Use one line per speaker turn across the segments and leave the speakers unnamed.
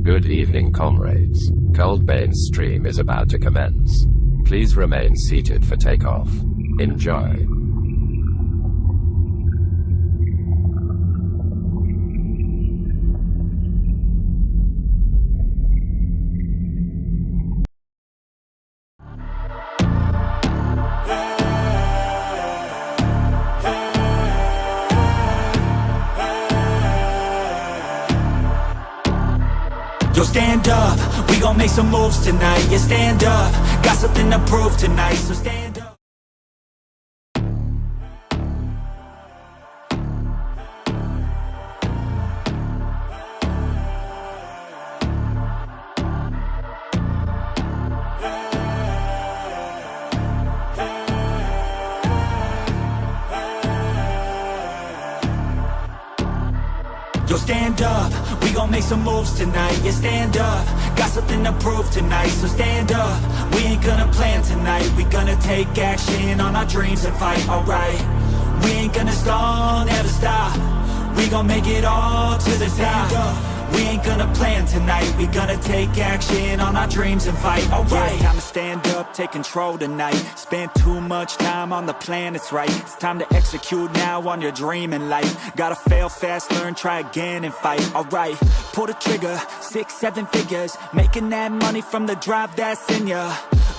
Good evening, comrades. Kouldbayne's stream is about to commence. Please remain seated for takeoff. Enjoy.
Yo, stand up, we gon' make some moves tonight. Yeah, stand up, got something to prove tonight. So stand up. Yo, stand up, we gon' make some moves tonight. Yeah, stand up, got something to prove tonight. So stand up, we ain't gonna plan tonight. We gonna take action on our dreams and fight, alright. We ain't gonna stall, never stop. We gon' make it all to the top. We ain't gonna plan tonight. We gonna take action on our dreams and fight, alright. Yeah, time to stand up, take control tonight. Spend too much time on the plan, it's right. It's time to execute now on your dream in life. Gotta fail fast, learn, try again and fight, alright. Pull the trigger, 6, 7 figures. Making that money from the drive that's in ya.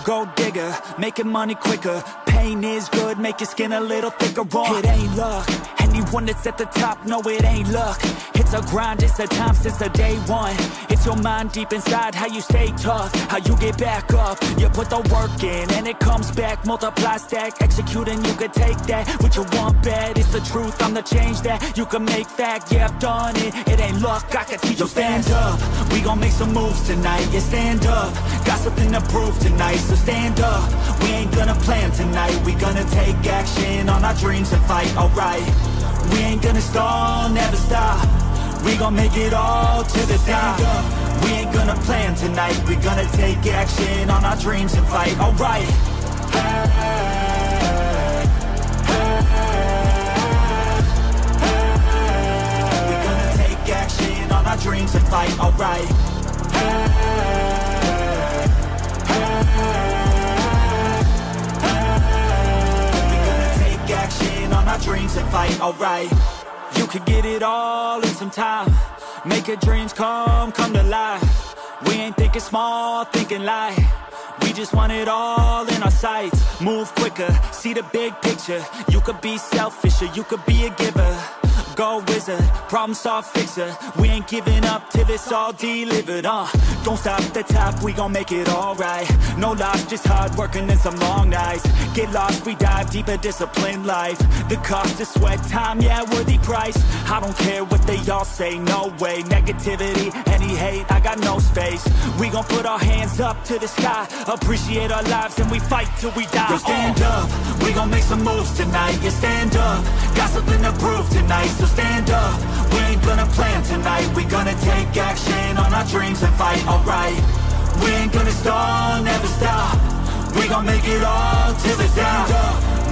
Gold digger, making money quicker. Pain is good, make your skin a little thicker. It ain't luck, anyone that's at the top, no it ain't luck. It's a grind, it's a time since the day one. It's your mind deep inside, how you stay tough, how you get back up. You put the work in and it comes back. Multiply, stack, execute and you can take that. What you want bad, it's the truth, I'm the change that you can make fact. Yeah, I've done it, it ain't luck, I can teach you. Stand up, we gon' make some moves tonight. Yeah, stand up, got something to prove tonight. So stand up, we ain't gonna plan tonight. We gonna take action on our dreams and fight, alright. We ain't gonna stall, never stop. We gon' make it all to the top. We ain't gonna plan tonight. We gonna take action on our dreams and fight, alright. We gonna take action on our dreams and fight, alright. Action on our dreams and fight, alright. You could get it all in some time. Make your dreams come to life. We ain't thinking small, thinking light. We just want it all in our sights. Move quicker, see the big picture. You could be selfish or you could be a giver. Go wizard, problem solve fixer. We ain't giving up till it's all delivered, Don't stop at the top, we gon' make it alright. No loss, just hard working and some long nights. Get lost, we dive deeper, disciplined life. The cost of sweat, time, yeah, worthy price. I don't care what they all say, no way. Negativity, any hate, I got no space. We gon' put our hands up to the sky. Appreciate our lives and we fight till we die. Yo, stand up, we gon' make some moves tonight. Yeah, stand up, got something to prove tonight. So stand up, we ain't gonna plan tonight. We gonna take action on our dreams and fight, alright. We ain't gonna stall, never stop. We gon' make it all to the top.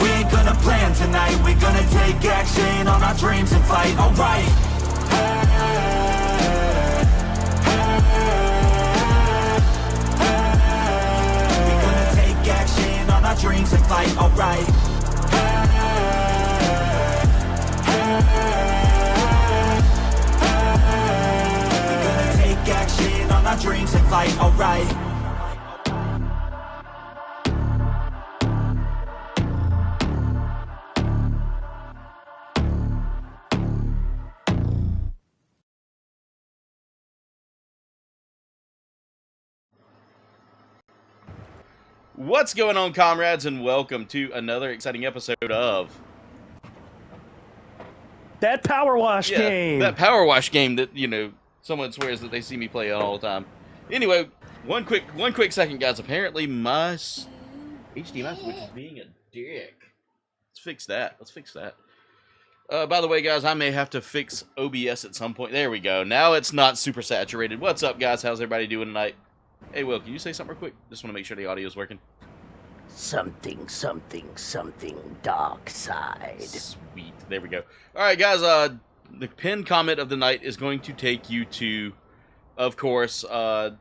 We ain't gonna plan tonight. We gonna take action on our dreams and fight, alright. We gonna take action on our dreams and fight, alright. Action on our dreams and fight, alright.
What's going on, comrades, and welcome to another exciting episode of
that PowerWash game.
That PowerWash game that, you know, someone swears that they see me play all the time. Anyway, one quick second, guys. Apparently my HDMI switch is being a dick. Let's fix that. By the way, guys, I may have to fix OBS at some point. There we go. Now it's not super saturated. What's up, guys? How's everybody doing tonight? Hey, Will, can you say something real quick? Just want to make sure the audio is working.
Something, dark side.
Sweet. There we go. All right, guys. The pinned comment of the night is going to take you to of course, ooh,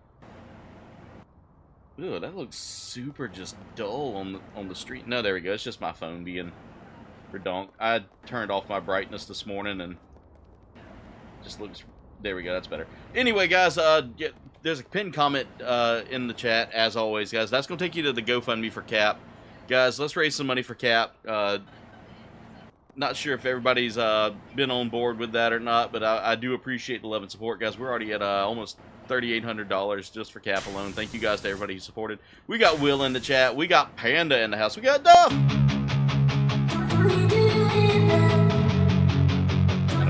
that looks super just dull on the street. No, there we go. It's just my phone being redonk. I turned off my brightness this morning and just looks. There we go. That's better. Anyway, guys, yeah, there's a pinned comment in the chat as always, guys. That's gonna take you to the GoFundMe for Cap, guys. Let's raise some money for Cap. Not sure if everybody's been on board with that or not, but I do appreciate the love and support, guys. We're already at almost $3,800 just for Cap alone. Thank you guys to everybody who supported. We got Will in the chat. We got Panda in the house. We got Duff.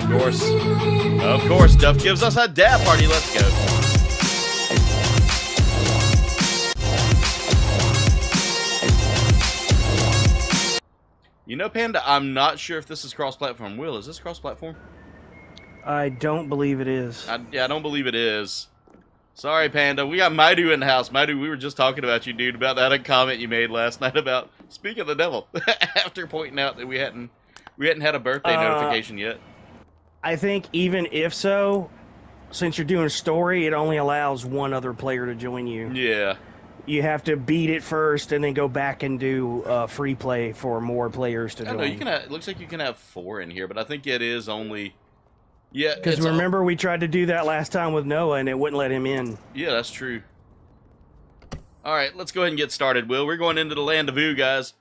And of course, Duff gives us a dab party. Let's go. You know, Panda, I'm not sure if this is cross-platform. Will, is this cross-platform?
I don't believe it is.
Yeah, I don't believe it is. Sorry, Panda. We got Maidu in the house. Maidu, we were just talking about you, dude, about that comment you made last night about speak of the devil. After pointing out that we hadn't had a birthday notification yet.
I think even if so, since you're doing a story, it only allows one other player to join you.
Yeah.
You have to beat it first and then go back and do free play for more players to join.
No, you can have, it looks like you can have 4 in here, but I think it is only... Yeah,
because remember we tried to do that last time with Noah and it wouldn't let him in.
Yeah, that's true. Alright, let's go ahead and get started, Will. We're going into the Land of Ooo, guys.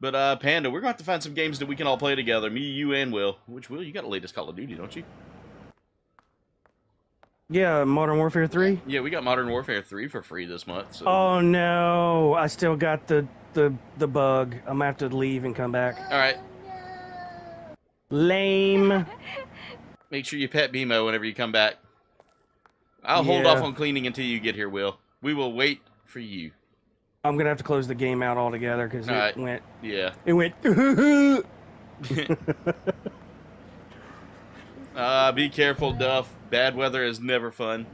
But, Panda, we're going to have to find some games that we can all play together. Me, you, and Will. Which, Will, you got the latest Call of Duty, don't you?
Yeah, Modern Warfare 3?
Yeah, we got Modern Warfare 3 for free this month. So.
Oh, no. I still got the bug. I'm going to have to leave and come back.
Alright.
Lame.
Make sure you pet BMO whenever you come back. I'll hold off on cleaning until you get here, Will. We will wait for you.
I'm going to have to close the game out altogether because it went...
Yeah.
It went...
Be careful, Duff. Bad weather is never fun.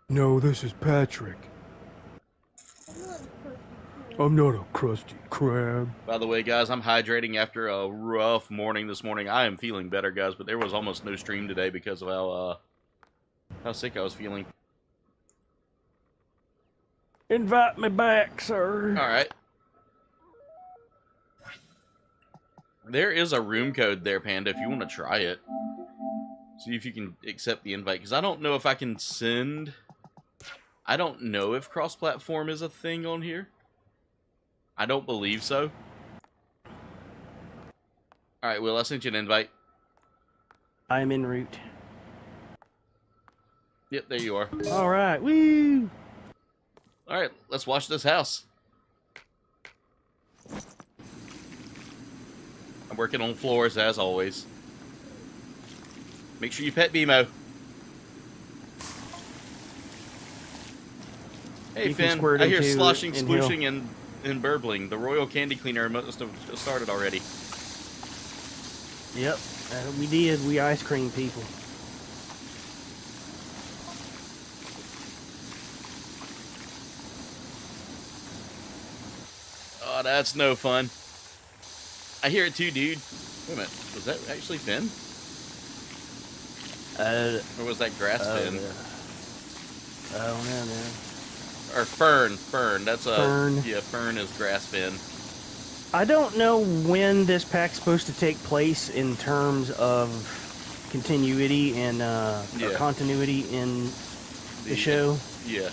No, this is Patrick. I'm not a crusty crab.
By the way, guys, I'm hydrating after a rough morning this morning. I am feeling better, guys, but there was almost no stream today because of how sick I was feeling.
Invite me back, sir.
All right. There is a room code there, Panda, if you want to try it. See if you can accept the invite, because I don't know if I can send... I don't know if cross-platform is a thing on here. I don't believe so. Alright, Will, I sent you an invite.
I'm en route.
Yep, there you are.
Alright, woo!
Alright, let's watch this house. I'm working on floors, as always. Make sure you pet BMO. Hey, Finn, I hear sloshing, splooshing, and burbling. The royal candy cleaner must have started already.
Yep, we did. We ice cream people.
Oh, that's no fun. I hear it too, dude. Wait a minute. Was that actually Finn? Or was that grass Finn?
I don't know, man.
Or Fern. Fern. That's a...
Fern.
Yeah, Fern is grass Finn.
I don't know when this pack's supposed to take place in terms of continuity and or continuity in the show.
Yeah.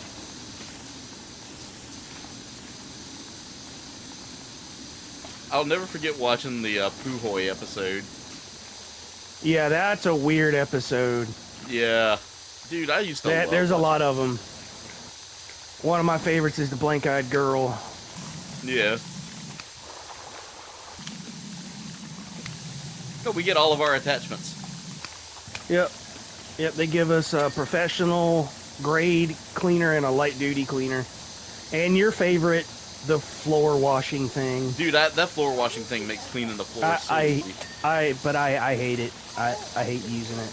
I'll never forget watching the Poohoy episode.
Yeah, that's a weird episode.
Yeah. Dude, I used to love
there's a lot of them. One of my favorites is the blank-eyed girl.
Yeah. Oh, we get all of our attachments.
Yep. Yep, they give us a professional grade cleaner and a light-duty cleaner. And your favorite, the floor washing thing.
Dude, that floor washing thing makes cleaning the floor so easy.
But I hate it. I hate using it.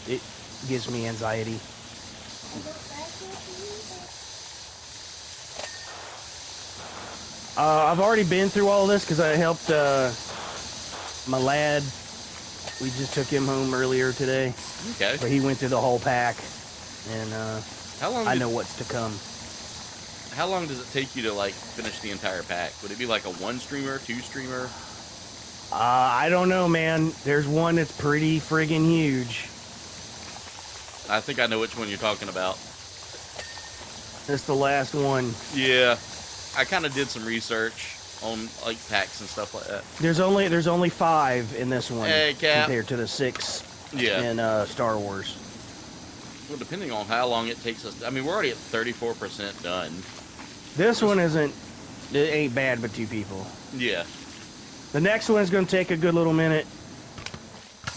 It gives me anxiety. I've already been through all this because I helped my lad We just took him home earlier today.
Okay.
But he went through the whole pack, and
How long?
I know what's to come.
How long does it take you to like finish the entire pack? Would it be like a 1 streamer, 2 streamer?
I don't know, man. There's one that's pretty friggin' huge.
I think I know which one you're talking about.
That's the last one.
Yeah, I kind of did some research on like packs and stuff like that.
There's only 5 in this one
Hey, Cap.
compared to the 6
Yeah.
in Star Wars.
Well, depending on how long it takes us. I mean, we're already at 34% done.
This one isn't. It ain't bad with 2 people.
Yeah.
The next one's going to take a good little minute.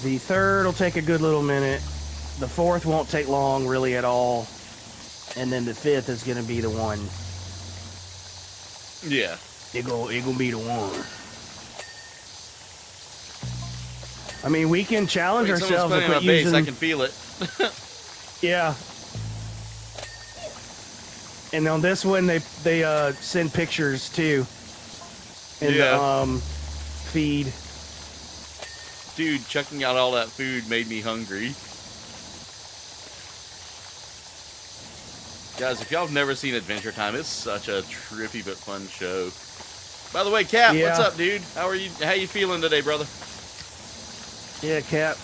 The third will take a good little minute. The fourth won't take long, really, at all. And then the 5th is going to be the one.
Yeah.
It gonna be the one. I mean, we can challenge
Wait,
ourselves
someone's
with
playing my bass.
using.
I can feel it.
Yeah. And on this one, they send pictures too. In the feed.
Dude, checking out all that food made me hungry. Guys, if y'all have never seen Adventure Time, it's such a trippy but fun show. By the way, Cap,
Yeah.
what's up, dude? How are you? How you feeling today, brother?
Yeah, Cap.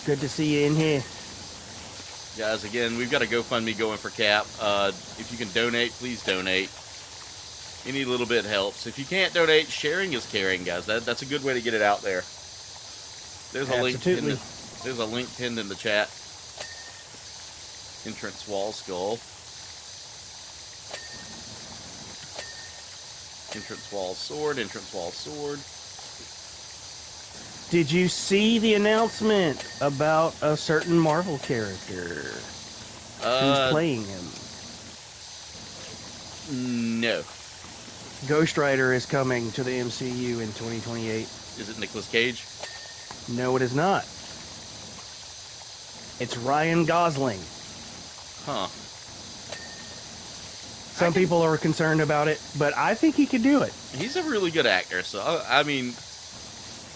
Good to see you in here.
Guys, again, we've got a GoFundMe going for Cap. If you can donate, please donate. Any little bit helps. If you can't donate, sharing is caring, guys. That's a good way to get it out there. There's a link. There's a link pinned in the chat. Entrance wall skull. Entrance wall sword. Entrance wall sword.
Did you see the announcement about a certain Marvel character? Who's playing him?
No.
Ghost Rider is coming to the MCU in 2028.
Is it Nicolas Cage?
No, it is not. It's Ryan Gosling.
Huh.
Some people are concerned about it, but I think he could do it.
He's a really good actor, so I mean,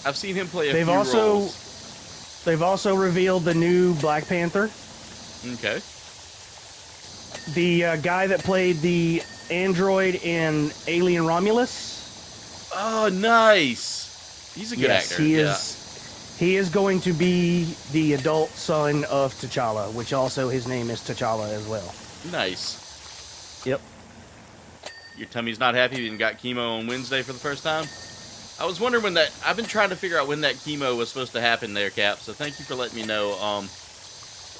I've seen him play a few roles.
They've also revealed the new Black Panther.
Okay.
The guy that played the android in Alien Romulus.
Oh, nice. He's a good actor.
He is. He is going to be the adult son of T'Challa, which also his name is T'Challa as well.
Nice.
Yep.
Your tummy's not happy you got chemo on Wednesday for the first time? I was wondering when that... I've been trying to figure out when that chemo was supposed to happen there, Cap, so thank you for letting me know.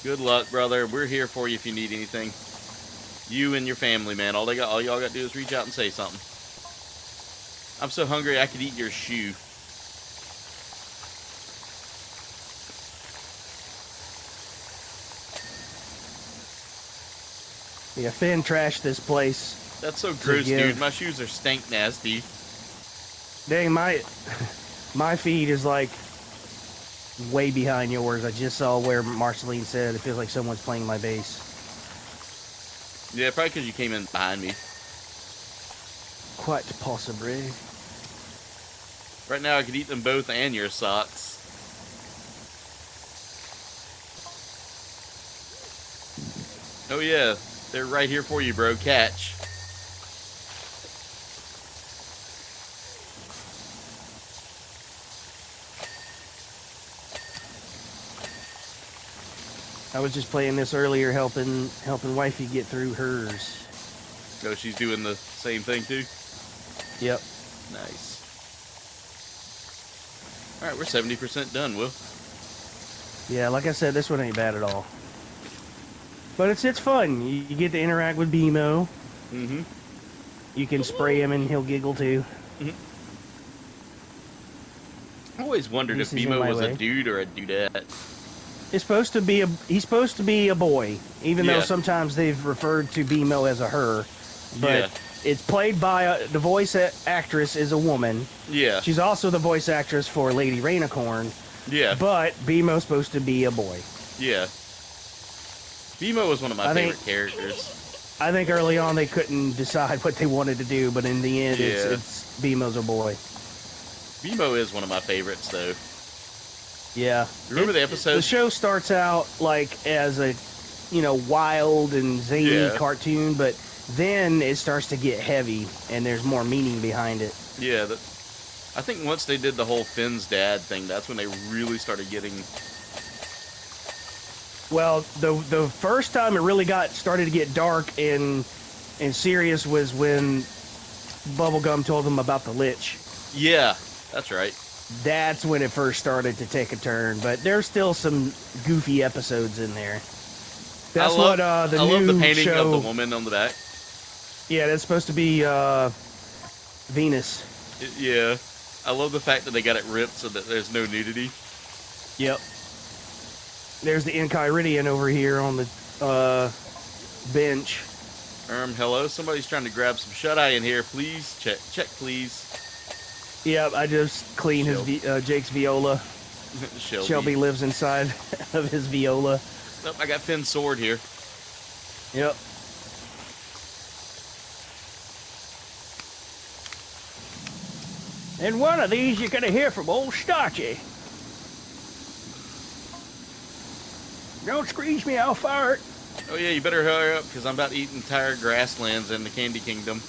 Good luck, brother. We're here for you if you need anything. You and your family, man. All y'all got to do is reach out and say something. I'm so hungry I could eat your shoe.
Yeah, Finn trashed this place.
That's so gross, dude. My shoes are stank nasty.
Dang, my feed is like way behind yours. I just saw where Marceline said it feels like someone's playing my bass.
Yeah, probably because you came in behind me.
Quite possibly.
Right now I could eat them both and your socks. Oh yeah, they're right here for you, bro. Catch.
I was just playing this earlier, helping wifey get through hers.
Oh, she's doing the same thing too?
Yep.
Nice. Alright, we're 70% done, Will.
Yeah, like I said, this one ain't bad at all. But it's fun. You get to interact with BMO.
Mm-hmm.
You can spray him and he'll giggle too.
Mm-hmm. I always wondered if BMO was a dude or a dudette.
He's supposed to be a boy, even though sometimes they've referred to BMO as a her. But it's played by the voice actress is a woman.
Yeah.
She's also the voice actress for Lady Rainicorn.
Yeah.
But BMO's supposed to be a boy.
Yeah. BMO was one of my favorite characters.
I think early on they couldn't decide what they wanted to do, but in the end, it's BMO's a boy.
BMO is one of my favorites, though.
Yeah.
Remember the episode?
The show starts out like as a, wild and zany cartoon, but then it starts to get heavy and there's more meaning behind it.
Yeah, I think once they did the whole Finn's dad thing, that's when they really started getting...
Well, the first time it really started to get dark and serious was when Bubblegum told them about the Lich.
Yeah, that's right.
That's when it first started to take a turn, but there's still some goofy episodes in there. That's
I
what
love the painting of the woman on the back.
Yeah, that's supposed to be Venus.
Yeah, I love the fact that they got it ripped so that there's no nudity.
Yep. There's the Enchiridion over here on the bench.
Hello. Somebody's trying to grab some shut-eye in here. Please check, please.
Yep, I just cleaned Jake's viola. Shelby lives inside of his viola.
Oh, I got Finn's sword here.
Yep. And one of these you're gonna hear from old Starchy. Don't squeeze me, I'll fire it.
Oh yeah, you better hurry up, because I'm about to eat entire grasslands in the Candy Kingdom.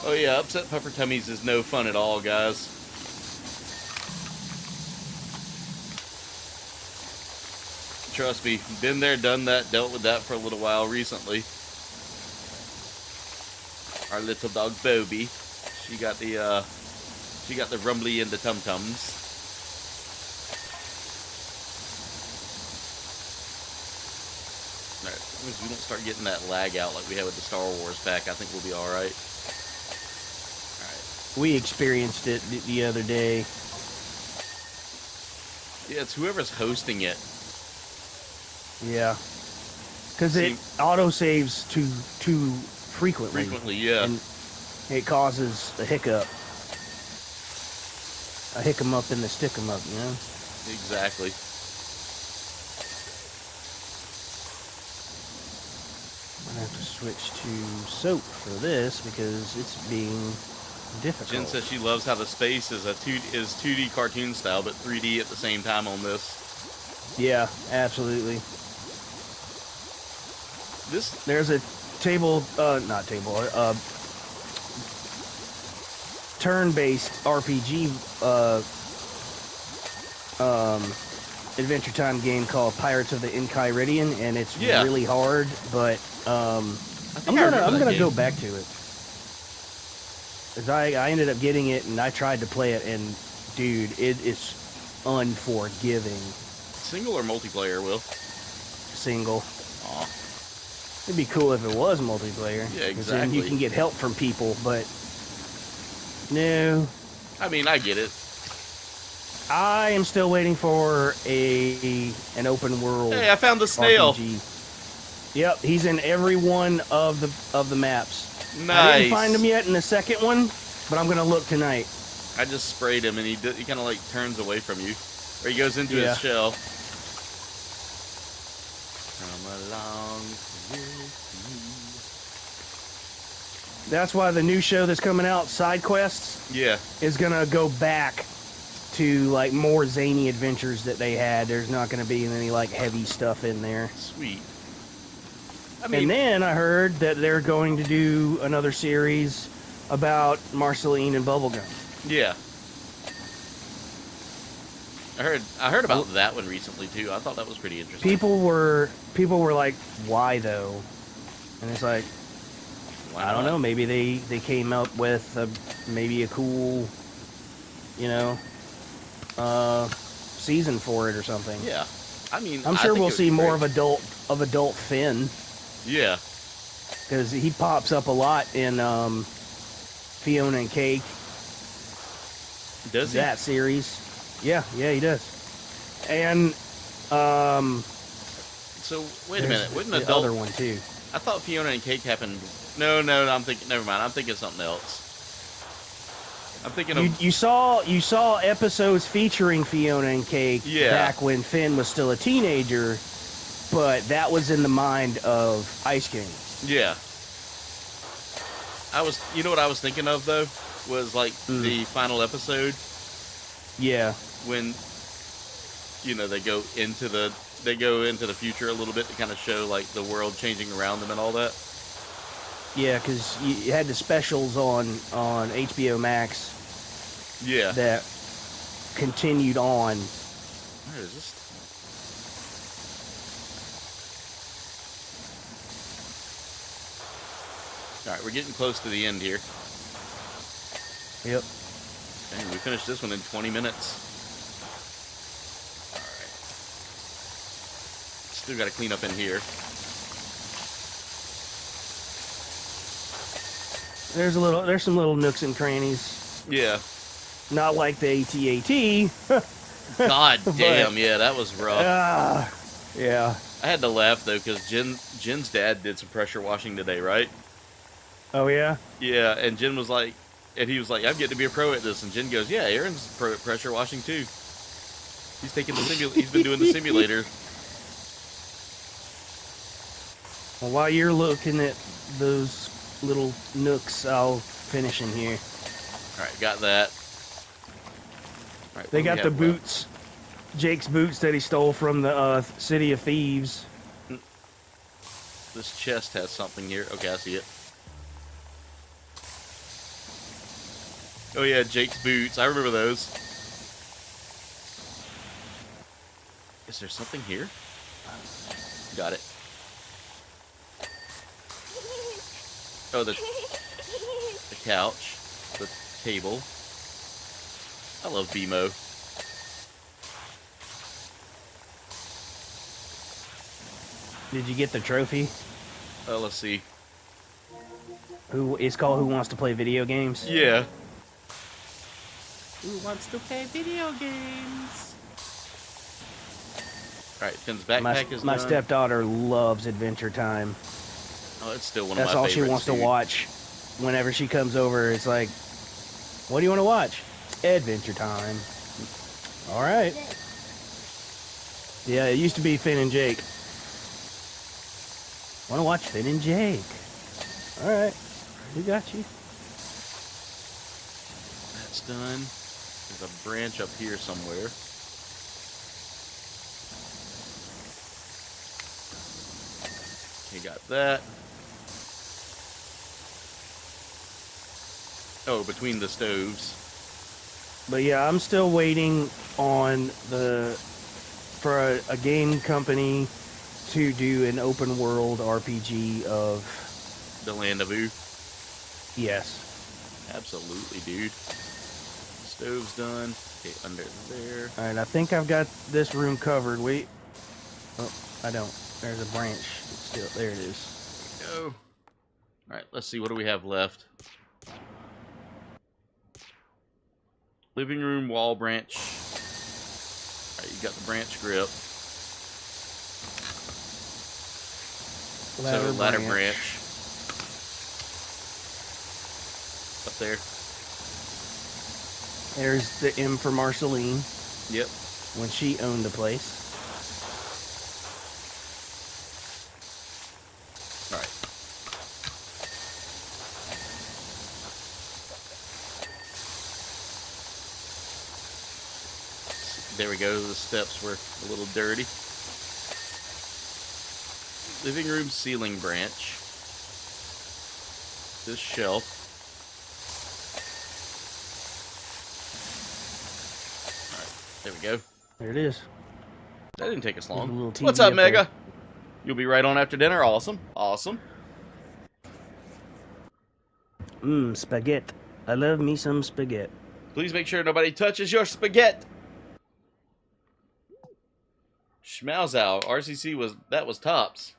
Oh yeah, upset puffer tummies is no fun at all, guys. Trust me, been there, done that, dealt with that for a little while recently. Our little dog Bobby, she got the rumbly in the tum-tums. Alright, as long as we don't start getting that lag out like we had with the Star Wars pack, I think we'll be alright. Alright.
We experienced it the other day.
Yeah, it's whoever's hosting it.
Yeah. Because it auto-saves too frequently.
Frequently, yeah.
And it causes a hiccup. A hick 'em up and a stick 'em up, you know?
Exactly.
I'm gonna have to switch to soap for this because it's being difficult.
Jen says she loves how the space is 2D cartoon style, but 3D at the same time on this.
Yeah, absolutely. There's a turn-based RPG Adventure Time game called Pirates of the Enchiridion, and it's really hard, but I'm gonna go back to it. 'Cause I ended up getting it and I tried to play it, and dude, it is unforgiving.
Single or multiplayer, Will?
Single.
Aw.
It'd be cool if it was multiplayer.
Yeah, exactly.
Then you can get help from people, but no.
I mean, I get it.
I am still waiting for an open world.
Hey, I found the snail.
RPG. Yep, he's in every one of the maps.
Nice.
I didn't find him yet in the second one, but I'm gonna look tonight.
I just sprayed him, and he kind of like turns away from you, or he goes into his shell. Come along with me.
That's why the new show that's coming out, Side Quests, is gonna go back to like more zany adventures that they had. There's not gonna be any like heavy stuff in there.
Sweet.
And then I heard that they're going to do another series about Marceline and Bubblegum.
Yeah. I heard about that one recently too. I thought that was pretty interesting.
People were like, why though? And it's like, I don't know. Maybe they came up with maybe a cool, season for it or something.
Yeah. I mean,
I'm sure we'll see more of adult Finn.
Yeah.
Because he pops up a lot in Fiona and Cake.
Does he?
That series. Yeah, he does. And
so wait a minute, wouldn't
the
adult
other one too?
I thought Fiona and Cake happened. No, I'm thinking. Never mind. I'm thinking something else. I'm thinking of.
You saw episodes featuring Fiona and Cake back when Finn was still a teenager, but that was in the mind of Ice King.
Yeah. You know what I was thinking of though? was like the final episode.
Yeah.
When, you know, they go into the future a little bit to kind of show like the world changing around them and all that.
Yeah, because you had the specials on HBO Max.
Yeah.
That continued on.
Where is this? Alright, we're getting close to the end here.
Yep.
And we finished this one in 20 minutes. Alright. Still gotta clean up in here.
There's some little nooks and crannies.
Yeah.
Not like the AT-AT.
God damn, yeah, that was rough.
Yeah.
I had to laugh though, because Jen's dad did some pressure washing today, right?
Oh yeah?
Yeah, and Jen was like, and he was like, I'm getting to be a pro at this, and Jen goes, yeah, Aaron's pro at pressure washing too. He's taking the he's been doing the simulator.
Well, while you're looking at those little nooks, I'll finish in here.
Alright, got that. Right,
they got the boots. Jake's boots that he stole from the City of Thieves.
This chest has something here. Okay, I see it. Oh yeah, Jake's boots. I remember those. Is there something here? Got it. Oh, the couch. The table. I love BMO.
Did you get the trophy?
Let's see.
It's called Who Wants to Play Video Games?
Yeah. Who wants to play video games? Alright, Finn's backpack is done.
My stepdaughter loves Adventure Time.
Oh, it's still one of
That's
my
all
favorites,
she wants
dude.
to watch. Whenever she comes over, it's like, what do you want to watch? Adventure Time. Alright. Yeah, it used to be Finn and Jake. Want to watch Finn and Jake. Alright. We got you.
That's done. There's a branch up here somewhere. You got that. Oh, between the stoves.
But yeah, I'm still waiting on for a game company to do an open world RPG of
the Land of Ooo.
Yes.
Absolutely, dude. Stove's done. Okay, under there.
Alright, I think I've got this room covered. Wait. Oh, I don't. There's a branch. It's still there it is.
There we go. Alright, let's see, what do we have left? Living room wall branch. Alright, you got the branch grip. Ladder branch. Up there.
There's the M for Marceline.
Yep.
When she owned the place.
Alright. There we go. The steps were a little dirty. Living room ceiling branch. This shelf. Alright, there we go.
There it is.
That didn't take us long.
TV
What's up, Mega?
there.
You'll be right on after dinner. Awesome. Awesome.
Spaghetti. I love me some spaghetti.
Please make sure nobody touches your spaghetti. Schmauzow. RCC was tops.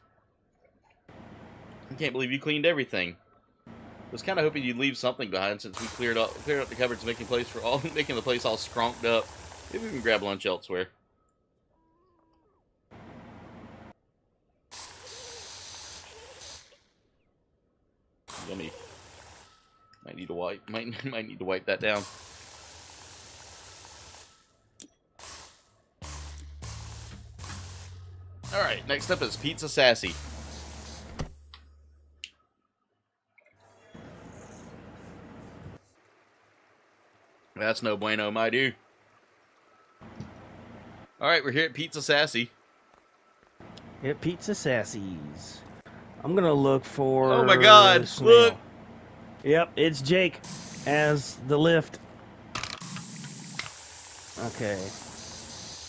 I can't believe you cleaned everything. I was kind of hoping you'd leave something behind since we cleared up the cupboards, making the place all skronked up. Maybe we can grab lunch elsewhere. Yummy. Might need to wipe. Might need to wipe that down. All right. Next up is Pizza Sassy. That's no bueno, my dude. Alright, we're here at Pizza Sassy.
Yep, Pizza Sassy's. I'm gonna look for...
Oh my god,
snail.
look!
Yep, it's Jake as the lift. Okay.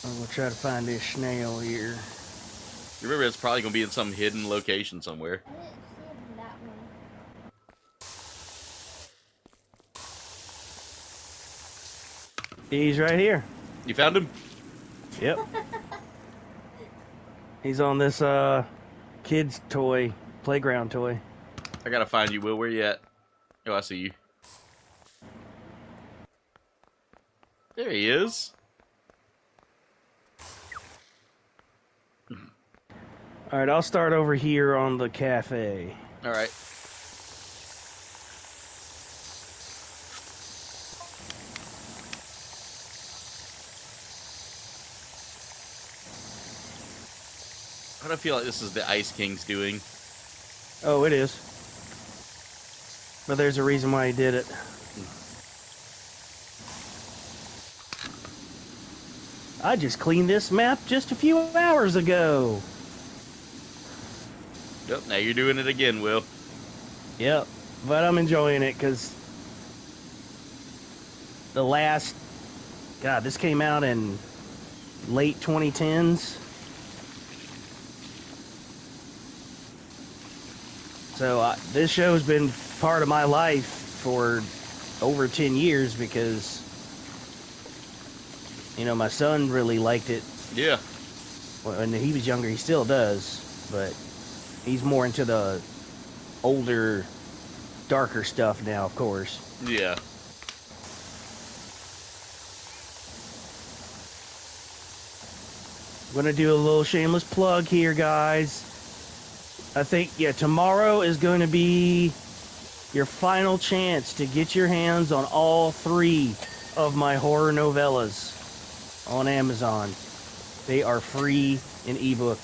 I'm gonna try to find this snail here.
You remember it's probably gonna be in some hidden location somewhere.
I didn't see that one.
He's right here.
You found him?
Yep. He's on this kid's toy, playground toy.
I gotta find you, Will. Where you at? Oh, I see you. There he is.
Alright, I'll start over here on the cafe.
Alright. I don't feel like this is the Ice King's doing.
Oh, it is. But there's a reason why he did it. I just cleaned this map just a few hours ago.
Yep, now you're doing it again, Will.
Yep, but I'm enjoying it because the last... God, this came out in late 2010s. So this show's been part of my life for over 10 years because, you know, my son really liked it.
Yeah.
When he was younger, he still does, but he's more into the older, darker stuff now, of course.
Yeah.
I'm gonna do a little shameless plug here, guys. I think, yeah, tomorrow is going to be your final chance to get your hands on all 3 of my horror novellas on Amazon. They are free in ebook.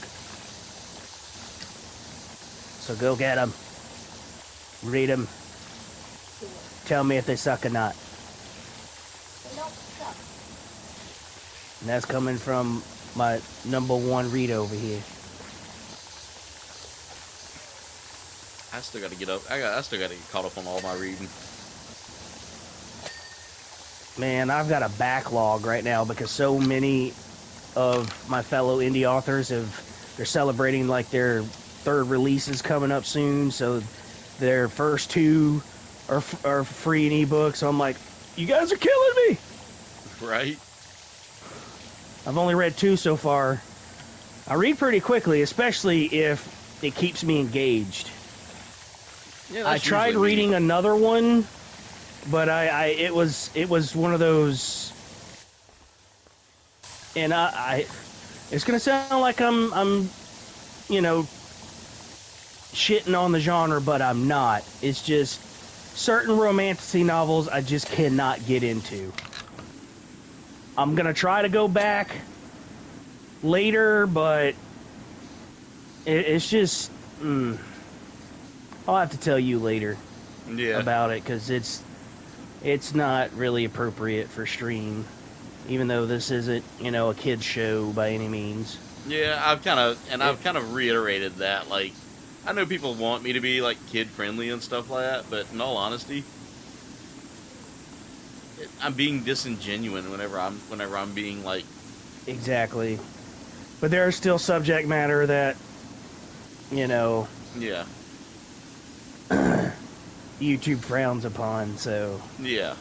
So go get them. Read them. Tell me if they suck or not.
They don't suck.
And that's coming from my #1 read over here.
I still gotta get up. I still gotta get caught up on all my reading.
Man, I've got a backlog right now because so many of my fellow indie authors they're celebrating like their 3rd releases coming up soon, so their first 2 are free in ebooks. So I'm like, you guys are killing me.
Right?
I've only read 2 so far. I read pretty quickly, especially if it keeps me engaged.
Yeah,
I tried reading another one, but it was one of those, and it's gonna sound like I'm you know, shitting on the genre, but I'm not. It's just certain romantasy novels I just cannot get into. I'm gonna try to go back later, but it's just. I'll have to tell you later about it because it's not really appropriate for stream, even though this isn't, you know, a kid's show by any means.
Yeah, I've kind of reiterated that. Like, I know people want me to be like kid friendly and stuff like that, but in all honesty, I'm being disingenuous whenever I'm being like.
Exactly, but there's still subject matter that, you know.
Yeah.
YouTube frowns upon, so.
Yeah.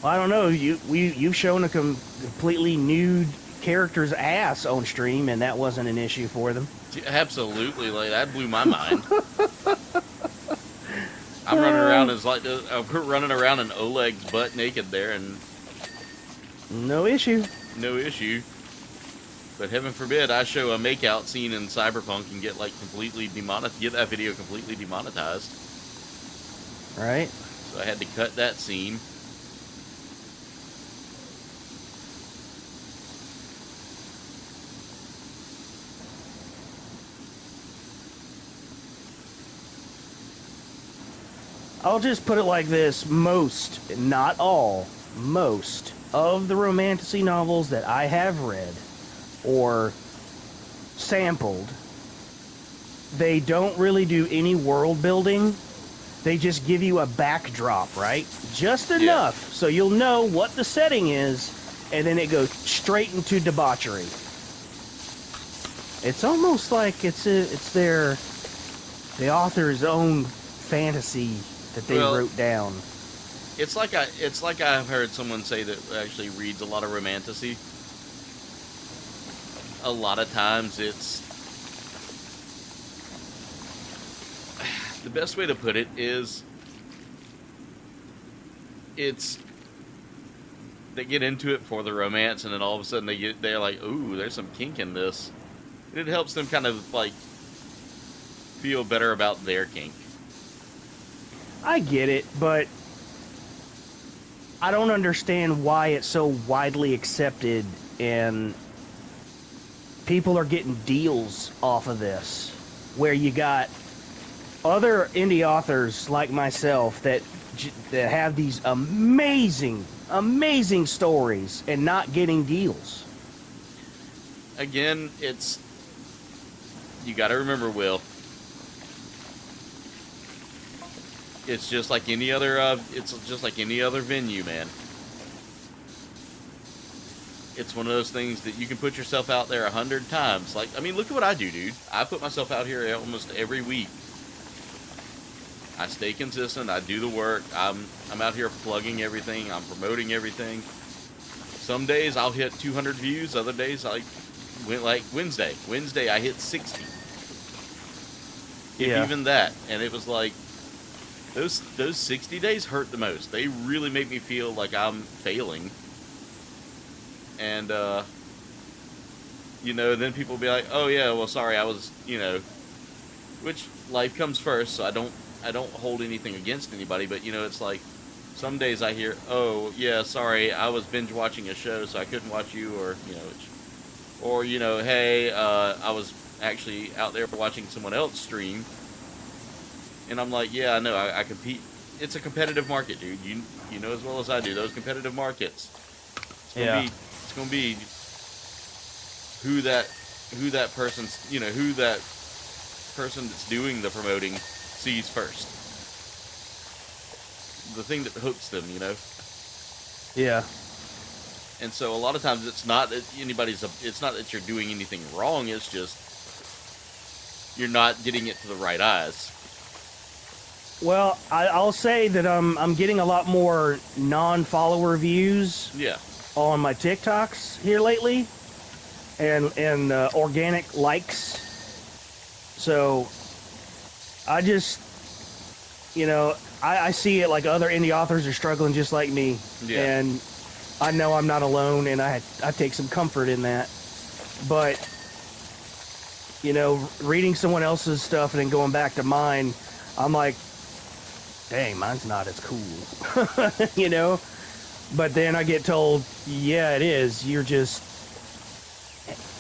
Well, I don't know. You've shown a completely nude character's ass on stream, and that wasn't an issue for them.
Absolutely, like that blew my mind. I'm running around running around in Oleg's butt naked there, and
no issue.
No issue. But heaven forbid I show a makeout scene in Cyberpunk and get like get that video completely demonetized.
Right.
So I had to cut that scene.
I'll just put it like this. Most, not all, most of the romantasy novels that I have read or sampled, they don't really do any world building. They just give you a backdrop, right? Just enough so you'll know what the setting is, and then it goes straight into debauchery. It's almost like it's the author's own fantasy that they wrote down.
It's like I've heard someone say that actually reads a lot of romantasy. A lot of times it's the best way to put it is they get into it for the romance, and then all of a sudden they're like, ooh, there's some kink in this. And it helps them kind of like feel better about their kink.
I get it, but I don't understand why it's so widely accepted and people are getting deals off of this, where you got other indie authors like myself that have these amazing stories and not getting deals.
Again, you got to remember, Will. It's just like any other. It's just like any other venue, man. It's one of those things that you can put yourself out there 100 times. Like, I mean, look at what I do, dude. I put myself out here almost every week. I stay consistent. I do the work. I'm out here plugging everything. I'm promoting everything. Some days I'll hit 200 views. Other days, like Wednesday. Wednesday I hit 60. If even that. And it was like those 60 days hurt the most. They really make me feel like I'm failing. And then people will be like, "Oh yeah, well sorry, I was, which life comes first, so I don't hold anything against anybody, but it's like some days I hear, "Oh, yeah, sorry, I was binge watching a show, so I couldn't watch you," or "Hey, I was actually out there watching someone else stream." And I'm like, "Yeah, I know, I compete. It's a competitive market, dude. You know as well as I do, those competitive markets. It's gonna be who that person that's doing the promoting sees first. The thing that hooks them,
Yeah.
And so a lot of times it's not that it's not that you're doing anything wrong, it's just you're not getting it to the right eyes.
Well, I'll say that I'm getting a lot more non-follower views on my TikToks here lately, and organic likes. So I just, I see it like other indie authors are struggling just like me, and I know I'm not alone, and I take some comfort in that. But reading someone else's stuff and then going back to mine, I'm like, dang, mine's not as cool, But then I get told, yeah, it is. You're just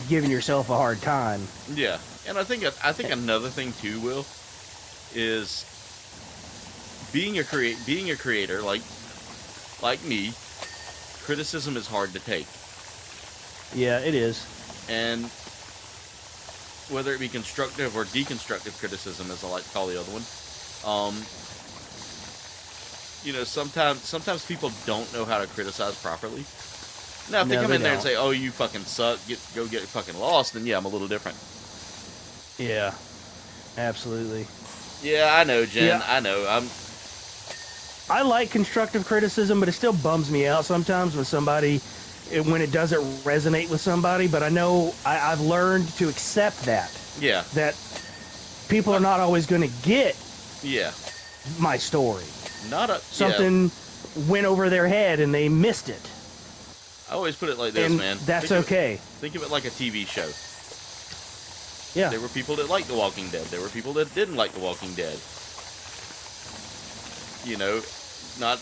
giving yourself a hard time.
Yeah, and I think another thing too, Will, is being a creator like me. Criticism is hard to take.
Yeah, it is.
And whether it be constructive or deconstructive criticism, as I like to call the other one, sometimes people don't know how to criticize properly. Now, if they come in there and say, "Oh, you fucking suck, go get fucking lost," then yeah, I'm a little different.
Yeah, absolutely.
Yeah, I know, Jen. Yeah. I know.
I like constructive criticism, but it still bums me out sometimes when it doesn't resonate with somebody. But I know I've learned to accept that. Yeah. That people are not always going to get. Yeah. My story. Something went over their head and they missed it.
I always put it like this, man.
That's okay.
Think of it like a TV show.
Yeah.
There were people that liked The Walking Dead. There were people that didn't like The Walking Dead. Not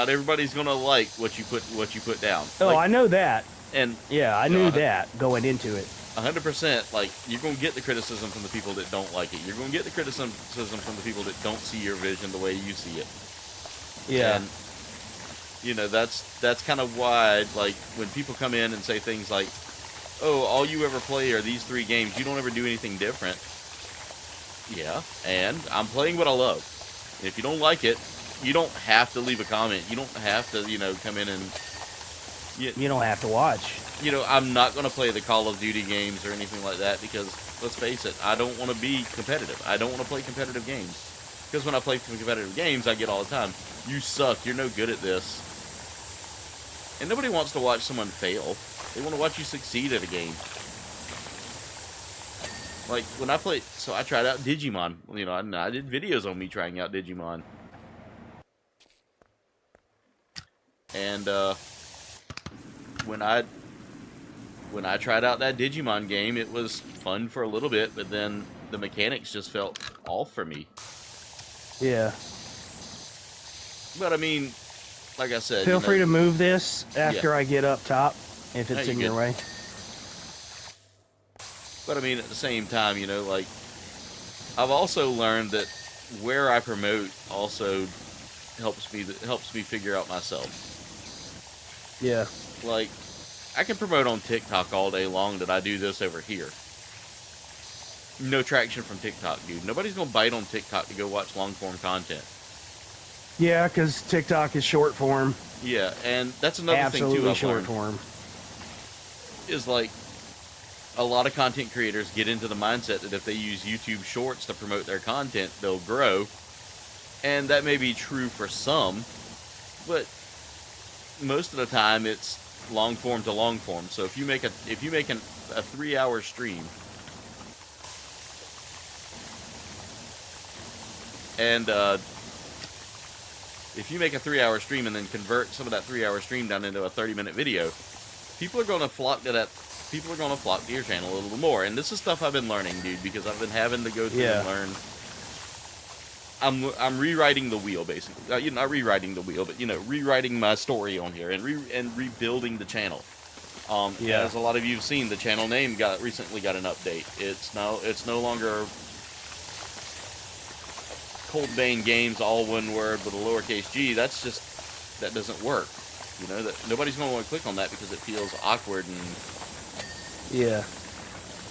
everybody's gonna like what you put down.
Oh, I know that.
And
yeah, I knew that going into it.
100%. Like, you're gonna get the criticism from the people that don't like it. You're gonna get the criticism from the people that don't see your vision the way you see it.
Yeah.
And, you know, that's kind of why, like, when people come in and say things like, oh, all you ever play are these 3 games, you don't ever do anything different. Yeah, and I'm playing what I love. And if you don't like it, you don't have to leave a comment. You don't have to, you know, come in and...
You don't have to watch.
You know, I'm not going to play the Call of Duty games or anything like that because, let's face it, I don't want to be competitive. I don't want to play competitive games. Because when I play competitive games, I get all the time, you suck, you're no good at this. And nobody wants to watch someone fail. They want to watch you succeed at a game. Like, when I played, so I tried out Digimon. You know, I did videos on me trying out Digimon. And, when I tried out that Digimon game, it was fun for a little bit, but then the mechanics just felt off for me.
Yeah.
But I mean, like I said,
feel free to move this after I get up top, if it's in your way.
But I mean, at the same time, you know, like, I've also learned that where I promote also helps me figure out myself.
Yeah.
Like, I can promote on TikTok all day long that I do this over here. No traction from TikTok, dude. Nobody's gonna bite on TikTok to go watch long-form content.
Yeah, because TikTok is short form.
Yeah, and that's another thing, too, I've
short
learned.
Form.
Is, like, a lot of content creators get into the mindset that if they use YouTube Shorts to promote their content, they'll grow. And that may be true for some, but most of the time it's long form to long form. So if you make a 3-hour stream, and if you make a 3-hour stream and then convert some of that 3-hour stream down into a 30-minute video, people are going to flock to that. People are going to flock to your channel a little more. And this is stuff I've been learning, dude, because I've been having to go through and learn. I'm rewriting the wheel, basically. You know, not rewriting the wheel, but, you know, rewriting my story on here and rebuilding the channel. As a lot of you have seen, the channel name recently got an update. It's no longer Kouldbaynegames, all one word with a lowercase g. That doesn't work. You know, that nobody's going to want to click on that because it feels awkward and...
Yeah.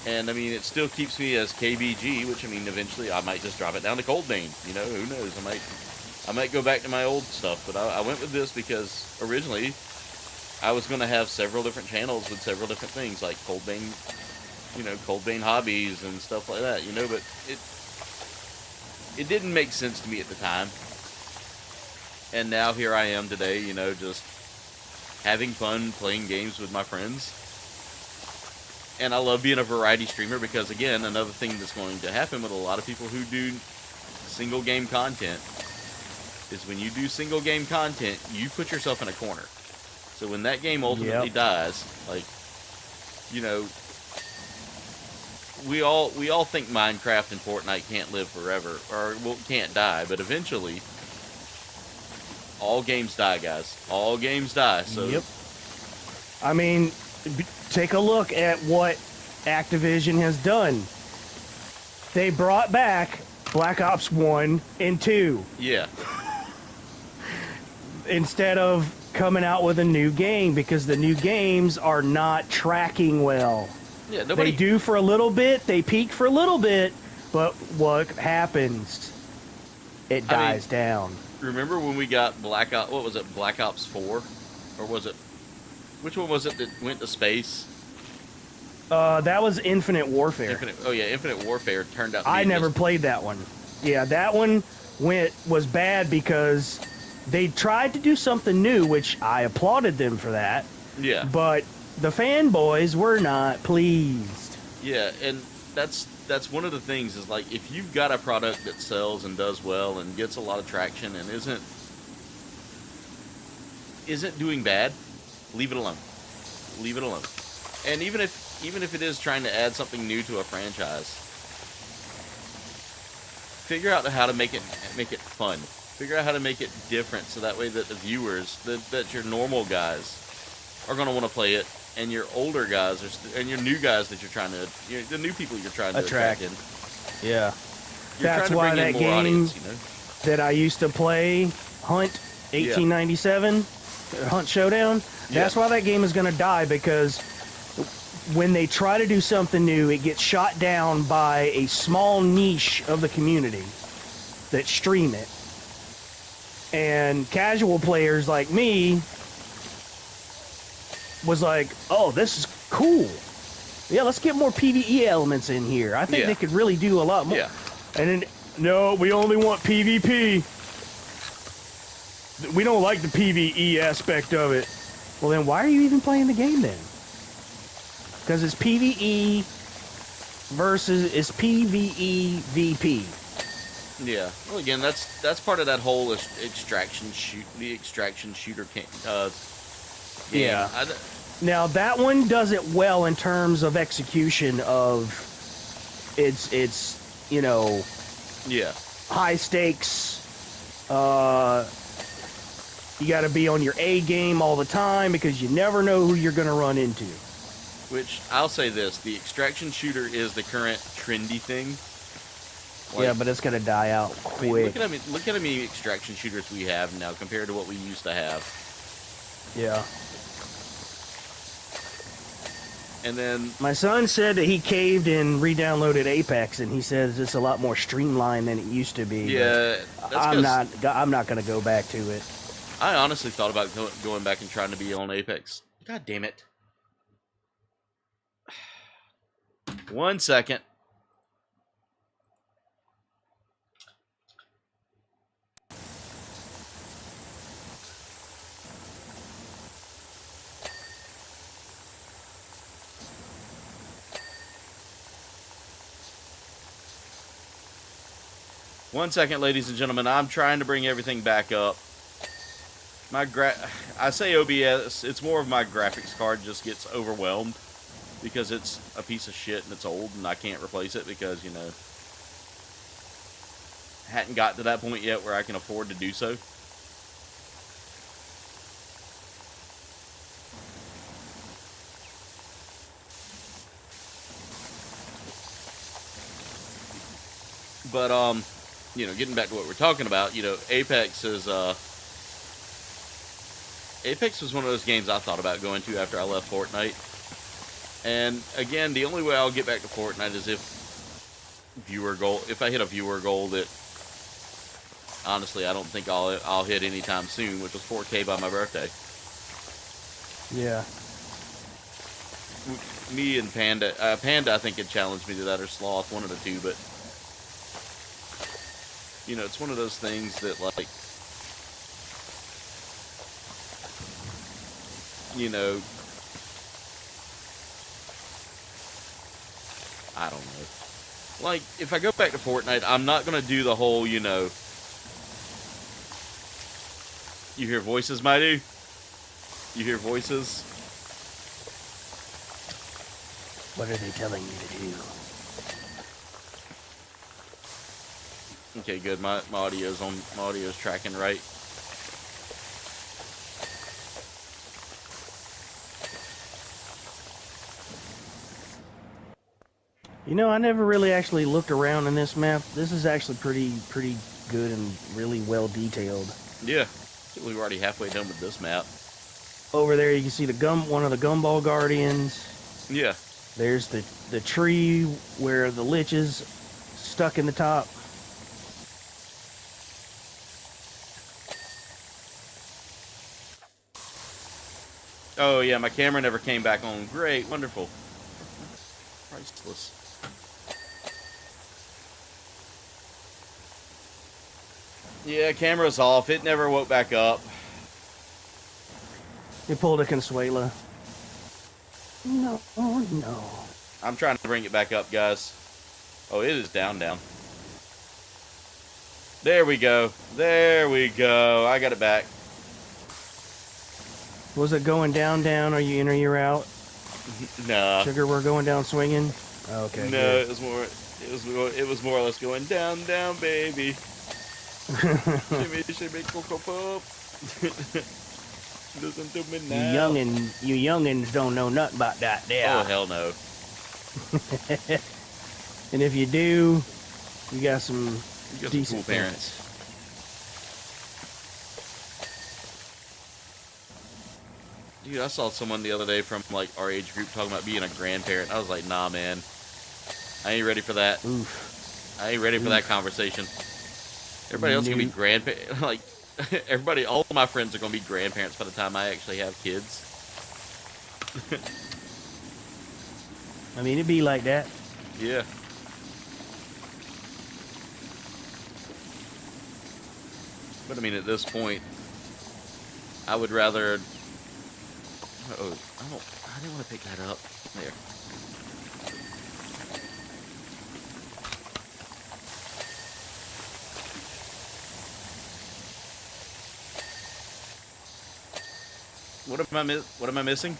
And, I mean, it still keeps me as KBG, which, I mean, eventually I might just drop it down to Kouldbayne. You know, who knows? I might go back to my old stuff. But I went with this because originally I was going to have several different channels with several different things, like Kouldbayne, you know, Kouldbayne hobbies and stuff like that, you know, but it didn't make sense to me at the time. And now here I am today, you know, just having fun playing games with my friends. And I love being a variety streamer because, again, another thing that's going to happen with a lot of people who do single game content is when you do single game content, you put yourself in a corner. So when that game ultimately dies, like, you know, we all think Minecraft and Fortnite can't live forever, or well, can't die, but eventually all games die, guys. All games die. So
yep. I mean, take a look at what Activision has done. They brought back Black Ops 1 and 2.
Yeah.
Instead of coming out with a new game, because the new games are not tracking well.
Yeah,
they do for a little bit, they peak for a little bit, but what happens? It dies down.
Remember when we got Black Ops, what was it, Black Ops 4? Or was it, which one was it that went to space?
That was Infinite Warfare.
Infinite Warfare turned out to be
I never played that one. Yeah, that one was bad because they tried to do something new, which I applauded them for that.
Yeah.
But the fanboys were not pleased.
Yeah, and that's one of the things is, like, if you've got a product that sells and does well and gets a lot of traction and isn't doing bad, leave it alone. Leave it alone. And even if it is trying to add something new to a franchise, figure out how to make it fun. Figure out how to make it different, so that way that the viewers, that your normal guys, are going to want to play it, and your older guys and your new guys that you're trying to, the new people you're trying to attract in.
Yeah.
That's
why that game
audience, you know?
that I used to play, Hunt, 1897, Hunt Showdown. That's why that game is going to die, because when they try to do something new, it gets shot down by a small niche of the community that stream it. And casual players like me was like, oh, this is cool. Yeah, let's get more PvE elements in here. I think they could really do a lot more.
Yeah.
And then, no, we only want PvP. We don't like the PvE aspect of it. Well, then why are you even playing the game then? Because it's PvE versus it's PvE VP.
Yeah. Well, again, that's part of that whole extraction shooter game.
Yeah. Now that one does it well in terms of execution of it's you know, high stakes. You got to be on your A game all the time because you never know who you're going to run into.
Which, I'll say this, the extraction shooter is the current trendy thing. Like,
yeah, but it's going to die out quick.
I mean, look at how many extraction shooters we have now compared to what we used to have.
Yeah.
And then
my son said that he caved and re-downloaded Apex, and he says it's a lot more streamlined than it used to be.
Yeah,
I'm not going to go back to it.
I honestly thought about going back and trying to be on Apex. God damn it. 1 second. One second, ladies and gentlemen. I'm trying to bring everything back up. I say OBS, it's more of my graphics card just gets overwhelmed because it's a piece of shit and it's old and I can't replace it because, you know, hadn't got to that point yet where I can afford to do so. But, you know, getting back to what we're talking about, you know, Apex was one of those games I thought about going to after I left Fortnite. And again, the only way I'll get back to Fortnite is if I hit a viewer goal that honestly I don't think I'll hit anytime soon, which was 4K by my birthday.
Yeah.
Me and Panda I think had challenged me to that, or Sloth, one of the two, but you know, it's one of those things that, like, you know, I don't know. Like, if I go back to Fortnite, I'm not going to do the whole, you know, you hear voices, my dude? You hear voices?
What are they telling you to do?
Okay, good. My audio's tracking right.
You know, I never really actually looked around in this map. This is actually pretty good and really well detailed.
Yeah, we're already halfway done with this map.
Over there, you can see one of the Gumball Guardians.
Yeah.
There's the tree where the lich is stuck in the top.
Oh yeah, my camera never came back on. Great, wonderful. Priceless. Yeah, camera's off. It never woke back up.
You pulled a Consuela. No, oh no.
I'm trying to bring it back up, guys. Oh, it is down. There we go. There we go. I got it back.
Was it going down? Are you in or you're out?
Nah.
Sugar, we're going down swinging? Okay.
No,
good.
it was more or less going down, baby. Shimmy, cocoa pop. Listen to me now.
You youngins don't know nothing about that, there.
Oh, hell no.
And if you do, you got some
You got
decent
some cool parents. Dude, I saw someone the other day from like our age group talking about being a grandparent. I was like, nah, man. I ain't ready for that.
Oof.
I ain't ready for that conversation. Everybody else is gonna be grandparents. Like, everybody, all of my friends are gonna be grandparents by the time I actually have kids.
I mean, it'd be like that.
Yeah. But I mean, at this point, I would rather. Oh, I didn't want to pick that up. There. What am I missing?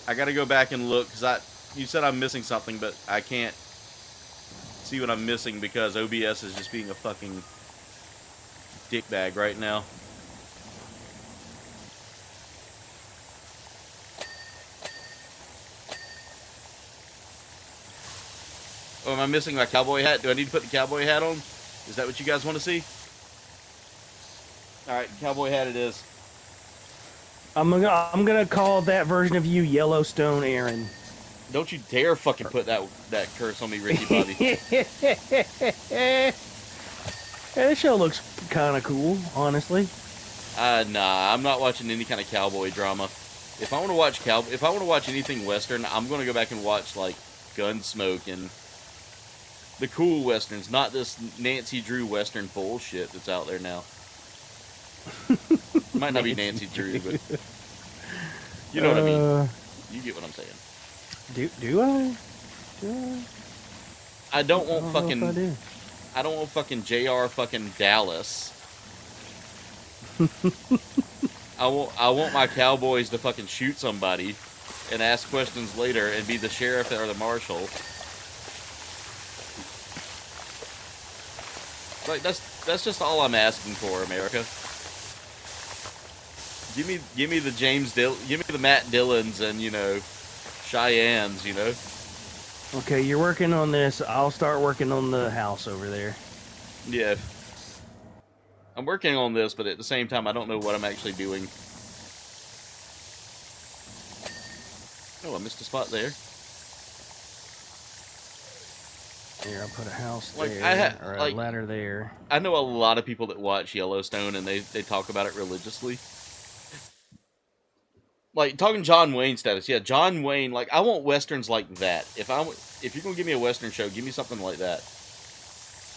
I gotta go back and look, because you said I'm missing something, but I can't see what I'm missing because OBS is just being a fucking dickbag right now. Oh, am I missing my cowboy hat? Do I need to put the cowboy hat on? Is that what you guys want to see? Alright, cowboy hat it is.
I'm gonna call that version of you Yellowstone Aaron.
Don't you dare fucking put that curse on me, Ricky Bobby.
Yeah, this show looks kind of cool, honestly.
Nah, I'm not watching any kind of cowboy drama. If I want to watch anything Western, I'm gonna go back and watch like Gunsmoke and the cool Westerns, not this Nancy Drew Western bullshit that's out there now. Might not be Nancy Drew, but you know what I mean. You get what I'm saying.
Do I?
I don't want fucking JR fucking Dallas. I want my cowboys to fucking shoot somebody and ask questions later and be the sheriff or the marshal. Like that's just all I'm asking for, America. Give me the Matt Dillons and, you know, Cheyennes, you know.
Okay, you're working on this. I'll start working on the house over there.
Yeah. I'm working on this, but at the same time, I don't know what I'm actually doing. Oh, I missed a spot there.
Here, I'll put a house
Like,
there, or a ladder there.
I know a lot of people that watch Yellowstone, and they talk about it religiously. Like, talking John Wayne status, yeah, John Wayne, like, I want Westerns like that. If you're gonna give me a Western show, give me something like that.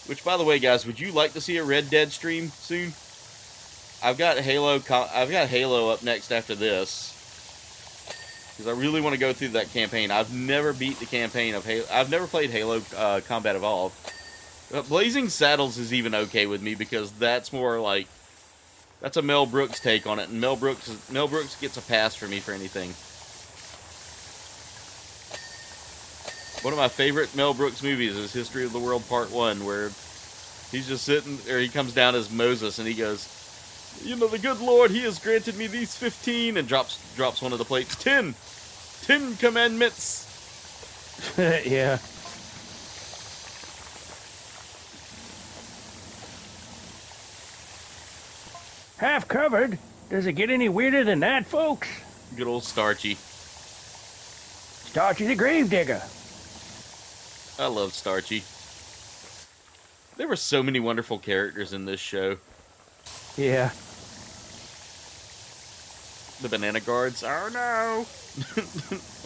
Which, by the way, guys, would you like to see a Red Dead stream soon? I've got Halo up next after this. Because I really want to go through that campaign. I've never beat the campaign of Halo. I've never played Halo Combat Evolved. But Blazing Saddles is even okay with me because that's more like... That's a Mel Brooks take on it, and Mel Brooks gets a pass for me for anything. One of my favorite Mel Brooks movies is History of the World Part 1, where he's just sitting, or he comes down as Moses, and he goes, you know, the good Lord, he has granted me these 15, and drops one of the plates. 10 commandments.
Yeah. Half covered? Does it get any weirder than that, folks?
Good old Starchy.
Starchy the Gravedigger.
I love Starchy. There were so many wonderful characters in this show.
Yeah.
The banana guards. Oh no!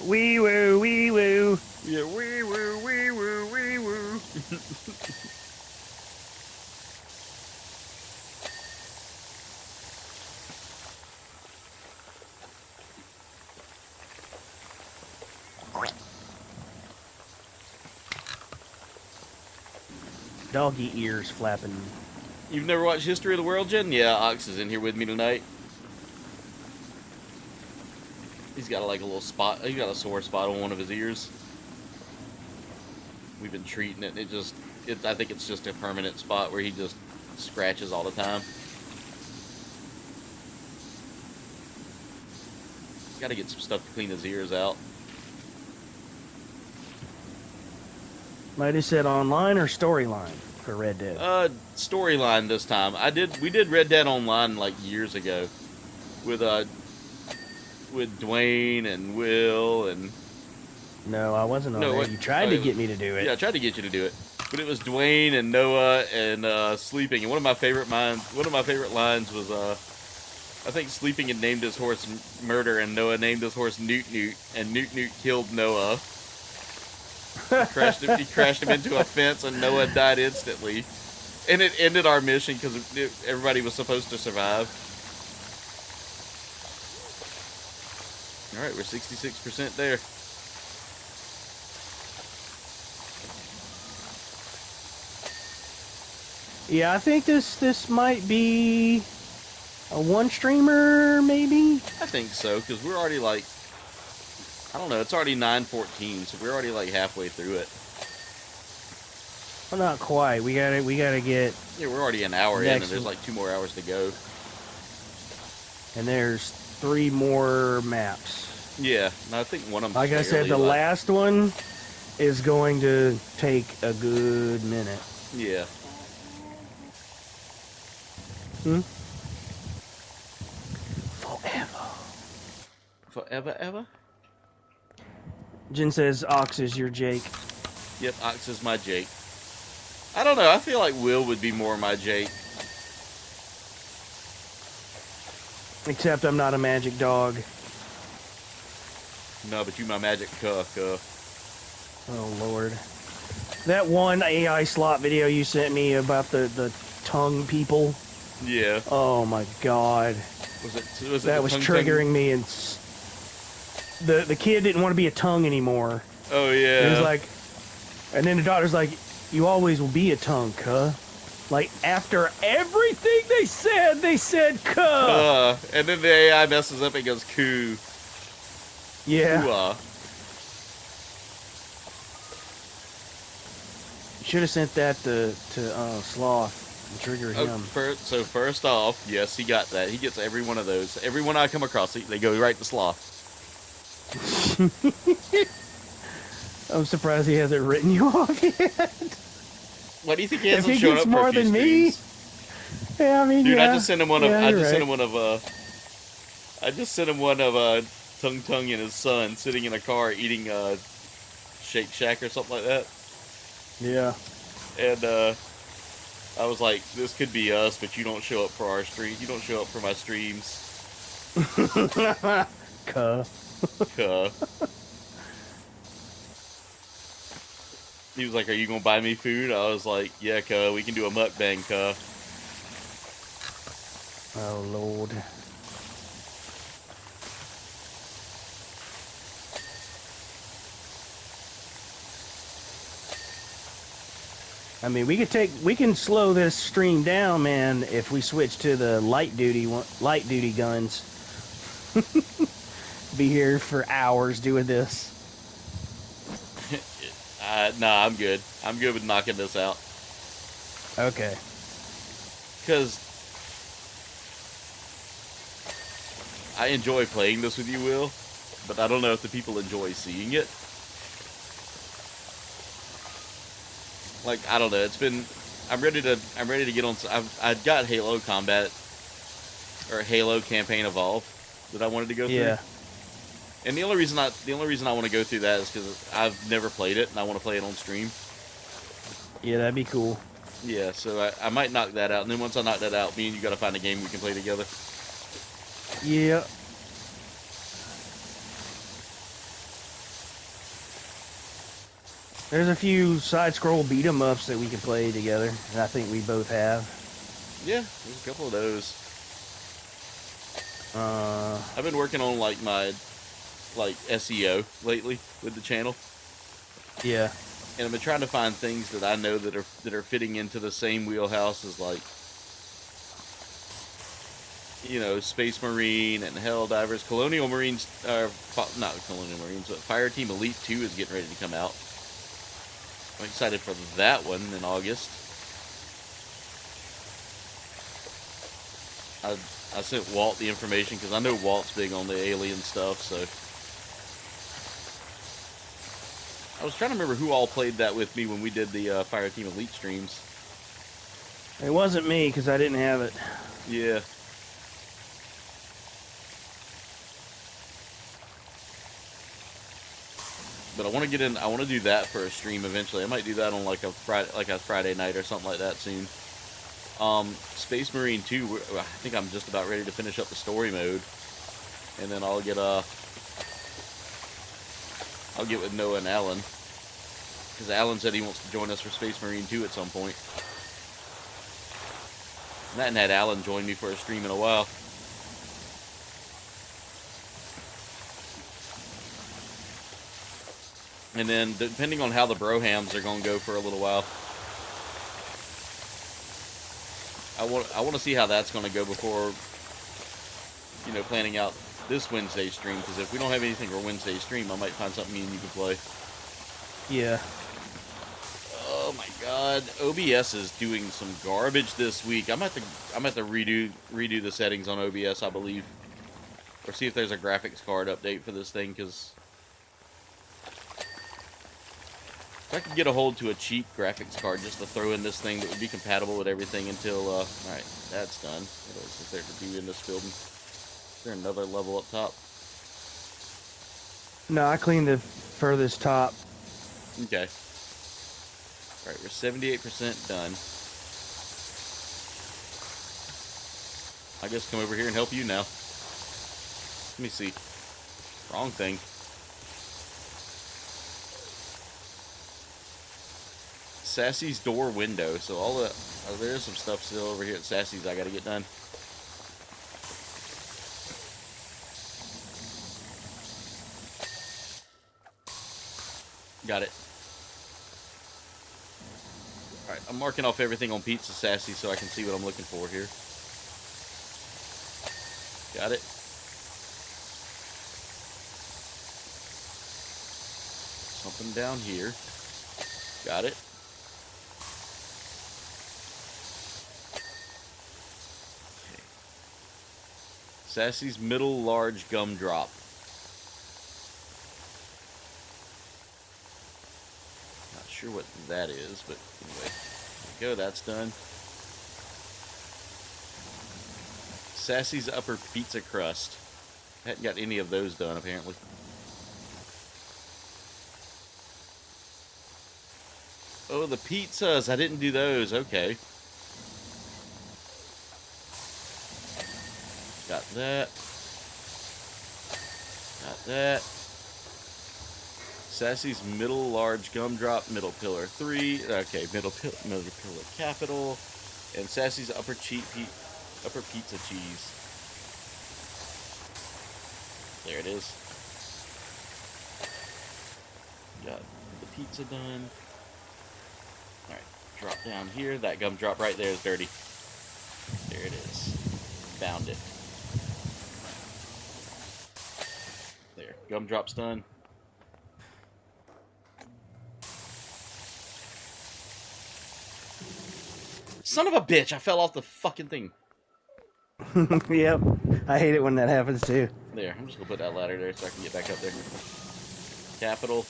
Wee woo, wee woo.
Yeah, wee woo, wee woo, wee woo.
Doggy ears flapping.
You've never watched History of the World, Jen? Yeah, Ox is in here with me tonight. He's got like a little spot. He's got a sore spot on one of his ears. We've been treating it. I think it's just a permanent spot where he just scratches all the time. Got to get some stuff to clean his ears out.
Might have said online or storyline? for Red Dead?
Storyline this time. We did Red Dead Online like years ago with Dwayne and Will and.
No, I wasn't on there. You tried to get me to do it.
Yeah, I tried to get you to do it, but it was Dwayne and Noah and Sleeping. And one of my favorite lines was I think Sleeping had named his horse Murder, and Noah named his horse Newt Newt, and Newt Newt killed Noah. He crashed him into a fence, and Noah died instantly. And it ended our mission because everybody was supposed to survive. All right, we're 66% there.
Yeah, I think this might be a one streamer, maybe?
I think so, because we're already like, I don't know, it's already 9:14, so we're already like halfway through it.
Well, not quite. We gotta get.
Yeah, we're already an hour in, and there's like 2 more hours to go.
And there's 3 more maps.
Yeah, and I think one of them.
Like I said, the last one is going to take a good minute.
Yeah. Forever, ever?
Jen says, Ox is your Jake.
Yep, Ox is my Jake. I don't know, I feel like Will would be more my Jake.
Except I'm not a magic dog.
No, but you my magic cuh.
Oh, Lord. That one AI slot video you sent me about the tongue people.
Yeah.
Oh, my God.
Was
that was triggering me, and the kid didn't want to be a tongue anymore.
Oh yeah.
He was like, and then the daughter's like, "You always will be a tongue, cuh." Like after everything they said cuh.
And then the AI messes up and goes coo.
Yeah.
Coo-ah.
You should have sent that to Sloth. Trigger him.
So first off, yes, he got that. He gets every one of those. Every one I come across, they go right to Sloth.
I'm surprised he hasn't written you off yet.
Why do you think he hasn't
if he
shown
gets
up
more
for a few
than me?
streams?
Yeah, I mean,
dude,
yeah.
I just sent him one of. I just sent him one of Tung Tung and his son sitting in a car eating Shake Shack or something like that.
Yeah.
And I was like, this could be us, but you don't show up for our stream. You don't show up for my streams.
Cuh.
Cuh. He was like, are you going to buy me food? I was like, yeah, cuh. We can do a mukbang, cuh.
Oh, Lord. I mean, we can slow this stream down, man, if we switch to the light duty guns. Be here for hours doing this.
Nah, I'm good. I'm good with knocking this out.
Okay.
Because I enjoy playing this with you, Will, but I don't know if the people enjoy seeing it. Like, I don't know. It's been. I'm ready to get on. I've got Halo Combat or Halo Campaign Evolve that I wanted to go through.
Yeah.
And the only reason I want to go through that is because I've never played it and I want to play it on stream.
Yeah, that'd be cool.
Yeah, so I might knock that out, and then once I knock that out, me and you got to find a game we can play together.
Yeah. There's a few side-scroll beat-em-ups that we can play together, and I think we both have.
Yeah, there's a couple of those. I've been working on like my SEO lately with the channel.
Yeah.
And I've been trying to find things that I know that are fitting into the same wheelhouse as, like, you know, Space Marine and Helldivers. Colonial Marines, not Colonial Marines, but Fireteam Elite 2 is getting ready to come out. I'm excited for that one in August. I sent Walt the information because I know Walt's big on the alien stuff, so. I was trying to remember who all played that with me when we did the Fireteam Elite streams.
It wasn't me because I didn't have it.
Yeah. But I want to get in. I want to do that for a stream eventually. I might do that on like a Friday night or something like that soon. Space Marine 2. I think I'm just about ready to finish up the story mode, and then I'll get with Noah and Alan, because Alan said he wants to join us for Space Marine 2 at some point. And I hadn't had Alan join me for a stream in a while. And then, depending on how the brohams are going to go for a little while, I want to see how that's going to go before, you know, planning out this Wednesday stream. Because if we don't have anything for Wednesday stream, I might find something me and you can play.
Yeah.
Oh my God, OBS is doing some garbage this week. I'm at to redo the settings on OBS, I believe, or see if there's a graphics card update for this thing. Because if I could get a hold to a cheap graphics card just to throw in this thing that would be compatible with everything until, alright, that's done. What else is there to do in this building? Is there another level up top?
No, I cleaned the furthest top.
Okay. Alright, we're 78% done. I guess come over here and help you now. Let me see. Wrong thing. Sassy's door window. So all the there's some stuff still over here at Sassy's I gotta get done. Got it. Alright, I'm marking off everything on Pizza Sassy so I can see what I'm looking for here. Got it. Something down here. Got it. Okay. Sassy's middle large gumdrop. Not sure what that is, but anyway. There we go, that's done. Sassy's upper pizza crust. Hadn't got any of those done, apparently. Oh, the pizzas. I didn't do those. Okay. Got that. Got that. Sassy's middle large gumdrop, middle pillar 3. Okay, middle pillar capital. And Sassy's upper pizza cheese. There it is. Got the pizza done. Alright, drop down here. That gumdrop right there is dirty. There it is. Found it. There, gumdrop's done. Son of a bitch, I fell off the fucking thing.
Yep, I hate it when that happens too.
There, I'm just gonna put that ladder there so I can get back up there. Capital.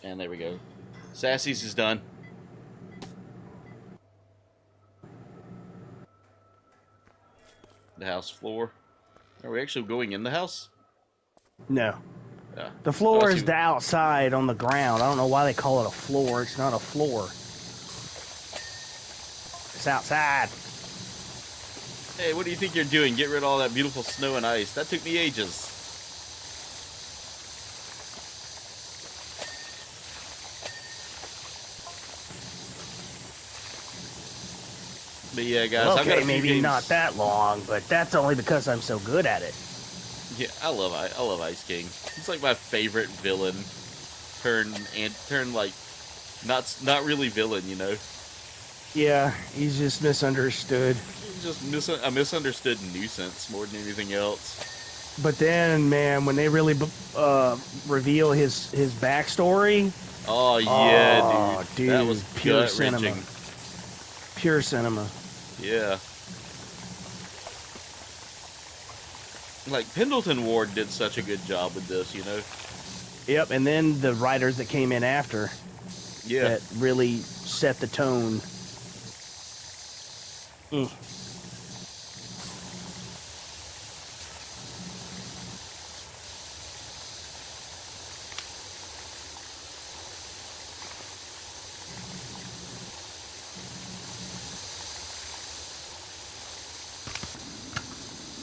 And there we go. Sassy's is done. The house floor. Are we actually going in the house?
No.
Yeah.
The floor is the outside on the ground. I don't know why they call it a floor. It's not a floor. It's outside.
Hey, what do you think you're doing? Get rid of all that beautiful snow and ice. That took me ages. But yeah, guys,
well,
I've got a few
maybe
games.
not that long, but that's only because I'm so good at it.
Yeah, I love Ice King. He's like my favorite villain. Turn like not really villain, you know.
Yeah, he's just misunderstood.
He's just a misunderstood nuisance more than anything else.
But then, man, when they really reveal his backstory.
Oh yeah, dude. That was
pure
cinema.
wrenching. Pure cinema.
Yeah. Like, Pendleton Ward did such a good job with this, you know?
Yep, and then the writers that came in after
Yeah.
that really set the tone.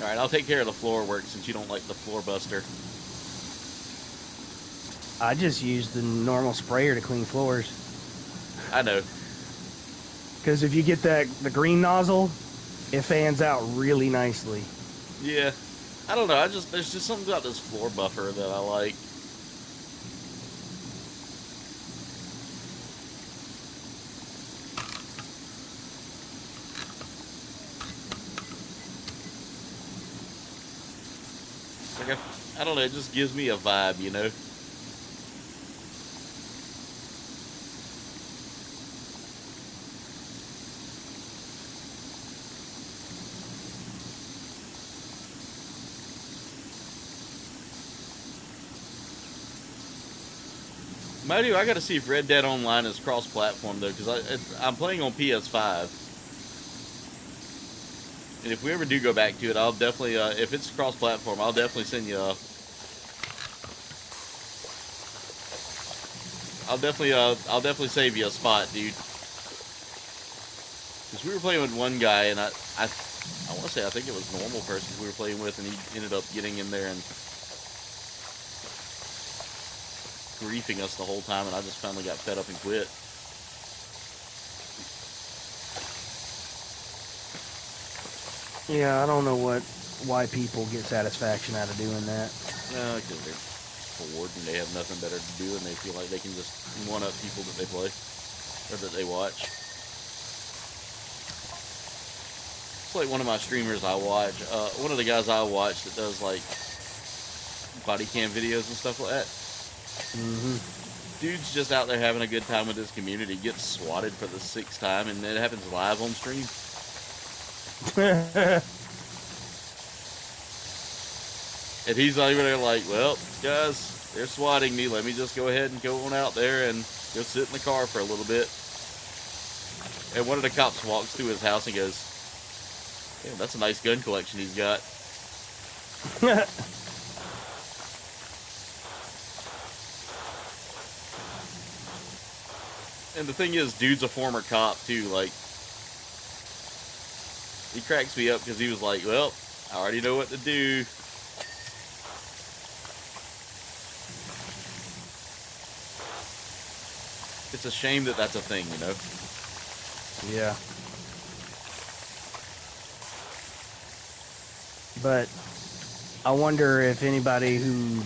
Alright, I'll take care of the floor work since you don't like the floor buster.
I just use the normal sprayer to clean floors.
I know.
Because if you get the green nozzle, it fans out really nicely.
Yeah. I don't know, there's just something about this floor buffer that I like. Like I don't know, it just gives me a vibe, you know? Mighty, I gotta see if Red Dead Online is cross-platform though, because I'm playing on PS5. And if we ever do go back to it, I'll definitely, if it's cross-platform, I'll definitely send you, I'll definitely save you a spot, dude. Because we were playing with one guy, and I want to say I think it was normal person we were playing with, and he ended up getting in there and griefing us the whole time, and I just finally got fed up and quit.
Yeah, I don't know why people get satisfaction out of doing that.
Because they're bored and they have nothing better to do, and they feel like they can just one-up people that they play or that they watch. It's like one of my streamers I watch. One of the guys I watch that does like body cam videos and stuff like that. Dude's just out there having a good time with his community. Gets swatted for the 6th time, and it happens live on stream. And he's not even there like, well, guys, they're swatting me. Let me just go ahead and go on out there and go sit in the car for a little bit. And one of the cops walks through his house and goes, damn, that's a nice gun collection he's got. And the thing is, dude's a former cop, too. Like, he cracks me up because he was like, well, I already know what to do. It's a shame that that's a thing, you know?
Yeah. But I wonder if anybody who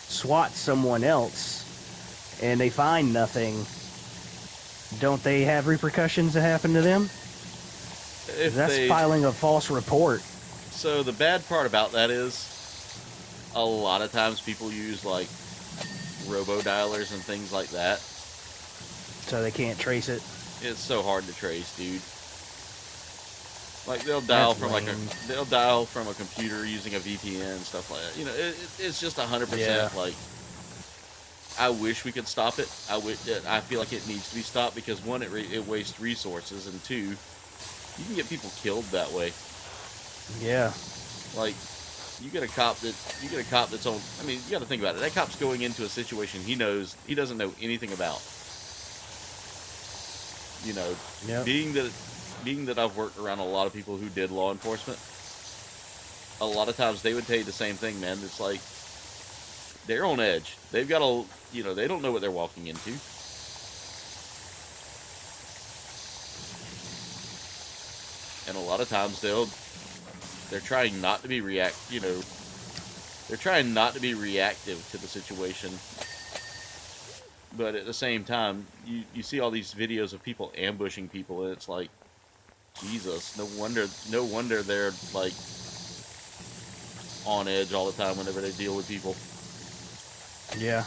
swats someone else and they find nothing, don't they have repercussions that happen to them? That's filing a false report.
So the bad part about that is, a lot of times people use like robo-dialers and things like that.
So they can't trace it?
It's so hard to trace, dude. Like they'll dial from a computer using a VPN and stuff like that. You know, it's just 100% like. I wish we could stop it. I feel like it needs to be stopped because one, it wastes resources, and two, you can get people killed that way.
Yeah. Like,
you get a cop that's on. I mean, you got to think about it. That cop's going into a situation he doesn't know anything about. You know, being that I've worked around a lot of people who did law enforcement, a lot of times they would tell you the same thing, man. It's like, they're on edge. They've got they don't know what they're walking into. And a lot of times they're trying not to be they're trying not to be reactive to the situation. But at the same time, you see all these videos of people ambushing people, and it's like, Jesus, no wonder they're like on edge all the time whenever they deal with people.
Yeah.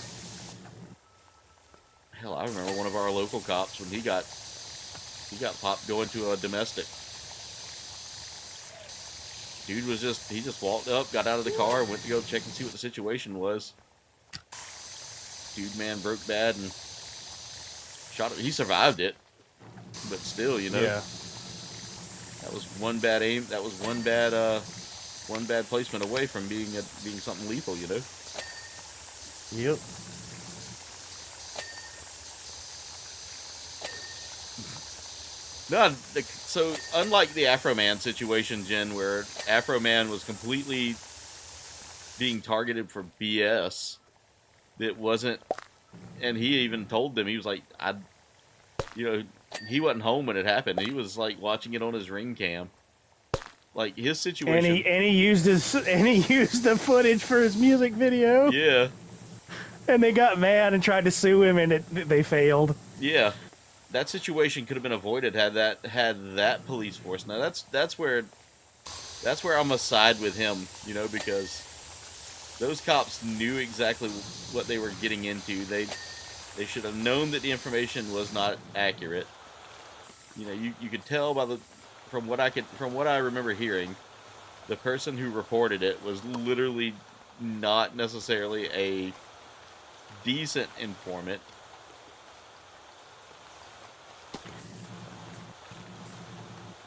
Hell, I remember one of our local cops when he got popped going to a domestic. Dude he just walked up, got out of the car, and went to go check and see what the situation was. dude, man, broke bad and shot him. He survived it, but still, you know.
Yeah.
That was one bad aim. That was one bad placement away from being something lethal, you know.
Yep.
No, so unlike the Afro Man situation, Jen, where Afro Man was completely being targeted for BS, it wasn't, and he even told them, he was like, he wasn't home when it happened. He was like watching it on his ring cam. Like his situation,
and he used the footage for his music video.
Yeah.
And they got mad and tried to sue him, and they failed.
Yeah. That situation could have been avoided had that police force. Now that's where I'm gonna side with him, you know, because those cops knew exactly what they were getting into. They should have known that the information was not accurate. You know, you could tell from what I remember hearing, the person who reported it was literally not necessarily a decent informant.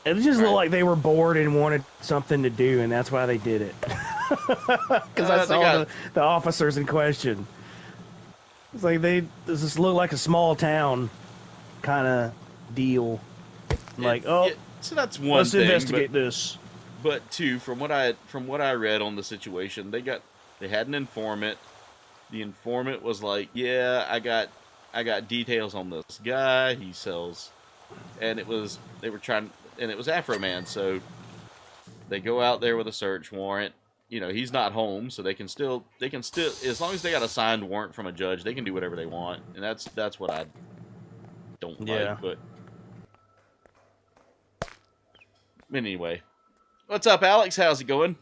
It just looked like they were bored and wanted something to do, and that's why they did it. Because I saw the officers in question. It's like this just looked like a small town kind of deal.
So that's one
let's
thing. Let's
investigate this.
But two, from what I read on the situation, they had an informant. The informant was like, "Yeah, I got details on this guy. He sells," and it was Afro Man. So they go out there with a search warrant. You know, he's not home, so they can still, as long as they got a signed warrant from a judge, they can do whatever they want, and that's what I don't like. But anyway, what's up, Alex? How's it going?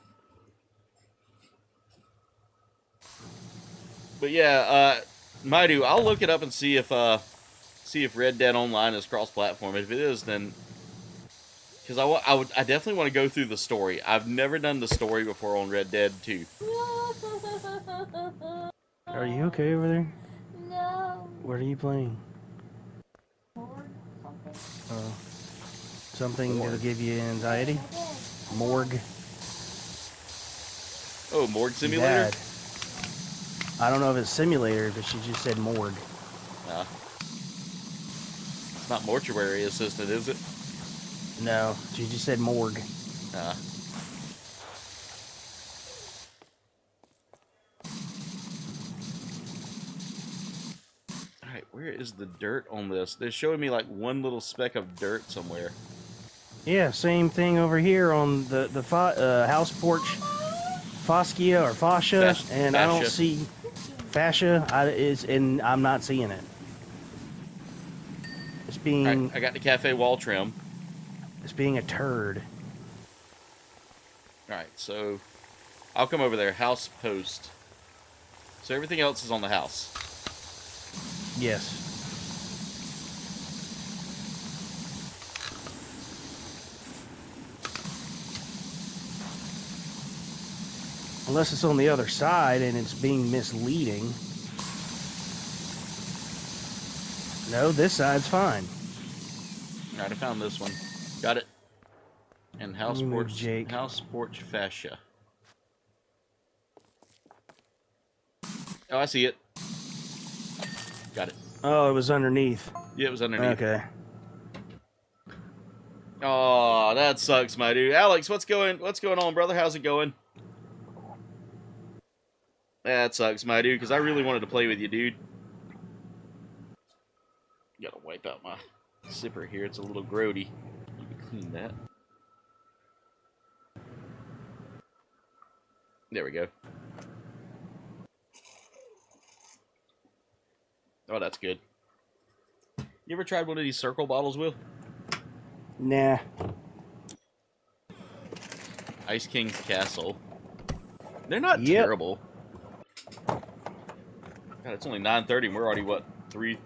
But yeah, Maidu, I'll look it up and see if Red Dead Online is cross-platform. If it is, then because I definitely want to go through the story. I've never done the story before on Red Dead 2.
Are you okay over there?
No.
What are you playing? Something that'll give you anxiety? Morgue.
Oh, Morgue Simulator?
I don't know if it's simulator, but she just said morgue.
It's not mortuary assistant, is it?
No, she just said morgue.
Alright, where is the dirt on this? They're showing me like one little speck of dirt somewhere.
Yeah, same thing over here on the house porch. Fascia or fascia, and fascia. I don't see fascia. And I'm not seeing it. It's being.
Right, I got the cafe wall trim.
It's being a turd.
All right, so I'll come over there. House post. So everything else is on the house.
Yes. Unless it's on the other side and it's being misleading. No, this side's fine.
Alright, I found this one. Got it. And house porch fascia. Oh, I see it. Got it.
Oh, it was underneath.
Yeah, it was underneath.
Okay.
Oh, that sucks, my dude. Alex, what's going on, brother? How's it going? That sucks, my dude, because I really wanted to play with you, dude. Gotta wipe out my zipper here. It's a little grody. You can clean that. There we go. Oh, that's good. You ever tried one of these circle bottles, Will?
Nah.
Ice King's Castle. They're not terrible. God, it's only 9:30 and we're already, what, 3?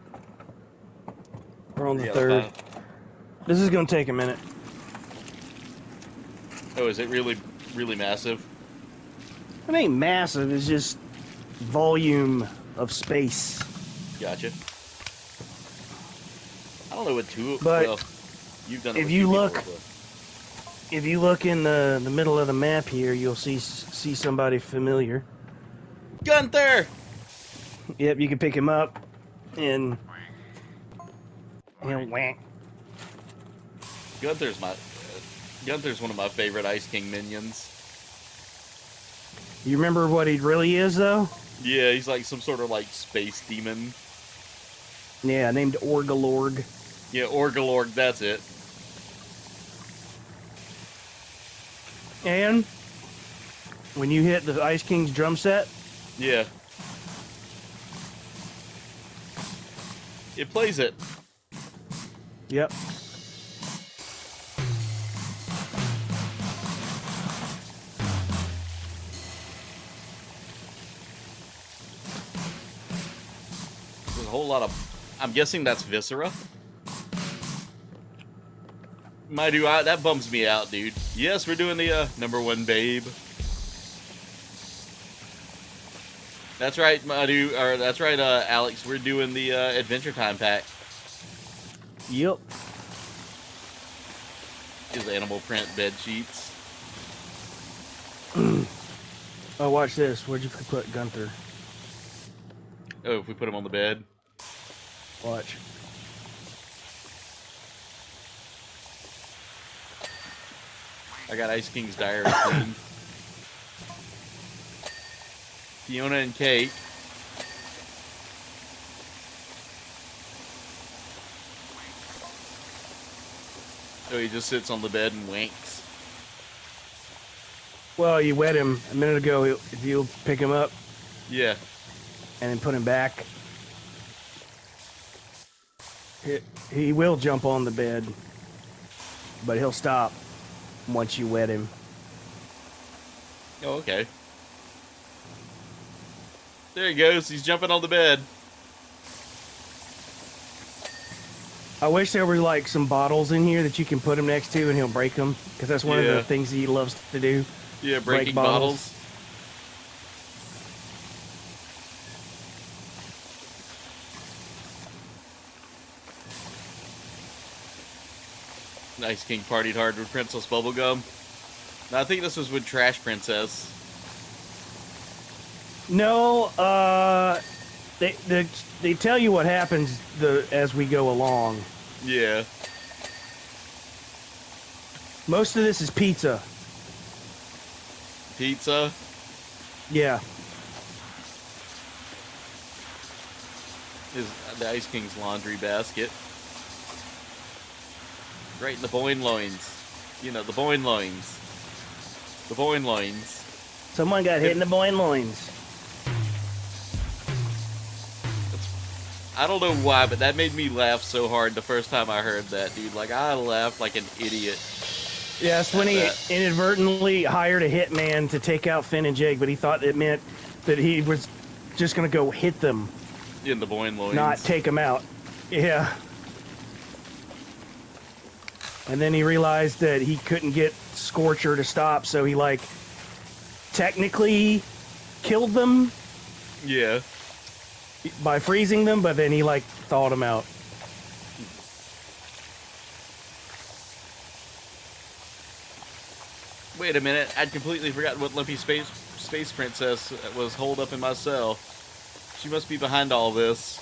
We're on the third. 5. This is going to take a minute.
Oh, is it really, really massive?
It ain't massive. It's just volume of space.
Gotcha. I don't know what two.
But
well, you've done it
if
with
you
two
look,
people,
if you look in the middle of the map here, you'll see somebody familiar.
Gunther.
Yep, you can pick him up and whack.
Gunther's one of my favorite Ice King minions.
You remember what he really is, though?
Yeah, he's like some sort of like space demon.
Yeah, named Orgalorg.
Yeah, Orgalorg, that's it.
And when you hit the Ice King's drum set,
Yeah. It plays it.
yep.
There's a whole lot of... I'm guessing that's Viscera. My dude, that bums me out, dude. Yes, we're doing the #1 babe. That's right, my dude. Or that's right, Alex. We're doing the Adventure Time pack.
Yep.
Is animal print bed sheets.
Oh, watch this. Where'd you put Gunther?
Oh, if we put him on the bed.
Watch.
I got Ice King's diary clean. Fiona and Kate. Oh, he just sits on the bed and winks.
Well, you wet him a minute ago. If you pick him up
Yeah.
and then put him back, he will jump on the bed, but he'll stop once you wet him.
Oh, okay. There he goes. He's jumping on the bed.
I wish there were like some bottles in here that you can put him next to and he'll break them, because that's one of
Yeah.
the things he loves to do.
Yeah,
Break
breaking
bottles.
bottles. Ice King partied hard with Princess Bubblegum. No, I think this was with Trash Princess.
No, they tell you what happens as we go along.
Yeah.
Most of this is pizza.
Pizza.
Yeah.
Is the Ice King's laundry basket. Right in the boin loins. You know, the boin loins. The boin loins.
Someone got hit in the boin loins.
I don't know why, but that made me laugh so hard the first time I heard that, dude. Like, I laughed like an idiot.
Yeah, that's when he inadvertently hired a hitman to take out Finn and Jake, but he thought it meant that he was just going to go hit them.
In the boin loins.
Not take them out. Yeah. And then he realized that he couldn't get Scorcher to stop, so he, like, technically killed them
Yeah.
by freezing them, but then he, like, thawed them out.
Wait a minute, I'd completely forgotten what Lumpy Space Princess was holed up in my cell. She must be behind all this.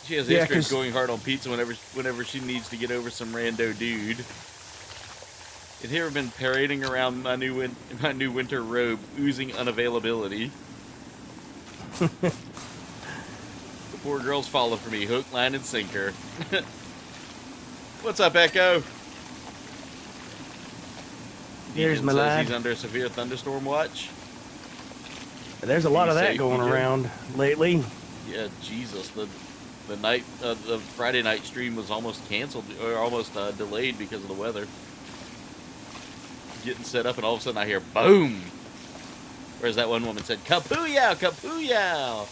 She has a history of going hard on pizza whenever she needs to get over some rando dude. It here been parading around my new winter robe, oozing unavailability. The poor girls follow for me, hook, line, and sinker. What's up, Echo?
Here's
Deacon
my
says
lad.
he's under a severe thunderstorm watch.
There's a lot of that
safe,
going
DJ?
around lately.
Yeah, Jesus, the Friday night stream was almost canceled or almost delayed because of the weather. Getting set up, and all of a sudden I hear boom. Whereas that one woman said, "Kapooyow, kapooyow."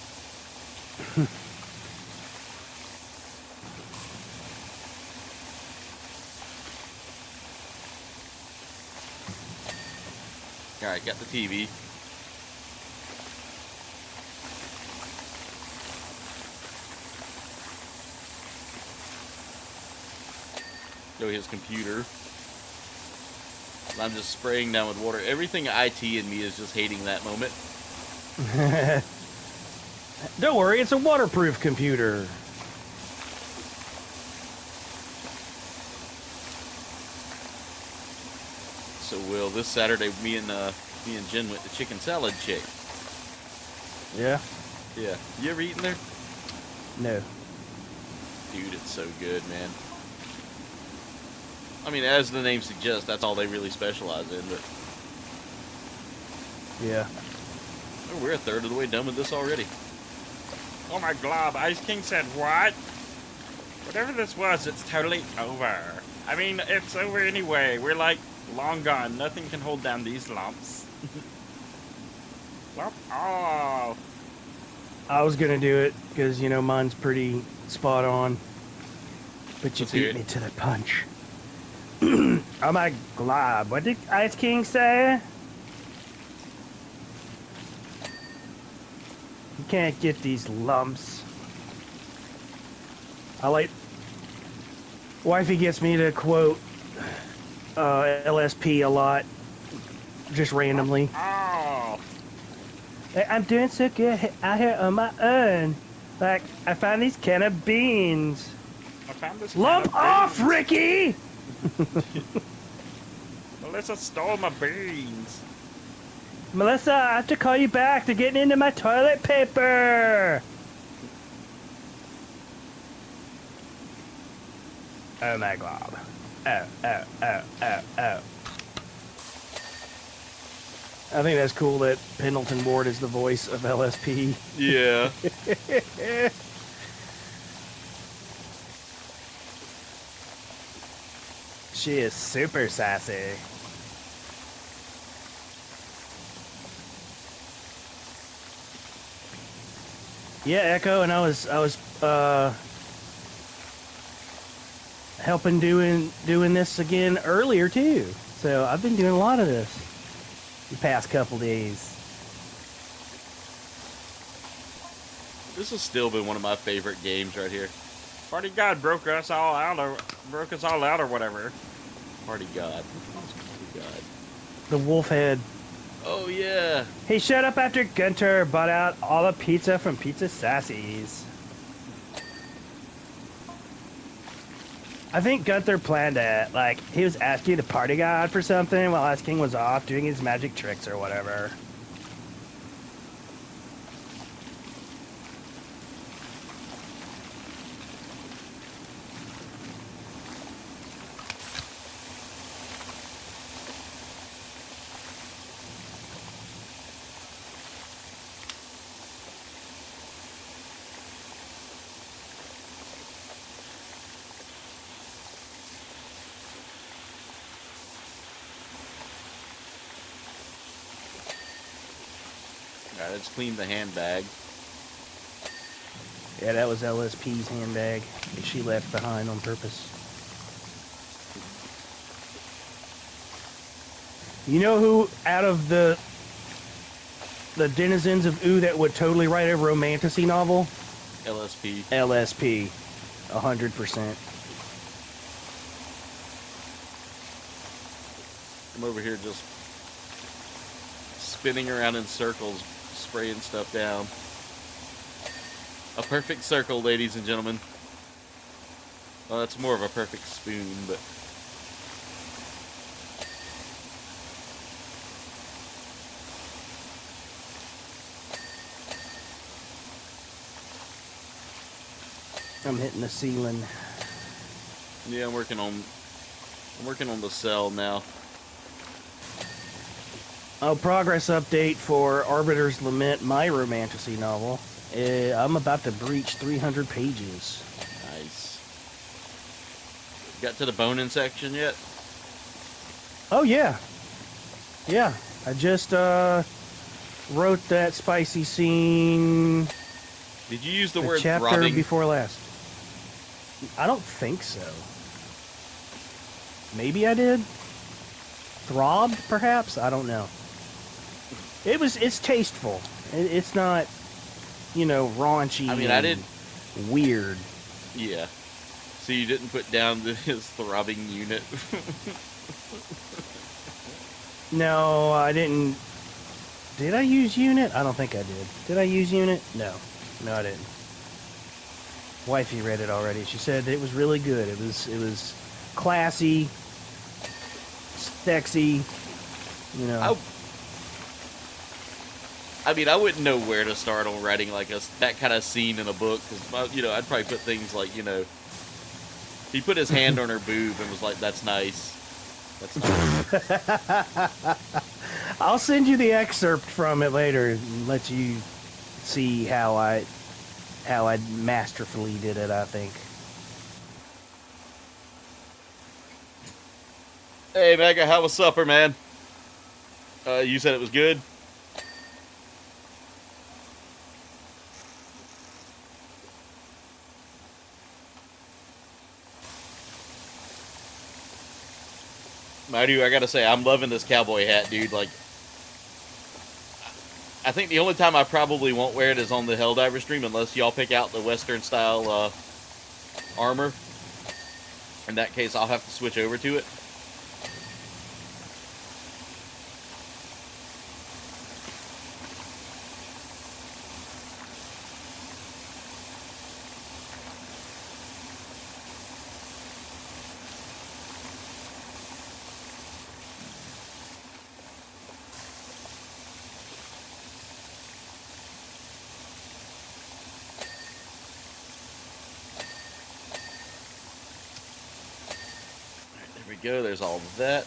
All right, got the TV. destroy his computer. I'm just spraying down with water. Everything IT in me is just hating that moment.
Don't worry, it's a waterproof computer.
So, Will, this Saturday, me and Jen went to Chicken Salad Chick.
Yeah?
Yeah. You ever eaten there?
No.
Dude, it's so good, man. I mean, as the name suggests, that's all they really specialize in, but...
Yeah.
Oh, we're a third of the way done with this already.
Oh my glob, Ice King said what? Whatever this was, it's totally over. I mean, it's over anyway. We're like, long gone. Nothing can hold down these lumps. Lump off.
I was gonna do it, because, you know, mine's pretty spot on. But you
Let's hear
beat
it.
me to the punch. Oh my glob, what did Ice King say? You can't get these lumps. I like... Wifey gets me to quote LSP a lot. Just randomly.
Oh.
I'm doing so good out here on my own. Like, I found these can of beans.
I found this
Lump
can of
off,
beans.
Ricky!
Melissa stole my beans.
Melissa, I have to call you back. They're getting into my toilet paper. Oh my god. Oh. I think that's cool that Pendleton Ward is the voice of LSP.
Yeah.
She is super sassy. Yeah, Echo, and I was helping doing this again earlier too. So I've been doing a lot of this the past couple days.
This has still been one of my favorite games right here.
Party God broke us all out or whatever.
Party God. Party God.
The wolf head.
Oh, yeah.
He showed up after Gunter bought out all the pizza from Pizza Sassy's. I think Gunther planned it. Like, he was asking the party god for something while Ice King was off doing his magic tricks or whatever.
Alright, let's clean the handbag.
Yeah, that was LSP's handbag that she left behind on purpose. You know who, out of the denizens of Ooo, that would totally write a romantasy novel?
LSP.
LSP. 100%.
I'm over here just spinning around in circles, spraying stuff down. A perfect circle, ladies and gentlemen. Well, that's more of a perfect spoon, but...
I'm hitting the ceiling.
Yeah, I'm working on the cell now.
Oh, progress update for Arbiter's Lament, my romantasy novel. I'm about to breach 300 pages.
Nice. Got to the boning section yet?
Oh, yeah. Yeah, I just wrote that spicy scene.
Did you use the
The
word
chapter
throbbing?
before last. I don't think so. Maybe I did? Throbbed, perhaps? I don't know. It's tasteful. It's not, you know, raunchy.
I mean, I did.
Weird.
Yeah. So you didn't put down his throbbing unit.
No, I didn't. Did I use unit? I don't think I did. Did I use unit? No. No, I didn't. Wifey read it already. She said it was really good. It was classy, sexy, you know.
I mean, I wouldn't know where to start on writing like that kind of scene in a book, because, you know, I'd probably put things like, you know, he put his hand on her boob and was like, "That's nice. That's nice."
I'll send you the excerpt from it later and let you see how I masterfully did it, I think.
Hey, Mega, how was supper, man? You said it was good? I gotta say, I'm loving this cowboy hat, dude. Like, I think the only time I probably won't wear it is on the Helldiver stream, unless y'all pick out the Western style armor. In that case, I'll have to switch over to it. Go, there's all of that.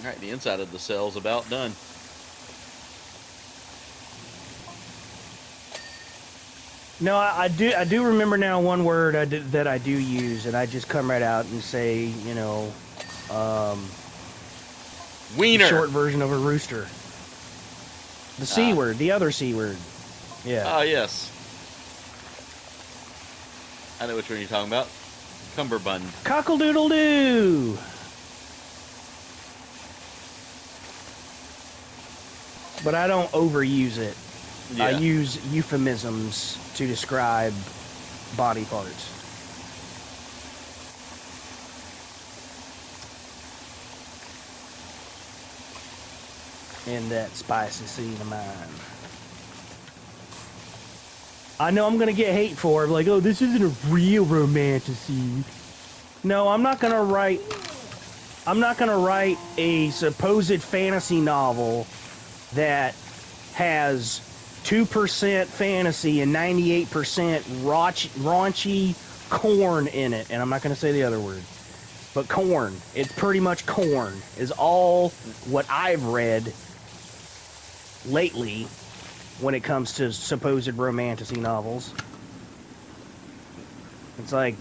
Alright, the inside of the cell's about done.
No, I do remember now one word that I do use, and I just come right out and say, you know,
Wiener.
The short version of a rooster. The C word, the other C word. Yeah.
Ah, yes. I know which one you're talking about. Cumberbund.
Cockle-doodle-doo! But I don't overuse it.
Yeah.
I use euphemisms to describe body parts. In that spicy scene of mine. I know I'm gonna get hate for it, like, oh, this isn't a real romantasy. No, I'm not gonna write a supposed fantasy novel that has 2% fantasy and 98% raunchy corn in it. And I'm not gonna say the other word. But corn. It's pretty much corn is all what I've read lately when it comes to supposed romantasy novels. It's like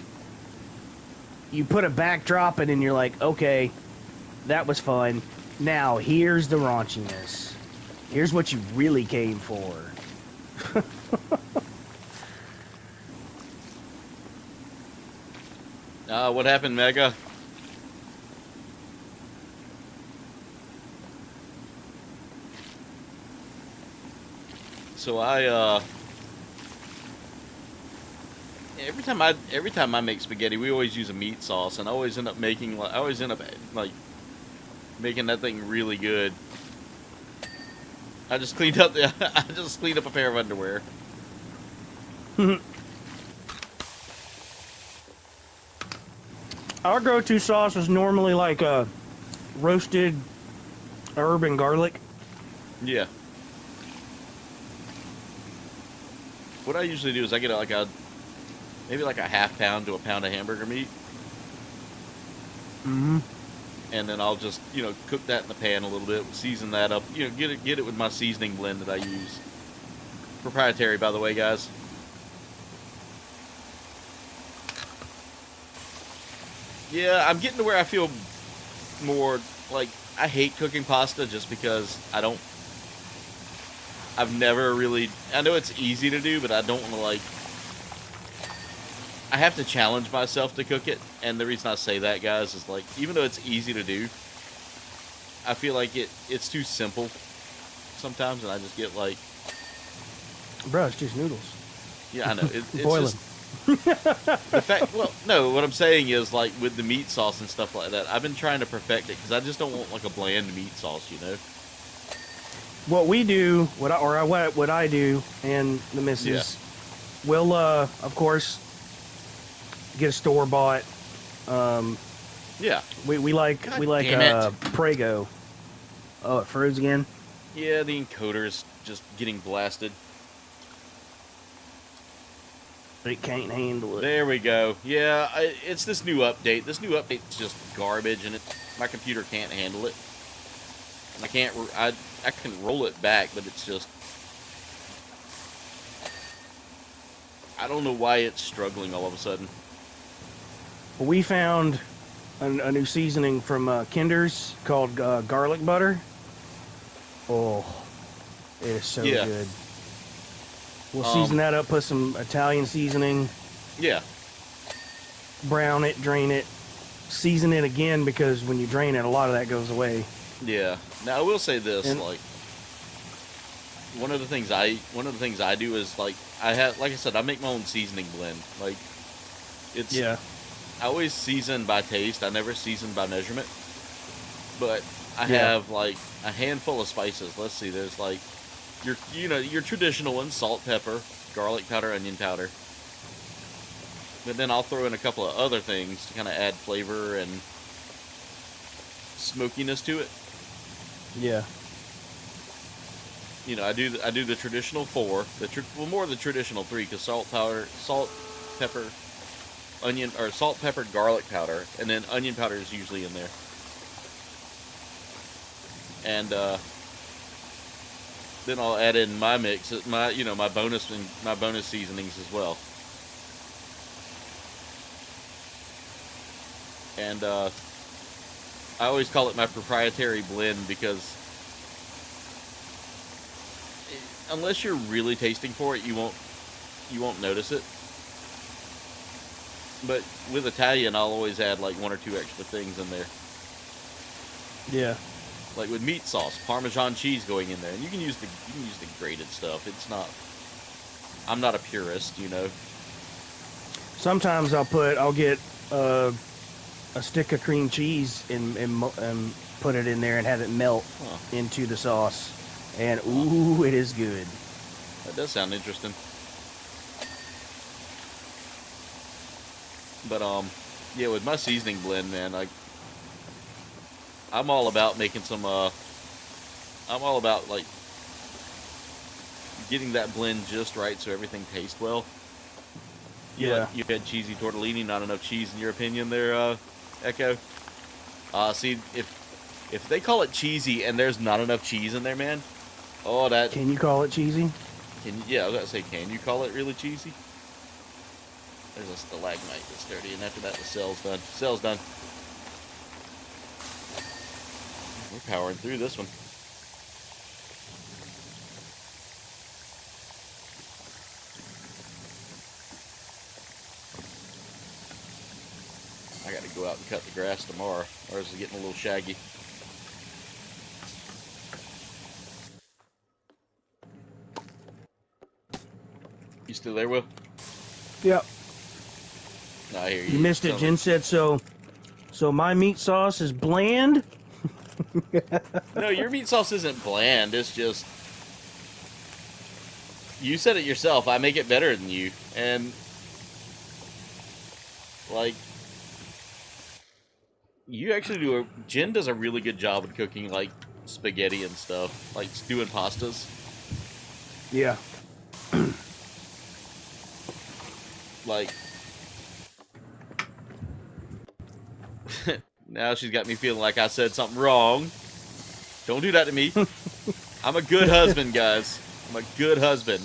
you put a backdrop in and you're like, okay, that was fun. Now here's the raunchiness. Here's what you really came for.
What happened, Mega? So every time I make spaghetti, we always use a meat sauce, and I always end up making like making that thing really good. I just cleaned up a pair of underwear.
Our go-to sauce is normally like a roasted herb and garlic.
Yeah. What I usually do is I get maybe like a half pound to a pound of hamburger meat.
Mm-hmm.
And then I'll just, you know, cook that in the pan a little bit, season that up, you know, get it with my seasoning blend that I use. Proprietary, by the way, guys. Yeah, I'm getting to where I feel more like I hate cooking pasta just because I've never really, I know it's easy to do, but I don't want to, like, I have to challenge myself to cook it, and the reason I say that, guys, is like, even though it's easy to do, I feel like it's too simple sometimes, and I just get like,
bro, it's just noodles.
yeah, I know. It's
boiling.
Just, the fact, well, no, what I'm saying is like with the meat sauce and stuff like that, I've been trying to perfect it because I just don't want like a bland meat sauce, you know.
What we do, what I do, and the missus, we'll of course get a store bought.
Yeah.
We like Prego. Oh, it froze again.
Yeah, the encoder's just getting blasted.
It can't handle it.
There we go. Yeah, it's this new update. This new update's just garbage, and my computer can't handle it. And I can't. I can roll it back, but it's just. I don't know why it's struggling all of a sudden.
We found a new seasoning from Kinder's called garlic butter. Oh, it is so good. We'll season that up, put some Italian seasoning.
Yeah.
Brown it, drain it, season it again because when you drain it, a lot of that goes away.
Yeah. Now I will say this, like one of the things I do is like I said, I make my own seasoning blend. Like it's I always season by taste. I never season by measurement. But I have like a handful of spices. Let's see, there's like your traditional ones: salt, pepper, garlic powder, onion powder. But then I'll throw in a couple of other things to kind of add flavor and smokiness to it.
Yeah.
You know, I do the traditional 4, more of the traditional 3, because salt, pepper, onion, or salt, pepper, garlic powder, and then onion powder is usually in there. And then I'll add in my mix, my bonus seasonings as well. And I always call it my proprietary blend because unless you're really tasting for it, you won't notice it. But with Italian, I'll always add like 1 or 2 extra things in there.
Yeah.
Like with meat sauce, Parmesan cheese going in there, and you can use the grated stuff. It's not. I'm not a purist, you know.
Sometimes I'll get a stick of cream cheese and put it in there and have it melt into the sauce, and ooh, it is good.
That does sound interesting. But yeah, with my seasoning blend, man, like. I'm all about making some, I'm all about, like, getting that blend just right so everything tastes well. You had cheesy tortellini, not enough cheese in your opinion there, Echo? See, if they call it cheesy and there's not enough cheese in there, man, oh, that...
Can you call it cheesy?
Yeah, I was going to say, can you call it really cheesy? There's a stalagmite that's dirty, and after that the cell's done. Cell's done. We're powering through this one. I gotta go out and cut the grass tomorrow. Ours is getting a little shaggy. You still there, Will?
Yep.
No, I hear you.
You missed it. Jen said so my meat sauce is bland?
No, your meat sauce isn't bland. It's just... You said it yourself. I make it better than you. And... like... You actually do Jen does a really good job of cooking, like, spaghetti and stuff. Like, doing pastas.
Yeah.
Like... Now she's got me feeling like I said something wrong. Don't do that to me. I'm a good husband, guys. I'm a good husband.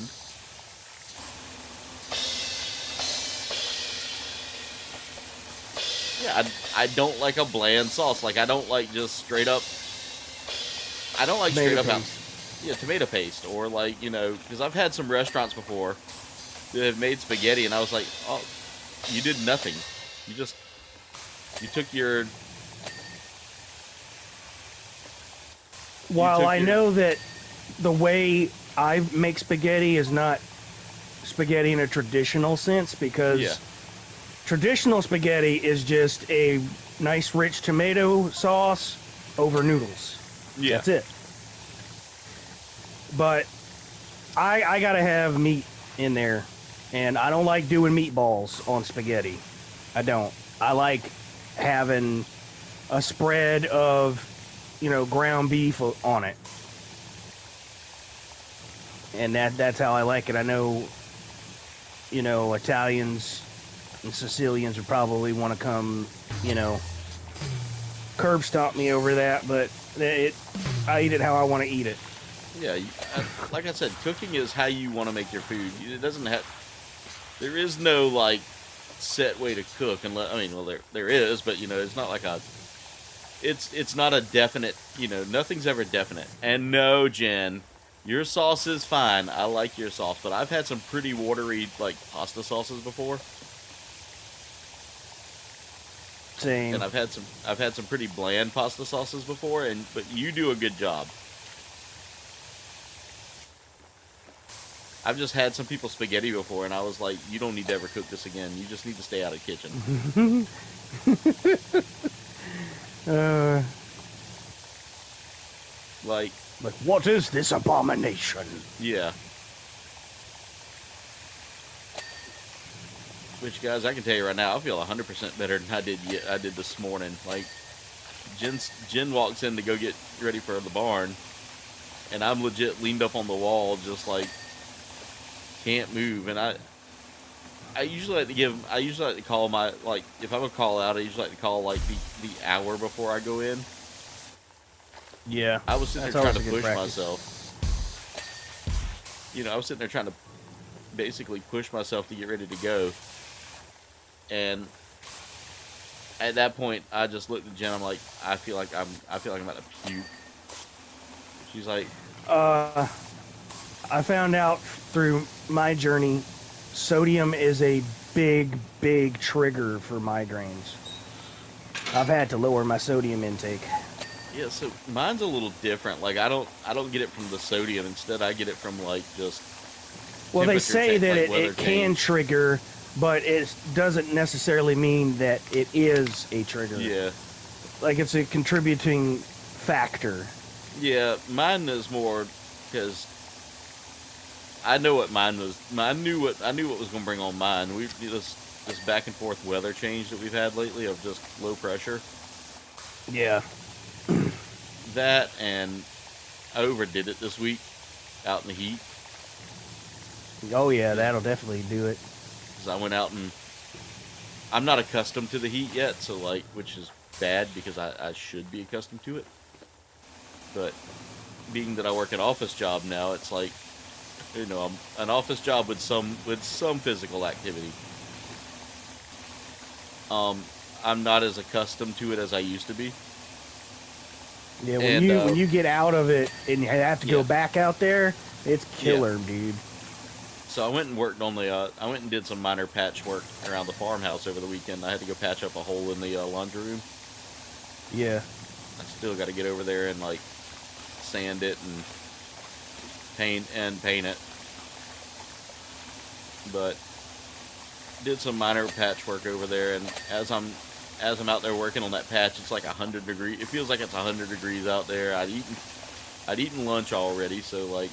Yeah, I don't like a bland sauce. Like, I don't like just straight up... I don't like straight up... Yeah, tomato paste. Or, like, you know... Because I've had some restaurants before that have made spaghetti, and I was like, oh... You did nothing. You took your...
While I know that the way I make spaghetti is not spaghetti in a traditional sense, because traditional spaghetti is just a nice rich tomato sauce over noodles.
Yeah.
That's it. But I gotta have meat in there, and I don't like doing meatballs on spaghetti. I don't. I like having a spread of, ground beef on it. And that's how I like it. I know, Italians and Sicilians would probably want to come, curb stomp me over that, but I eat it how I want to eat it.
Yeah, like I said, cooking is how you want to make your food. It doesn't have... There is no, like, set way to cook. There is, but, it's not like a... It's not a definite, nothing's ever definite. And no, Jen, your sauce is fine. I like your sauce, but I've had some pretty watery, like, pasta sauces before.
Same.
And I've had some pretty bland pasta sauces before, but you do a good job. I've just had some people's spaghetti before, and I was like, you don't need to ever cook this again. You just need to stay out of the kitchen. Like,
what is this abomination?
Yeah. Which, guys, I can tell you right now, I feel 100% better than I did this morning. Like, Jen walks in to go get ready for the barn, and I'm legit leaned up on the wall, just like, can't move. And I usually like to call my, like, if I'm gonna call out, I usually like to call, like, the hour before I go in.
Yeah.
I was sitting there trying to push myself. I was sitting there trying to basically push myself to get ready to go. And at that point, I just looked at Jen. I'm like, I feel like I'm about to puke. She's like,
I found out through my journey, sodium is a big, big trigger for migraines. I've had to lower my sodium intake.
Yeah, so mine's a little different. Like, I don't get it from the sodium. Instead, I get it from, like, just...
Well, they say that it can trigger, but it doesn't necessarily mean that it is a trigger.
Yeah.
Like, it's a contributing factor.
Yeah, mine is more because I know what mine was. I knew what was going to bring on mine. We this back and forth weather change that we've had lately of just low pressure.
Yeah.
That, and I overdid it this week out in the heat.
Oh yeah, that'll definitely do it.
Because I went out and I'm not accustomed to the heat yet, so like, which is bad because I should be accustomed to it. But being that I work an office job now, it's like, I'm an office job with some physical activity. I'm not as accustomed to it as I used to be.
Yeah, when you get out of it and you have to go back out there, it's killer, dude.
So I went and worked on I went and did some minor patch work around the farmhouse over the weekend. I had to go patch up a hole in the laundry room.
Yeah.
I still got to get over there and like sand it and paint it. But did some minor patch work over there, and as I'm out there working on that patch, it's like 100 degrees. It feels like it's 100 degrees out there. I'd eaten lunch already, so like,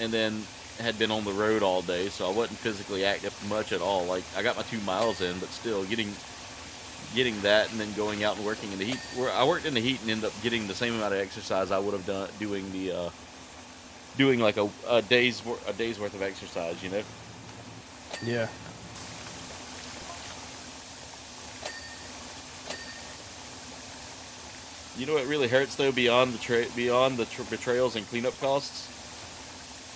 and then had been on the road all day, so I wasn't physically active much at all. Like, I got my 2 miles in, but still getting that and then going out and working in the heat. I worked in the heat and ended up getting the same amount of exercise I would have done doing like a day's worth of exercise,
Yeah.
You know what really hurts though, beyond the betrayals and cleanup costs?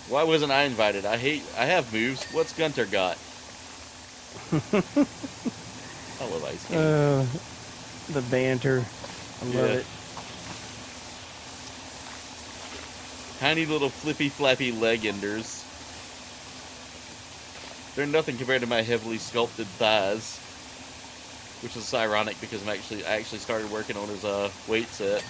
Why wasn't I invited? I have moves. What's Gunter got? I love ice skating.
The banter. I love it.
Tiny little flippy flappy leg enders. They're nothing compared to my heavily sculpted thighs. Which is ironic because I actually started working on his weight set.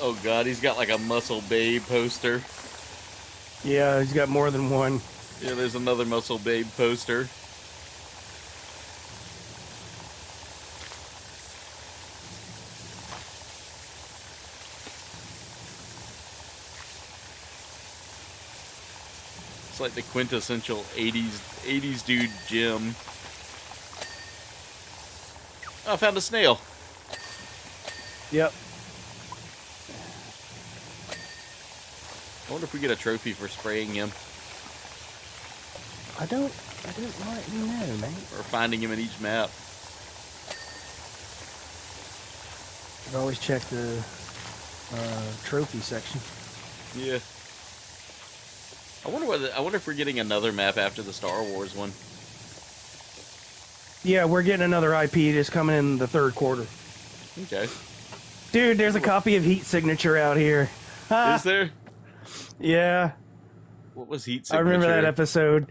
Oh god, he's got like a Muscle Babe poster.
Yeah, he's got more than one.
Yeah, there's another Muscle Babe poster. It's like the quintessential 80s dude Jim. Oh, I found a snail.
Yep.
I wonder if we get a trophy for spraying him.
I don't rightly know, mate.
Or finding him in each map.
I've always checked the trophy section.
Yeah. I wonder if we're getting another map after the Star Wars one.
Yeah, we're getting another IP that's coming in the third quarter.
Okay.
Dude, there's a copy of Heat Signature out here.
Is there?
Yeah.
What was Heat Signature?
I remember that episode.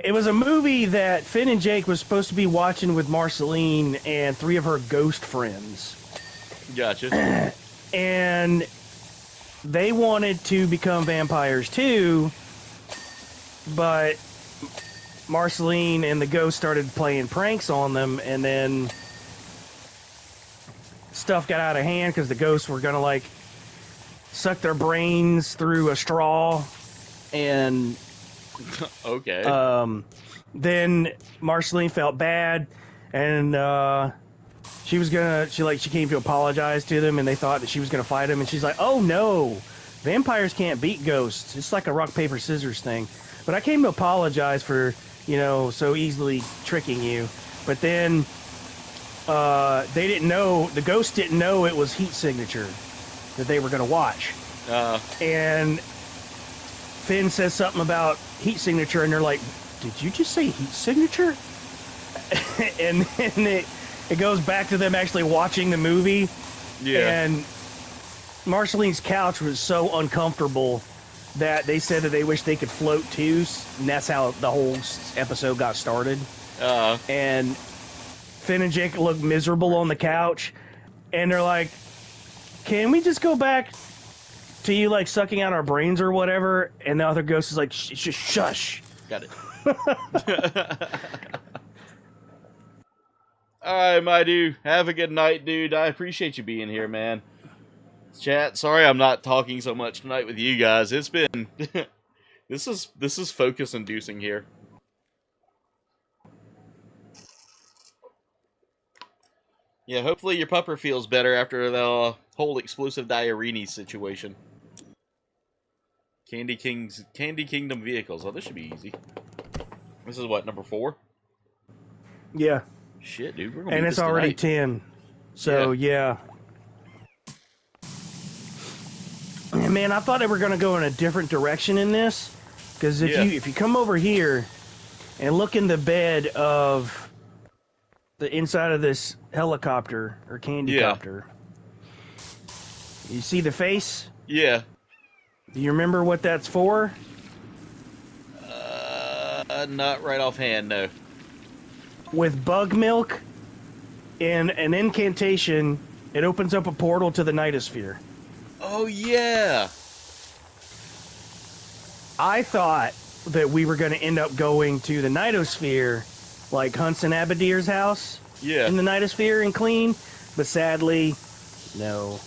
It was a movie that Finn and Jake was supposed to be watching with Marceline and 3 of her ghost friends.
Gotcha.
And they wanted to become vampires too, but Marceline and the ghost started playing pranks on them, and then stuff got out of hand because the ghosts were gonna like suck their brains through a straw, and
okay.
Then Marceline felt bad, and she came to apologize to them, and they thought that she was gonna fight them, and she's like, "Oh no, vampires can't beat ghosts. It's like a rock paper scissors thing. But I came to apologize for, so easily tricking you." But then they didn't know, the ghost didn't know it was Heat Signature that they were going to watch. And Finn says something about Heat Signature, and they're like, "Did you just say Heat Signature?" And then it goes back to them actually watching the movie.
Yeah.
And Marceline's couch was so uncomfortable that they said that they wish they could float too, and that's how the whole episode got started. And Finn and Jake look miserable on the couch, and they're like, "Can we just go back to you like sucking out our brains or whatever?" And the other ghost is like, "Shush."
Got it. Alright, my dude. Have a good night, dude. I appreciate you being here, man. Chat, sorry I'm not talking so much tonight with you guys. It's been this is focus inducing here. Yeah, hopefully your pupper feels better after the whole explosive diarrhea situation. Candy Kingdom vehicles. Oh, this should be easy. This is what, number 4?
Yeah.
Shit, dude, we're gonna
And
beat
it's
this
already
tonight.
10. So yeah. Man, I thought they were going to go in a different direction in this, because if you come over here and look in the bed of the inside of this helicopter or candy copter, you see the face?
Yeah.
Do you remember what that's for?
Not right offhand, no.
With bug milk and an incantation, it opens up a portal to the Nightosphere.
Oh, yeah!
I thought that we were going to end up going to the Nightosphere, like Hunts and Abadir's house in the Nightosphere and clean, but sadly, no.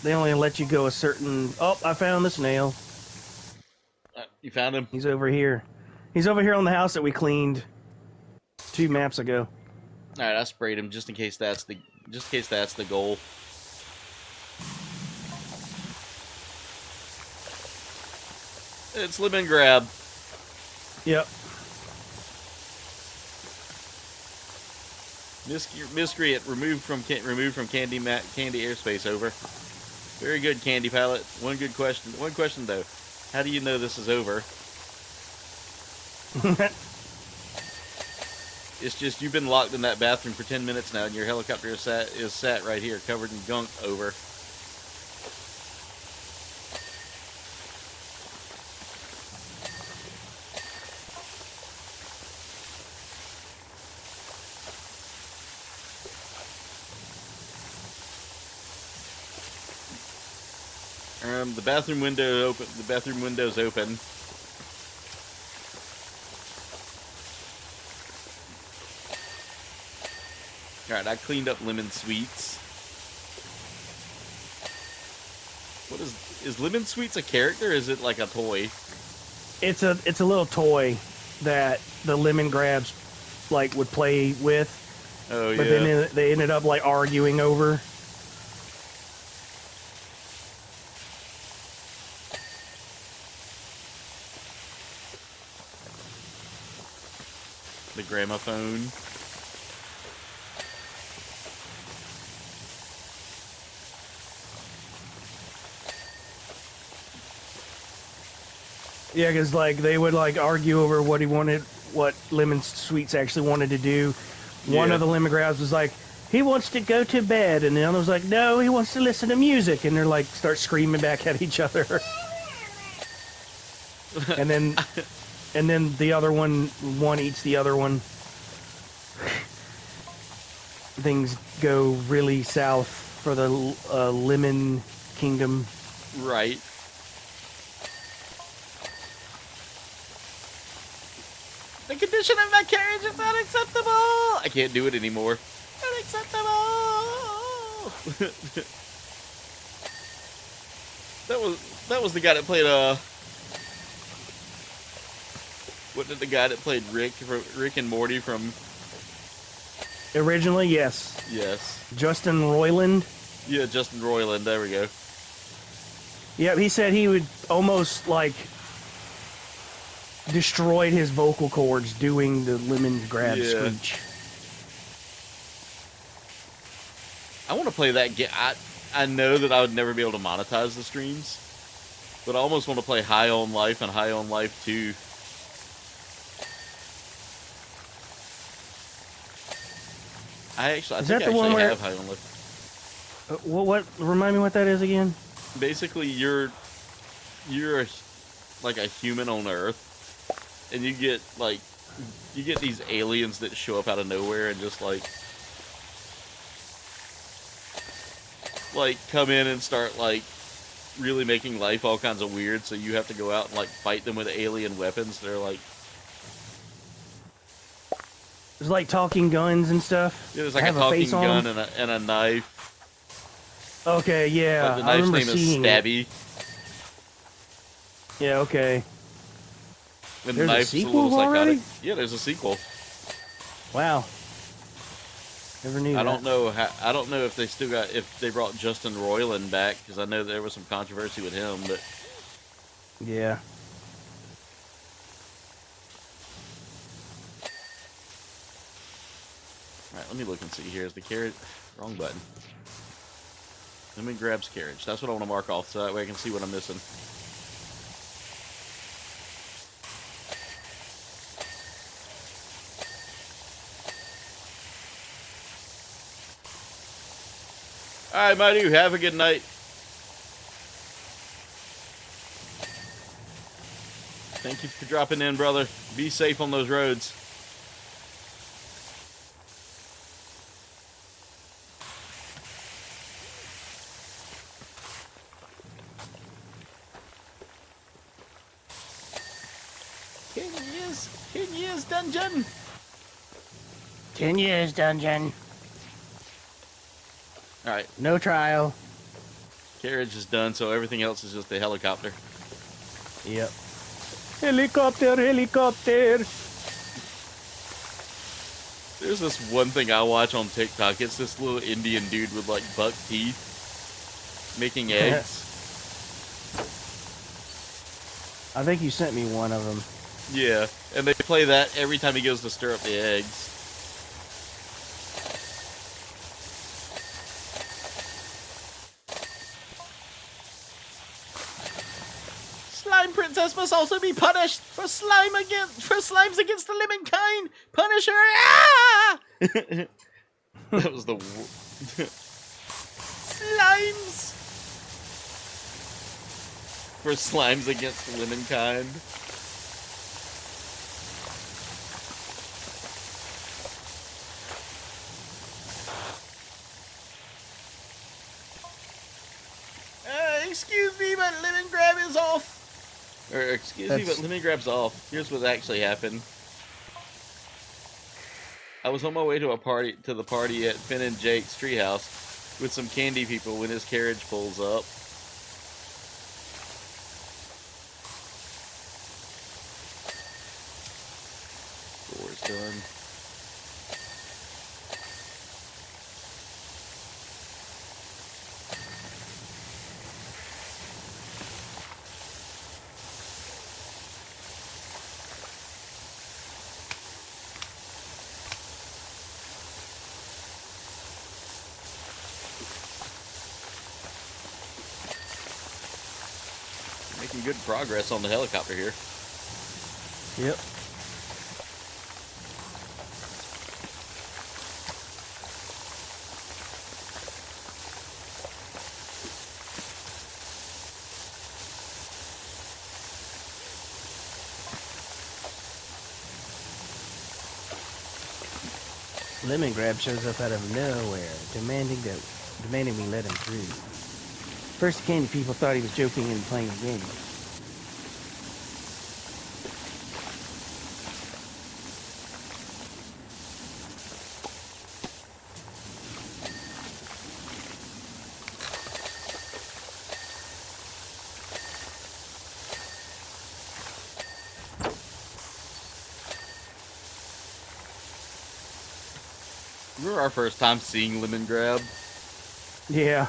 They only let you go a certain... Oh, I found the snail.
You found him?
He's over here. He's over here on the house that we cleaned 2 maps ago.
All right, I sprayed him just in case that's the goal. It's lemon grab.
Yep.
Miscreant removed from candy airspace. Over. Very good, Candy Palette. One question though. How do you know this is over? It's just you've been locked in that bathroom for 10 minutes now, and your helicopter is sat right here, covered in gunk. Over. The bathroom window open. The bathroom window's open. All right, I cleaned up Lemon Sweets. What is Lemon Sweets a character? Or is it like a toy?
It's a little toy that the lemon grabs like would play with.
Oh yeah.
But then they ended up like arguing over.
The gramophone.
Yeah, because like they would like argue over what Lemon Sweets actually wanted to do. One of the lemon grabs was like, he wants to go to bed, and the other was like, no, he wants to listen to music, and they're like start screaming back at each other. and then the other one eats the other one. Things go really south for the Lemon Kingdom.
Right. The condition of my carriage is not acceptable. I can't do it anymore. Unacceptable. that was the guy that played What did the guy that played Rick and Morty from?
Originally, yes.
Yes.
Justin Roiland.
Yeah, Justin Roiland. There we go.
Yep, he said he would almost like destroyed his vocal cords doing the lemon grab screech.
I want to play that game. I know that I would never be able to monetize the streams, but I almost want to play High on Life and High on Life 2. I think I actually have High on Life.
What? Remind me what that is again?
Basically, you're like a human on Earth, and you get these aliens that show up out of nowhere and just like come in and start like really making life all kinds of weird. So you have to go out and like fight them with alien weapons. They're like
there's like talking guns and stuff.
Yeah, there's like a talking gun and a knife.
Okay, yeah.
Like the knife's name is Stabby.
Yeah, okay.
And
there's
the
a sequel already?
Yeah, there's a sequel.
Wow. Never knew.
I don't know if they brought Justin Roiland back, because I know there was some controversy with him, but
yeah.
All right, let me look and see. Here's the carriage. Wrong button. Let me grab carriage. That's what I want to mark off, so that way I can see what I'm missing. All right, my dude, have a good night. Thank you for dropping in, brother. Be safe on those roads. Dungeon.
10 years dungeon.
All right.
No trial.
Carriage is done, so everything else is just the helicopter.
Yep. Helicopter, helicopter.
There's this one thing I watch on TikTok. It's this little Indian dude with like buck teeth making eggs.
I think you sent me one of them.
Yeah, and they play that every time he goes to stir up the eggs. Slime Princess must also be punished for slimes against the living kind. Punish her! Ah! That was the slimes for slimes against the living kind. Excuse me, but lemon grab is off. Or excuse me, but lemon grab's off. Here's what actually happened. I was on my way to the party at Finn and Jake's treehouse with some candy people when his carriage pulls up. Door's done. Making good progress on the helicopter here.
Yep. Lemon Grab shows up out of nowhere, demanding me let him through. First the candy people thought he was joking and playing a game.
Remember our first time seeing Lemon Grab?
Yeah.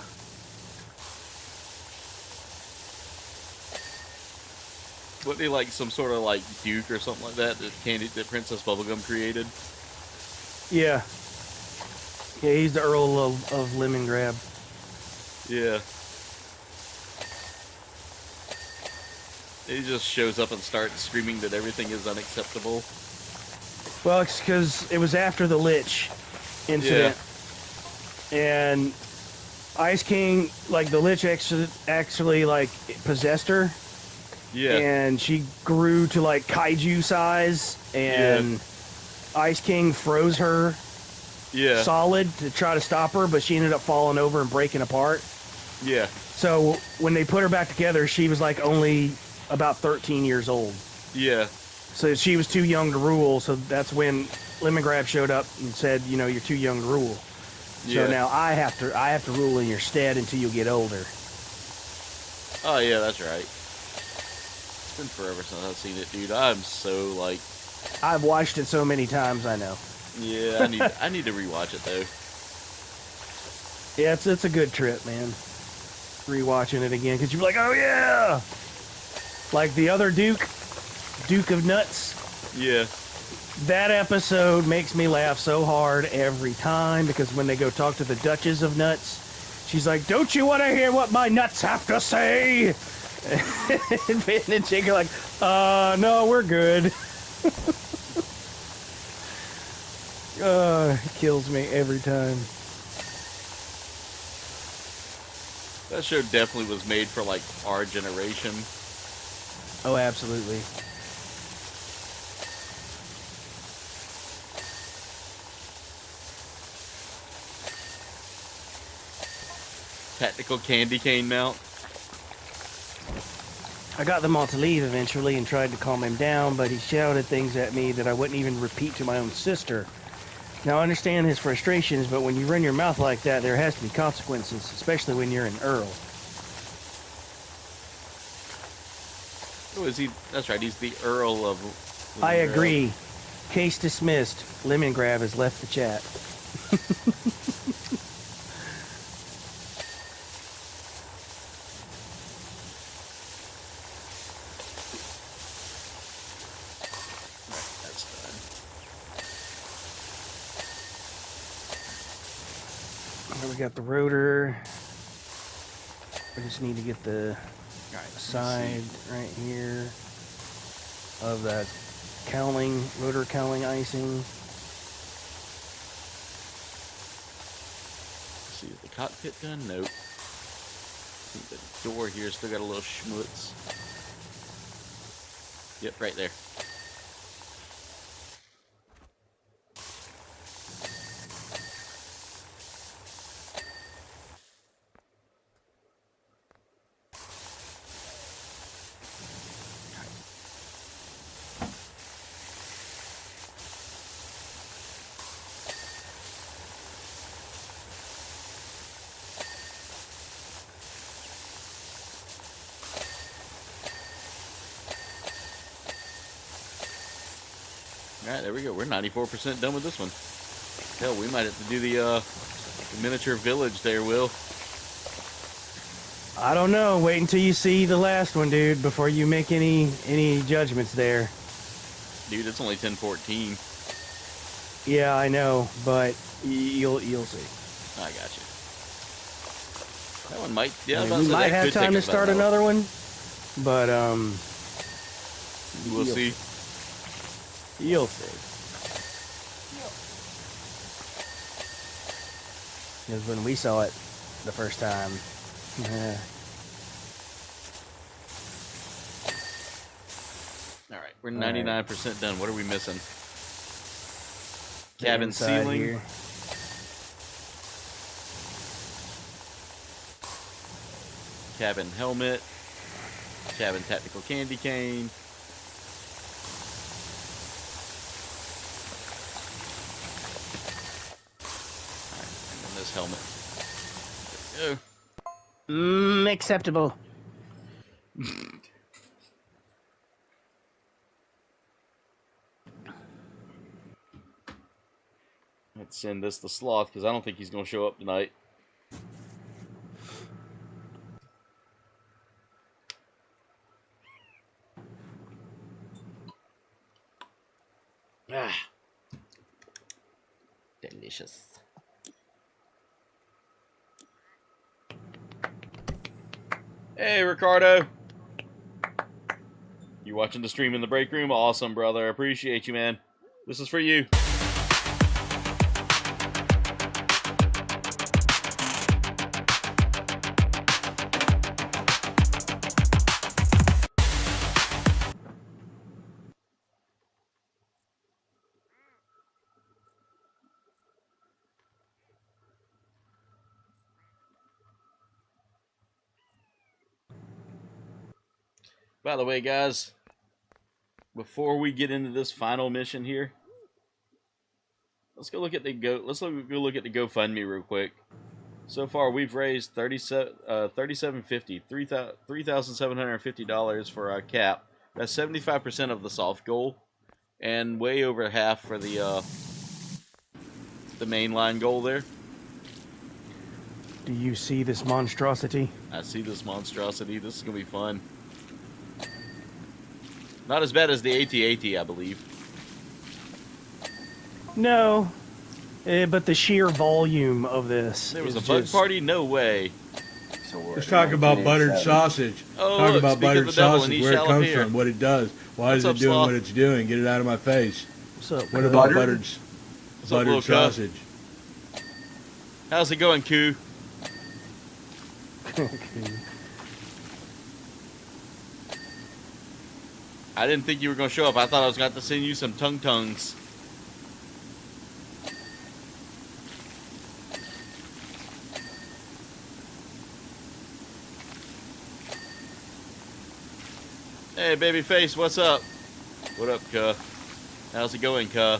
Wasn't he like some sort of like Duke or something like that that Princess Bubblegum created?
Yeah. Yeah, he's the Earl of Lemon Grab.
Yeah. He just shows up and starts screaming that everything is unacceptable.
Well, it's because it was after the Lich incident. Yeah. And Ice King, like, the Lich actually like, possessed her.
Yeah.
And she grew to, like, kaiju size, and Ice King froze her solid to try to stop her, but she ended up falling over and breaking apart.
Yeah.
So when they put her back together, she was, like, only about 13 years old.
Yeah.
So she was too young to rule, so that's when Lemon Grab showed up and said, you know, you're too young to rule. So now I have to rule in your stead until you get older.
Oh, yeah, that's right. It's been forever since I've seen it, dude. I'm so, like...
I've watched it so many times, I know.
Yeah, I need to rewatch it, though.
Yeah, it's a good trip, man. Rewatching it again, because you're like, oh, yeah! Like the other Duke of Nuts.
Yeah.
That episode makes me laugh so hard every time, because when they go talk to the Duchess of Nuts, she's like, don't you want to hear what my nuts have to say? And Finn and Jake are like, no, we're good. It kills me every time.
That show definitely was made for, like, our generation.
Oh, absolutely.
Tactical candy cane mount.
I got them all to leave eventually and tried to calm him down, but he shouted things at me that I wouldn't even repeat to my own sister. Now, I understand his frustrations, but when you run your mouth like that, there has to be consequences, especially when you're an Earl.
Oh, is he? That's right. He's the Earl of.
I agree. Case dismissed. Lemongrab has left the chat. We got the rotor. We just need to get the side right here of the cowling, rotor cowling icing.
Let's see, is the cockpit done? Nope. I think the door here still got a little schmutz. Yep, right there. Alright, there we go. We're 94% done with this one. Hell, we might have to do the miniature village there, Will.
I don't know. Wait until you see the last one, dude, before you make any judgments there.
Dude, it's only 10:14.
Yeah, I know, but you'll see.
I got you. That one might. Yeah,
I mean, we might have time to start another one, but
we'll see.
You'll see. Because when we saw it the first time,
Alright, we're 99% done. What are we missing? Cabin ceiling. Here. Cabin helmet. Cabin tactical candy cane. Helmet. There we go.
Acceptable.
Let's send this to Sloth because I don't think he's going to show up tonight. Ah, delicious. Hey, Ricardo. You watching the stream in the break room? Awesome, brother. I appreciate you, man. This is for you. By the way, guys, before we get into this final mission here, let's go look at the GoFundMe real quick. So far, we've raised $3,750 for our cap. That's 75% of the soft goal, and way over half for the mainline goal there.
Do you see this monstrosity?
I see this monstrosity. This is gonna be fun. Not as bad as the AT-AT, I believe.
No, but the sheer volume of this.
There was a bug party? No way.
Let's talk about buttered sausage.
Oh,
talk
look,
about buttered sausage, where it comes
appear.
from, what it does. Why is it doing what it's doing? Get it out of my face.
What's up?
What about buttered sausage?
How's it going, Koo? I didn't think you were going to show up. I thought I was going to have to send you some tongues. Hey, babyface, what's up? What up, cuh? How's it going, cuh?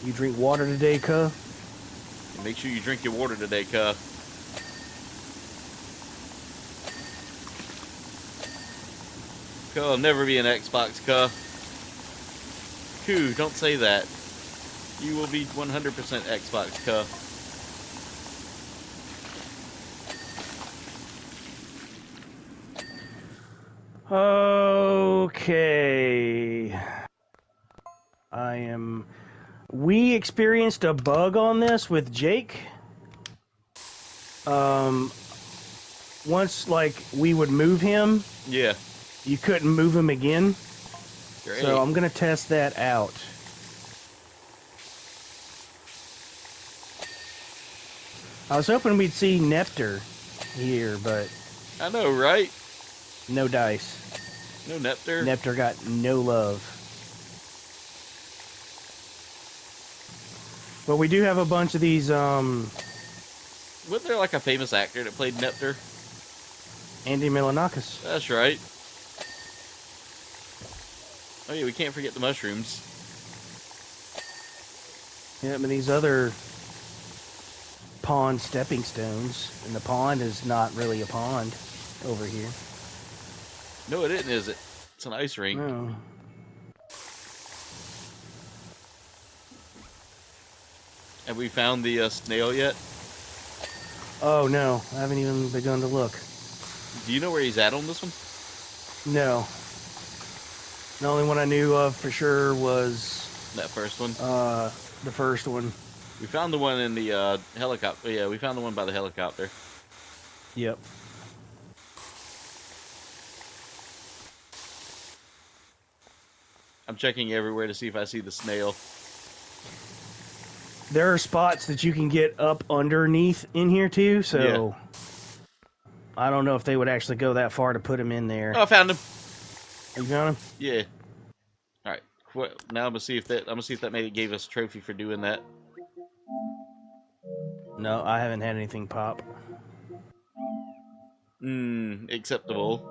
You drink water today, cuh?
Make sure you drink your water today, cuh. I'll never be an Xbox, cuh. Koo, don't say that. You will be 100% Xbox, cuh.
Okay. We experienced a bug on this with Jake. Once, like, we would move him.
Yeah.
You couldn't move him again.
Great.
So I'm going to test that out. I was hoping we'd see Nepter here, but...
I know, right?
No dice.
No Nepter?
Nepter got no love. But we do have a bunch of these,
Wasn't there like a famous actor that played Nepter?
Andy Milonakis.
That's right. Oh yeah, we can't forget the mushrooms.
Yeah, but these other pond stepping stones, and the pond is not really a pond over here.
No, it isn't, is it? It's an ice rink.
No.
Have we found the snail yet?
Oh no, I haven't even begun to look.
Do you know where he's at on this one?
No. The only one I knew of for sure was
That first one?
the first one.
We found the one in the helicopter. Yeah, we found the one by the helicopter.
Yep.
I'm checking everywhere to see if I see the snail.
There are spots that you can get up underneath in here too, so I don't know if they would actually go that far to put him in there.
Oh, I found him.
You found him?
Yeah. All right. Now I'm gonna see if that maybe gave us a trophy for doing that.
No, I haven't had anything pop.
Acceptable.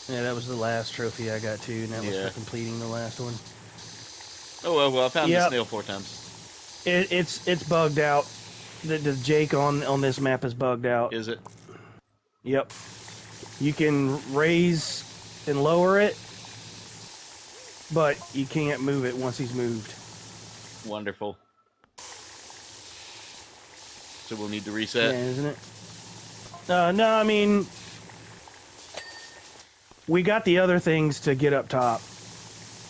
Yeah, that was the last trophy I got too, and that was
Yeah.
for completing the last one.
Oh well, I found the
Yep.
snail 4 times.
It's bugged out. The Jake on this map is bugged out.
Is it?
Yep. You can raise and lower it, but you can't move it once he's moved.
Wonderful. So we'll need to reset.
Yeah, isn't it? No, I mean, we got the other things to get up top.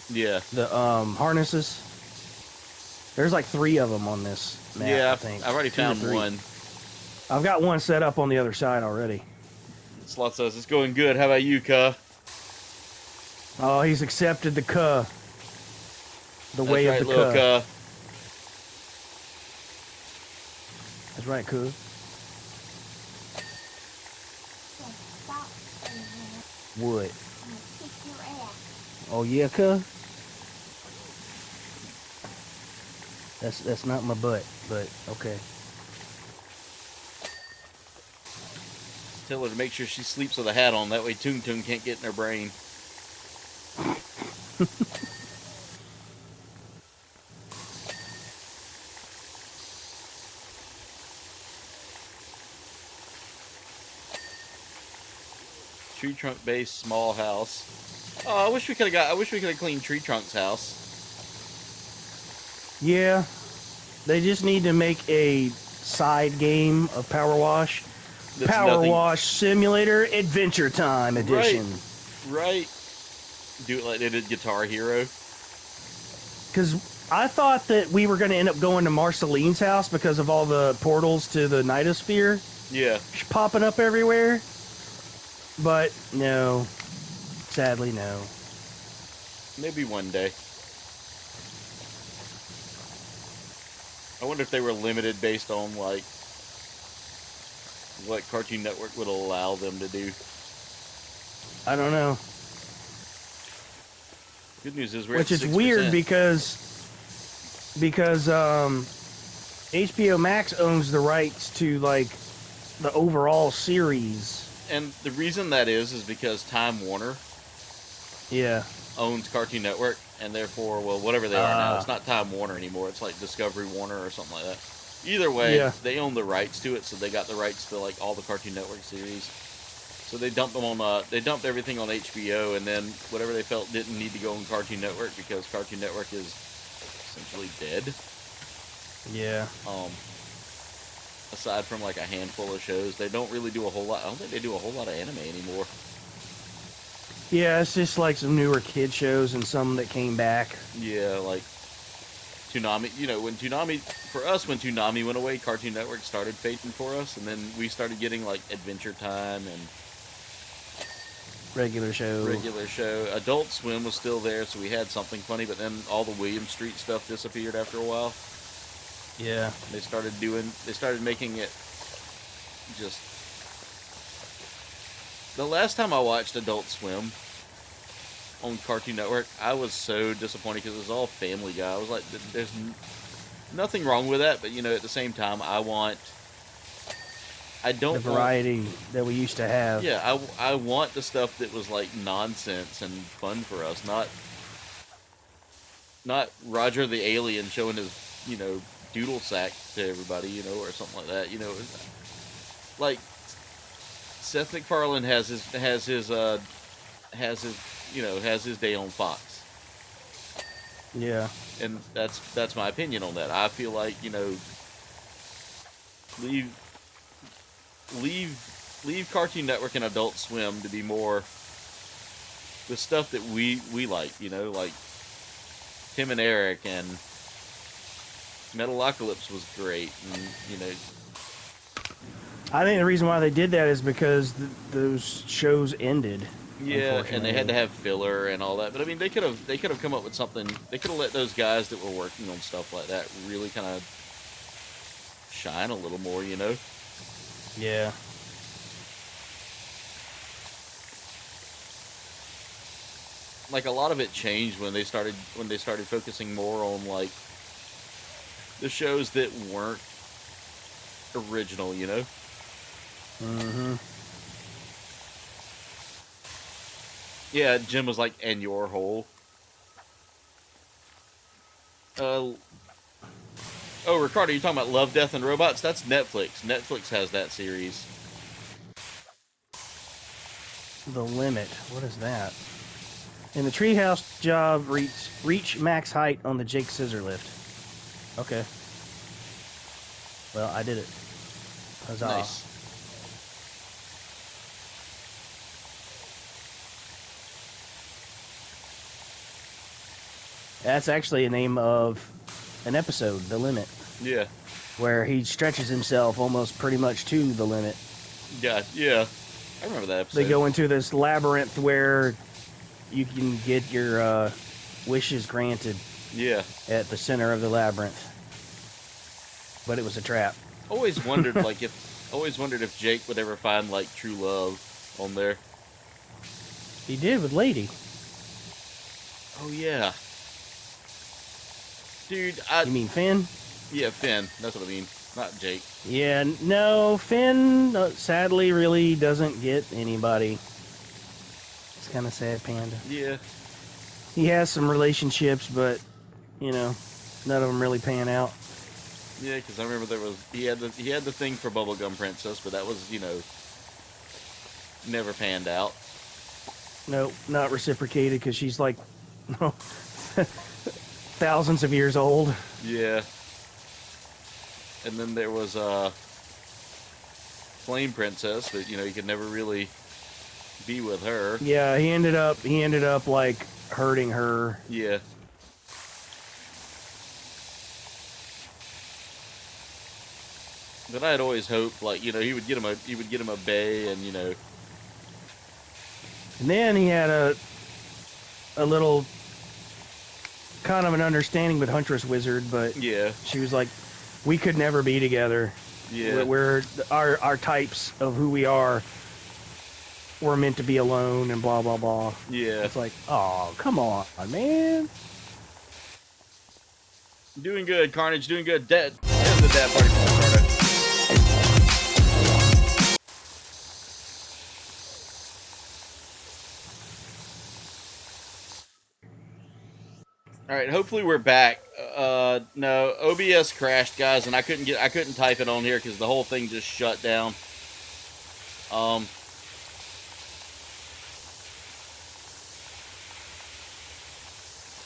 Yeah.
The harnesses. There's like 3 of them on this map,
Yeah,
I think.
I've already
2 or
found
3.
one.
I've got one set up on the other side already.
Slot says it's going good. How about you, cuh?
Oh, he's accepted the cuh. The
That's
way
right,
of the
little
cuh.
cuh.
That's right, cuh.
Stop saying that.
What?
I'm gonna kick your ass.
Oh yeah, cuh? That's not my butt, but okay.
Tell her to make sure she sleeps with a hat on. That way Toon Toon can't get in her brain. Tree trunk base, small house. Oh, I wish we could have cleaned Tree Trunk's house.
Yeah, they just need to make a side game of PowerWash.
That's
PowerWash Simulator Adventure Time Edition.
Right. Do it like they did Guitar Hero.
Because I thought that we were going to end up going to Marceline's house because of all the portals to the Nightosphere
Yeah.
popping up everywhere. But no. Sadly, no.
Maybe one day. I wonder if they were limited based on, like, what Cartoon Network would allow them to do.
I don't know.
Good news is we're
Which
at
is
6%.
weird because HBO Max owns the rights to, like, the overall series.
And the reason that is because Time Warner
Yeah.
owns Cartoon Network, and therefore, well, whatever they are now, it's not Time Warner anymore. It's like Discovery Warner or something like that. Either way,
Yeah.
they own the rights to it, so they got the rights to like all the Cartoon Network series. So they dumped them on. They dumped everything on HBO, and then whatever they felt didn't need to go on Cartoon Network because Cartoon Network is essentially dead.
Yeah.
Aside from like a handful of shows, they don't really do a whole lot. I don't think they do a whole lot of anime anymore.
Yeah, it's just like some newer kid shows and some that came back.
Yeah, like Toonami. You know, when Toonami went away, Cartoon Network started fading for us, and then we started getting like Adventure Time and
regular show.
Adult Swim was still there, so we had something funny, but then all the William Street stuff disappeared after a while.
Yeah.
They started making it just... The last time I watched Adult Swim on Cartoon Network, I was so disappointed because it was all Family Guy. I was like, there's nothing wrong with that, but, you know, at the same time, I don't
the variety that we used to have.
Yeah, I want the stuff that was, like, nonsense and fun for us, not Roger the Alien showing his, you know, doodle sack to everybody, you know, or something like that, you know. Like Seth MacFarlane has his day on Fox.
Yeah.
And that's my opinion on that. I feel like, you know, leave Cartoon Network and Adult Swim to be more the stuff that we like, you know, like Tim and Eric and Metalocalypse was great, and you know.
I think the reason why they did that is because those shows ended.
Yeah, and they had to have filler and all that. But I mean, they could have come up with something. They could have let those guys that were working on stuff like that really kind of shine a little more, you know.
Yeah.
Like a lot of it changed when they started focusing more on like the shows that weren't original, you know?
Mm-hmm.
Yeah, Jim was like, and your hole. Oh, Ricardo, you talking about Love, Death, and Robots? That's Netflix. Netflix has that series.
The Limit. What is that? In the treehouse job, reach max height on the Jake Scissor lift. Okay. Well, I did it. Huzzah.
Nice.
That's actually a name of an episode, The Limit.
Yeah.
Where he stretches himself almost pretty much to the limit.
Yeah. I remember that episode.
They go into this labyrinth where you can get your wishes granted.
Yeah.
At the center of the labyrinth. But it was a trap.
Always wondered if Jake would ever find like true love on there.
He did with Lady.
Oh yeah. Dude,
You mean Finn?
Yeah, Finn. That's what I mean. Not Jake.
Yeah, no, Finn sadly really doesn't get anybody. It's kind of sad, Panda.
Yeah.
He has some relationships, but, you know, none of them really pan out.
Yeah, because I remember he had the thing for Bubblegum Princess, but that was, you know, never panned out.
No, not reciprocated because she's like thousands of years old.
Yeah. And then there was Flame Princess, but you know, he could never really be with her.
Yeah, he ended up like hurting her.
Yeah. But I had always hoped, like, you know, he would get him a bay, and you know.
And then he had a little kind of an understanding with Huntress Wizard, but
yeah,
she was like, we could never be together.
Yeah,
we're our types of who we are. We're meant to be alone, and blah blah blah.
Yeah,
it's like, oh, come on, man.
Doing good, Carnage. Doing good. Dead. End the dad party for Ricardo. All right, hopefully we're back. No, OBS crashed, guys, and I couldn't type it on here because the whole thing just shut down.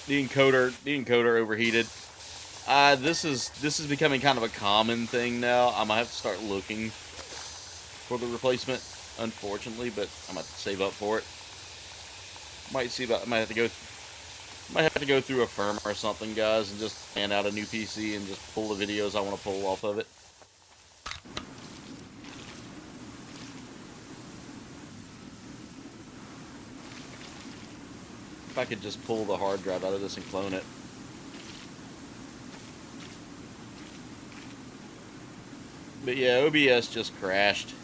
The encoder overheated. This is becoming kind of a common thing now. I might have to start looking for the replacement, unfortunately, but I might have to save up for it. Might have to go through a firm or something, guys, and just plan out a new PC and just pull the videos I want to pull off of it. If I could just pull the hard drive out of this and clone it. But yeah, OBS just crashed.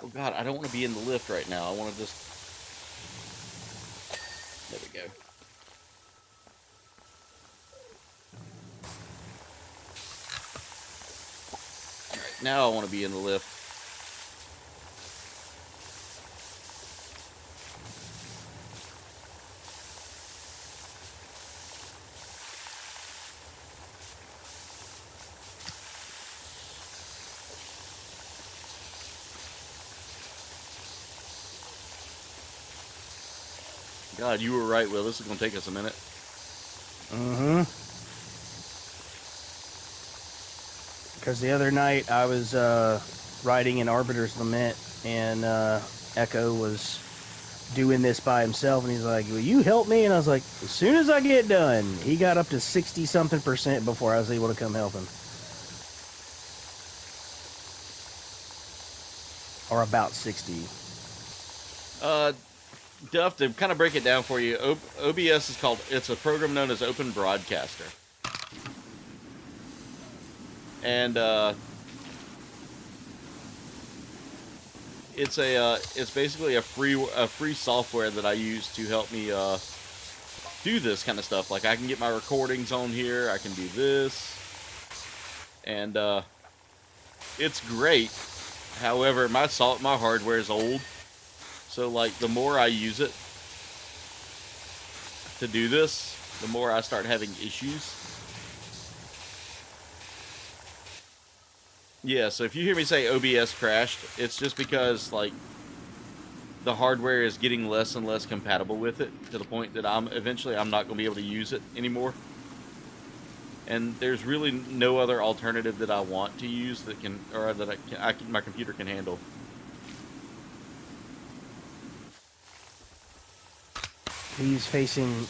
Oh god, I don't want to be in the lift right now. I want to just... There we go. Alright, now I want to be in the lift. God, you were right, Will. This is going to take us a minute.
Mm-hmm. Because the other night I was writing an Arbiter's Lament, and Echo was doing this by himself, and he's like, will you help me? And I was like, as soon as I get done. He got up to 60-something% before I was able to come help him. Or about 60.
Duff, to kind of break it down for you, OBS is called, it's a program known as Open Broadcaster. And, it's basically a free software that I use to help me, do this kind of stuff. Like, I can get my recordings on here, I can do this, and, it's great. However, my hardware is old. So, like, the more I use it to do this, the more I start having issues. Yeah, so if you hear me say OBS crashed, it's just because, like, the hardware is getting less and less compatible with it, to the point that eventually I'm not going to be able to use it anymore. And there's really no other alternative that I want to use that can, or that my computer can handle.
He's facing,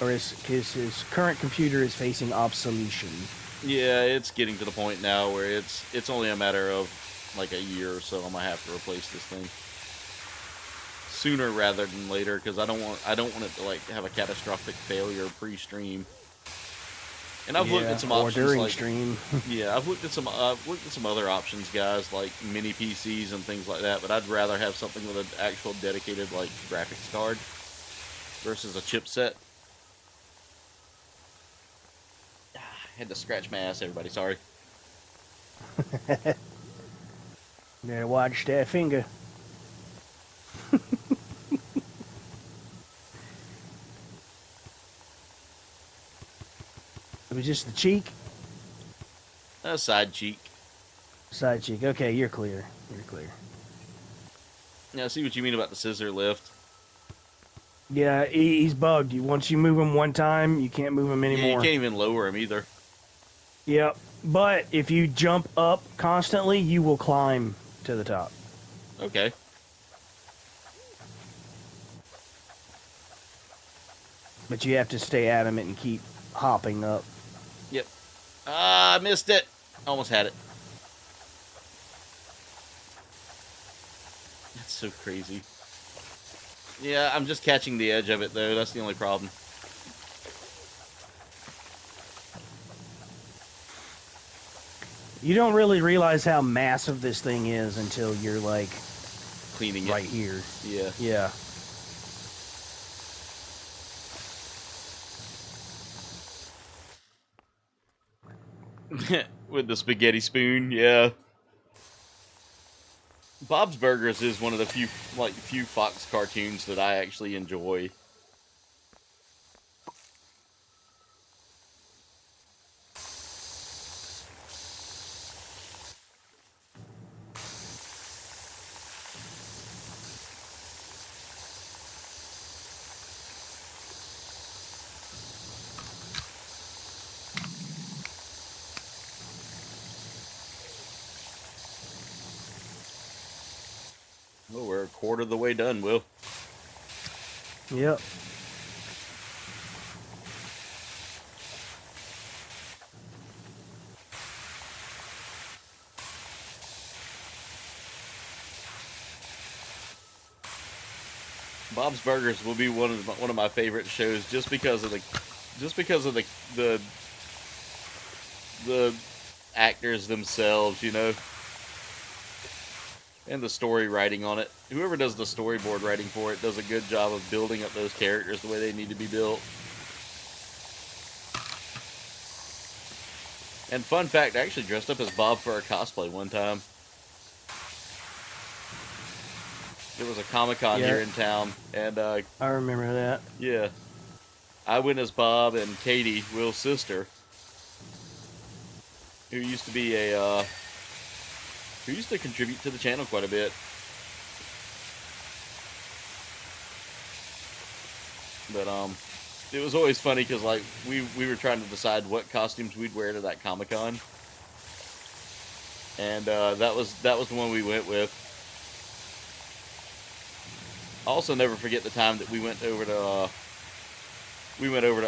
or his current computer is facing obsolescence.
Yeah, it's getting to the point now where it's only a matter of like a year or so. I might have to replace this thing sooner rather than later, because I don't want it to like have a catastrophic failure pre-stream. And I've looked at some options,
or during
like,
stream.
Yeah, I've looked at some other options, guys, like mini PCs and things like that. But I'd rather have something with an actual dedicated like graphics card versus a chipset. I had to scratch my ass, everybody. Sorry.
Better watch that finger. It was just the cheek?
Side cheek.
Side cheek. Okay, you're clear. You're clear.
Yeah, I see what you mean about the scissor lift.
Yeah, he's bugged. Once you move him one time, you can't move him anymore.
Yeah, you can't even lower him either.
Yep. But if you jump up constantly, you will climb to the top.
Okay.
But you have to stay adamant and keep hopping up.
Yep. Ah, I missed it. Almost had it. That's so crazy. Yeah, I'm just catching the edge of it, though. That's the only problem.
You don't really realize how massive this thing is until you're, like,
cleaning it
right here.
Yeah.
Yeah.
With the spaghetti spoon, yeah. Bob's Burgers is one of the few Fox cartoons that I actually enjoy. Well, we're a quarter of the way done, Will.
Yep.
Bob's Burgers will be one of my favorite shows just because of the actors themselves, you know, and the story writing on it. Whoever does the storyboard writing for it does a good job of building up those characters the way they need to be built. And fun fact, I actually dressed up as Bob for a cosplay one time. There was a Comic-Con here in town, and
I remember that.
Yeah, I went as Bob, and Katie, Will's sister, who used to be who used to contribute to the channel quite a bit. But it was always funny because like we were trying to decide what costumes we'd wear to that Comic-Con, and that was the one we went with. I'll also never forget the time that we went over to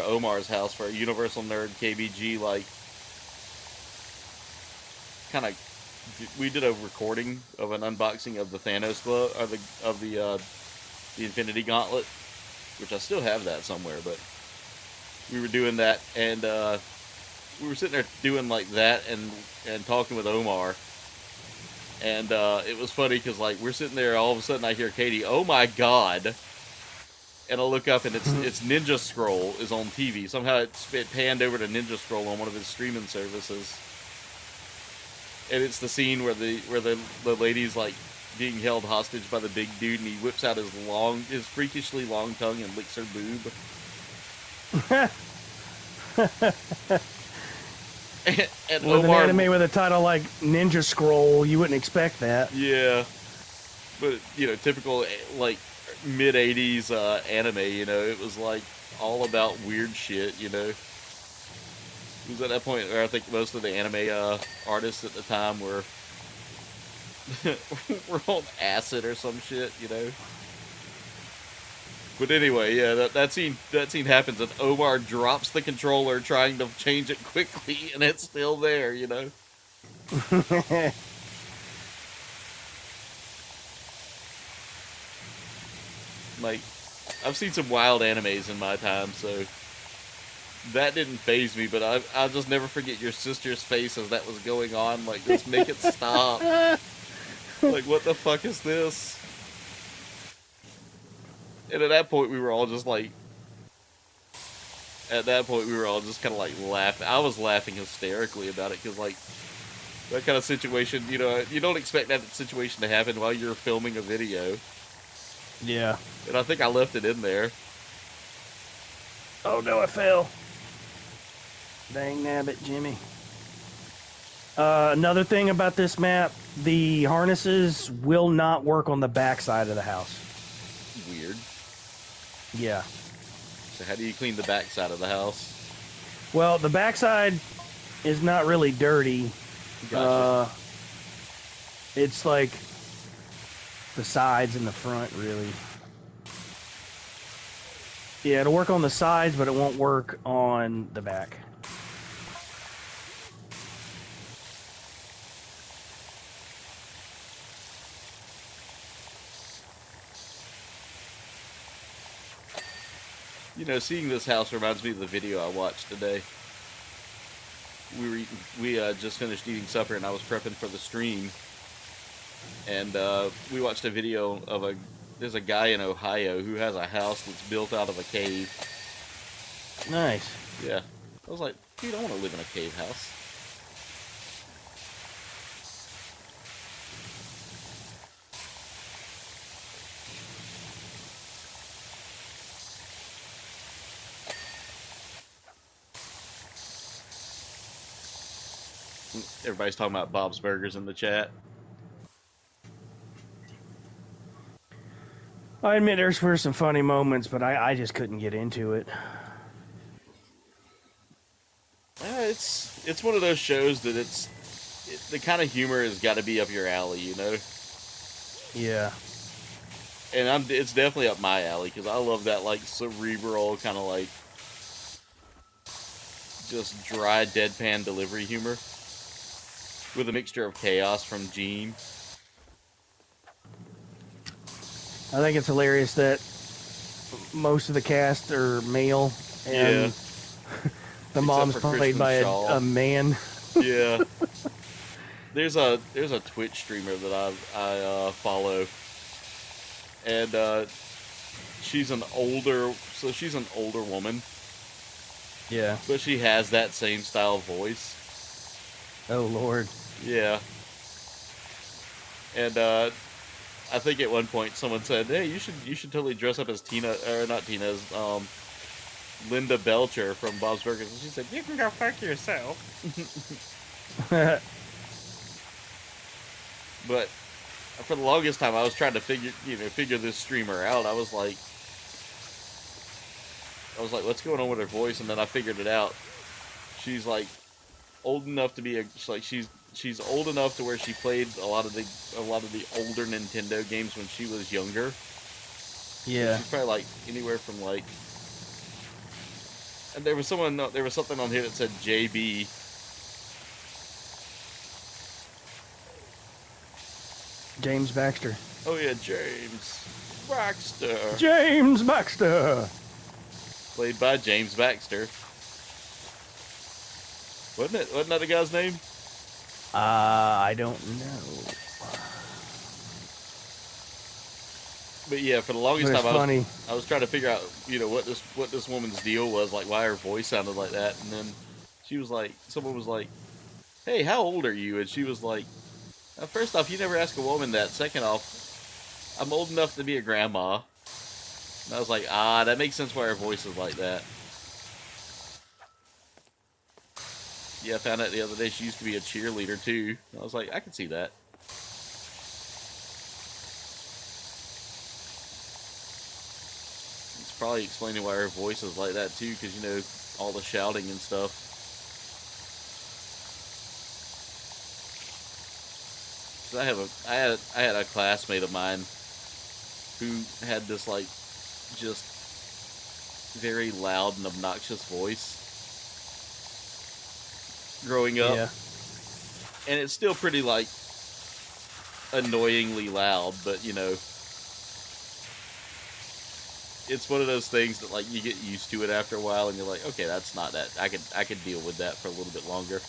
Omar's house for a Universal Nerd KBG, like, kind of, we did a recording of an unboxing of the Thanos glove, or the Infinity Gauntlet, which I still have that somewhere, but we were doing that, and we were sitting there doing like that and talking with Omar. And it was funny because, like, we're sitting there, all of a sudden I hear Katie, "Oh my god!" And I look up and it's Ninja Scroll is on TV. Somehow it panned over to Ninja Scroll on one of his streaming services. And it's the scene where the lady's like being held hostage by the big dude, and he whips out his freakishly long tongue and licks her boob. And
with
Omar,
an anime with a title like Ninja Scroll, you wouldn't expect that.
Yeah, but you know, typical like mid-'80s anime. You know, it was like all about weird shit. You know, it was at that point where I think most of the anime artists at the time were were on acid or some shit. You know. But anyway, yeah, that scene happens, and Omar drops the controller trying to change it quickly, and it's still there, you know? Like, I've seen some wild animes in my time, so that didn't faze me, but I'll just never forget your sister's face as that was going on, like, just make it stop. Like, what the fuck is this? And at that point, we were all just like, kind of like laughing. I was laughing hysterically about it because, like, that kind of situation, you know, you don't expect that situation to happen while you're filming a video.
Yeah.
And I think I left it in there.
Oh no, I fell. Dang nabbit, Jimmy. Another thing about this map, the harnesses will not work on the back side of the house.
Weird.
Yeah.
So how do you clean the back side of the house?
Well, the backside is not really dirty.
Gotcha.
It's like the sides and the front, really. Yeah, it'll work on the sides, but it won't work on the back.
You know, seeing this house reminds me of the video I watched today. We just finished eating supper, and I was prepping for the stream. And we watched a video of there's a guy in Ohio who has a house that's built out of a cave.
Nice.
Yeah. I was like, dude, I want to live in a cave house. Everybody's talking about Bob's Burgers in the chat.
I admit there's were some funny moments, but I just couldn't get into it.
It's one of those shows that the kind of humor has got to be up your alley, you know.
Yeah.
And it's definitely up my alley because I love that like cerebral kind of like just dry deadpan delivery humor with a mixture of chaos from Gene.
I think it's hilarious that most of the cast are male and the mom's played by a man.
Yeah. There's a Twitch streamer that I follow, and she's an older woman.
Yeah.
But she has that same style voice.
Oh Lord.
Yeah. And I think at one point someone said, "Hey, you should totally dress up as Tina, or not Tina, as Linda Belcher from Bob's Burgers." And she said, "You can go fuck yourself." But for the longest time, I was trying to figure this streamer out. I was like, what's going on with her voice? And then I figured it out. She's like old enough to be she's old enough to where she played a lot of the older Nintendo games when she was younger.
Yeah.
So she's probably like anywhere from like. And there was something on here that said JB.
James Baxter.
Oh yeah, James Baxter.
James Baxter.
Played by James Baxter. Wasn't that the guy's name?
I don't know.
But yeah, for the longest time
I
was trying to figure out, what this woman's deal was, like why her voice sounded like that, and then someone was like, "Hey, how old are you?" And she was like, "First off, you never ask a woman that. Second off, I'm old enough to be a grandma." And I was like, that makes sense why her voice is like that. Yeah, I found out the other day she used to be a cheerleader too. I was like, I can see that. It's probably explaining why her voice is like that too, because all the shouting and stuff. I had a classmate of mine who had this like just very loud and obnoxious voice growing up.
Yeah.
And it's still pretty like annoyingly loud, but it's one of those things that like you get used to it after a while and you're like, okay, that's not that. I could deal with that for a little bit longer.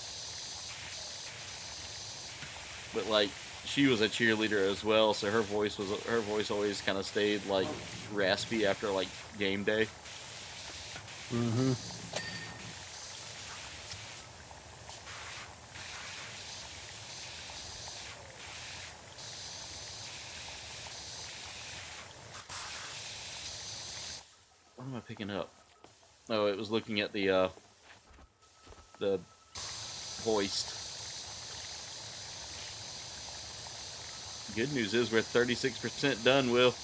But like she was a cheerleader as well, so her voice always kind of stayed like raspy after like game day.
Mm-hmm.
What am I picking up? Oh, it was looking at the hoist. Good news is we're 36% done, Will.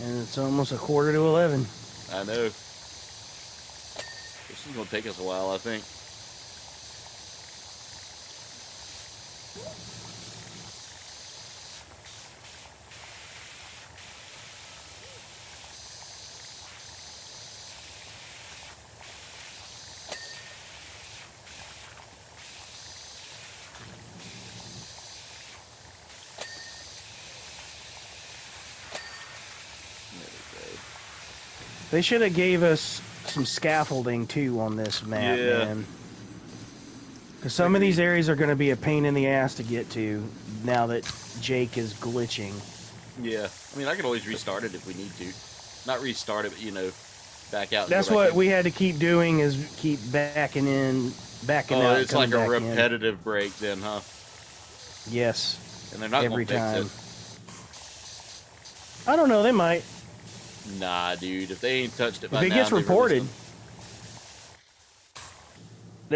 And it's almost 11:15.
I know. This is going to take us a while, I think.
They should have gave us some scaffolding too on this map, man. Because some of these areas are going to be a pain in the ass to get to now that Jake is glitching.
Yeah, I mean, I can always restart it if we need to. Not restart it, but back out.
That's what we had to keep doing, is keep backing out.
Oh, it's like a repetitive break then, huh?
Yes.
And they're not
every
gonna
time.
Fix it.
I don't know. They might.
Nah, dude. If they ain't touched it by now,
if it gets reported.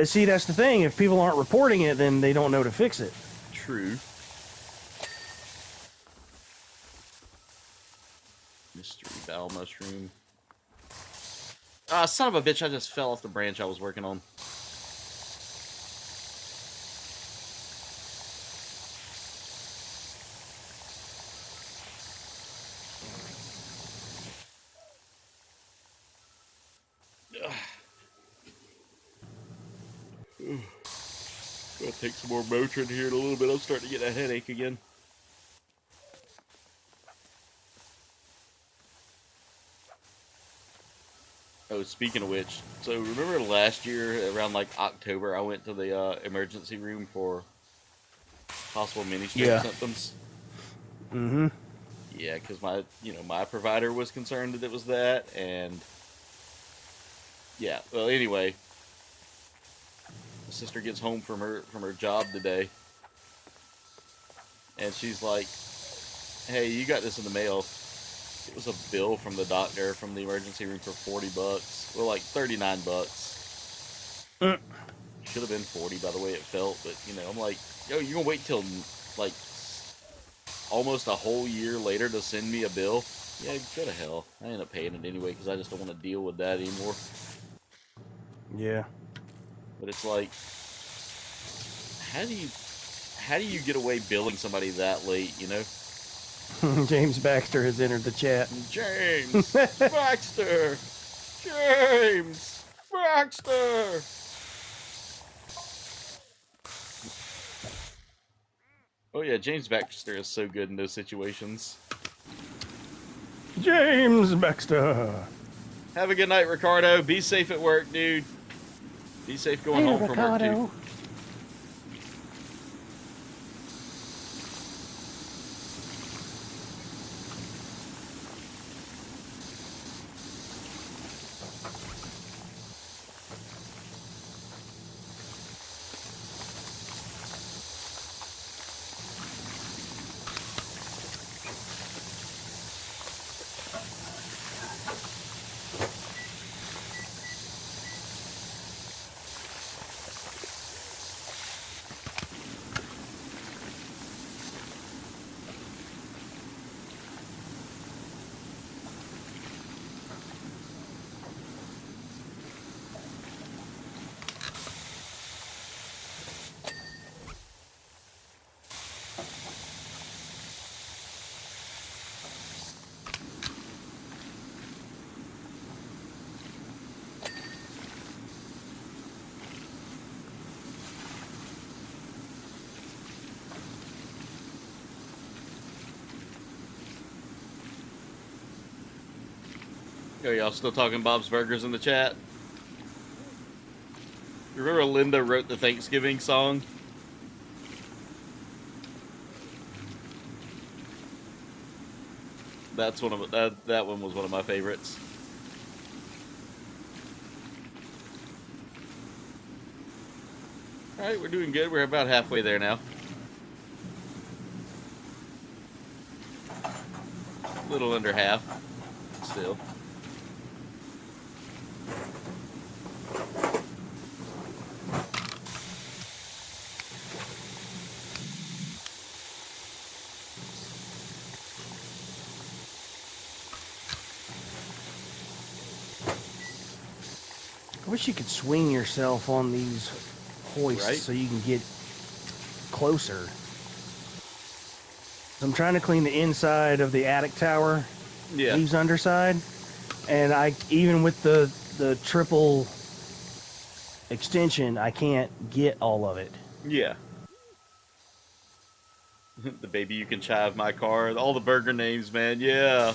See, that's the thing. If people aren't reporting it, then they don't know to fix it.
True. Mystery bowel mushroom. Ah, son of a bitch, I just fell off the branch I was working on. I'll take some more Motrin here in a little bit. I'm starting to get a headache again. Oh, speaking of which, so remember last year around like October, I went to the emergency room for possible mini-stroke symptoms?
Mm-hmm.
Yeah, because my provider was concerned that it was that, and yeah. Well, anyway, my sister gets home from her job today, and she's like, "Hey, you got this in the mail." It was a bill from the doctor from the emergency room for $40. Well, like $39. Should have been 40 by the way it felt, but I'm like, yo, you're gonna wait till like almost a whole year later to send me a bill? Yeah, go to hell. I end up paying it anyway because I just don't want to deal with that anymore.
Yeah.
But it's like, how do you get away billing somebody that late?
James Baxter has entered the chat.
James Baxter! James Baxter! Oh yeah, James Baxter is so good in those situations.
James Baxter!
Have a good night, Ricardo. Be safe at work, dude. Be safe going home from work, too. Are y'all still talking Bob's Burgers in the chat? Remember Linda wrote the Thanksgiving song? That's one of that one was one of my favorites. All right, we're doing good. We're about halfway there now. A little under half, still.
I wish you could swing yourself on these hoists so you can get closer. I'm trying to clean the inside of the attic tower, leaves underside, and even with the triple extension, I can't get all of it.
Yeah. The baby you can chive my car, all the burger names, man. Yeah.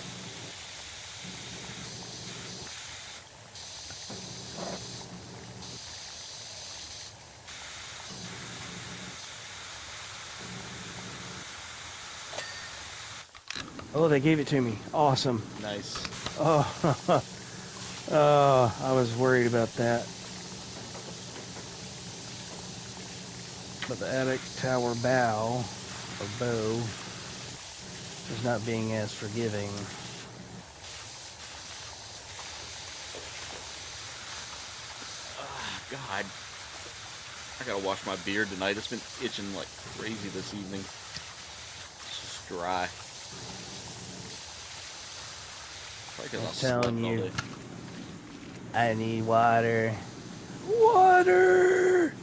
Oh, they gave it to me. Awesome.
Nice.
Oh, I was worried about that. But the attic tower bow, or bow, is not being as forgiving.
Oh, God. I gotta wash my beard tonight. It's been itching like crazy this evening. It's just dry. Probably 'cause I slept all day.
I need water. Water!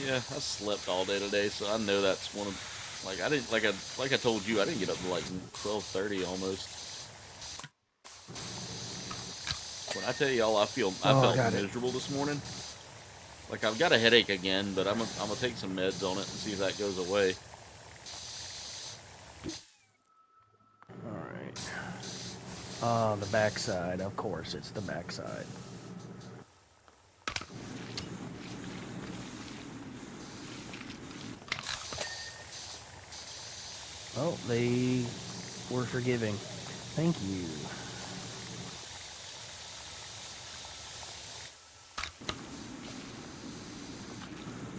Yeah, I slept all day today, so I know that's one of, like, I didn't, like I told you, I didn't get up to like 12:30 almost. When I tell y'all I felt miserable this morning. Like, I've got a headache again, but I'm gonna take some meds on it and see if that goes away.
Alright. Oh, the backside. Of course, it's the backside. Oh, they were forgiving. Thank you.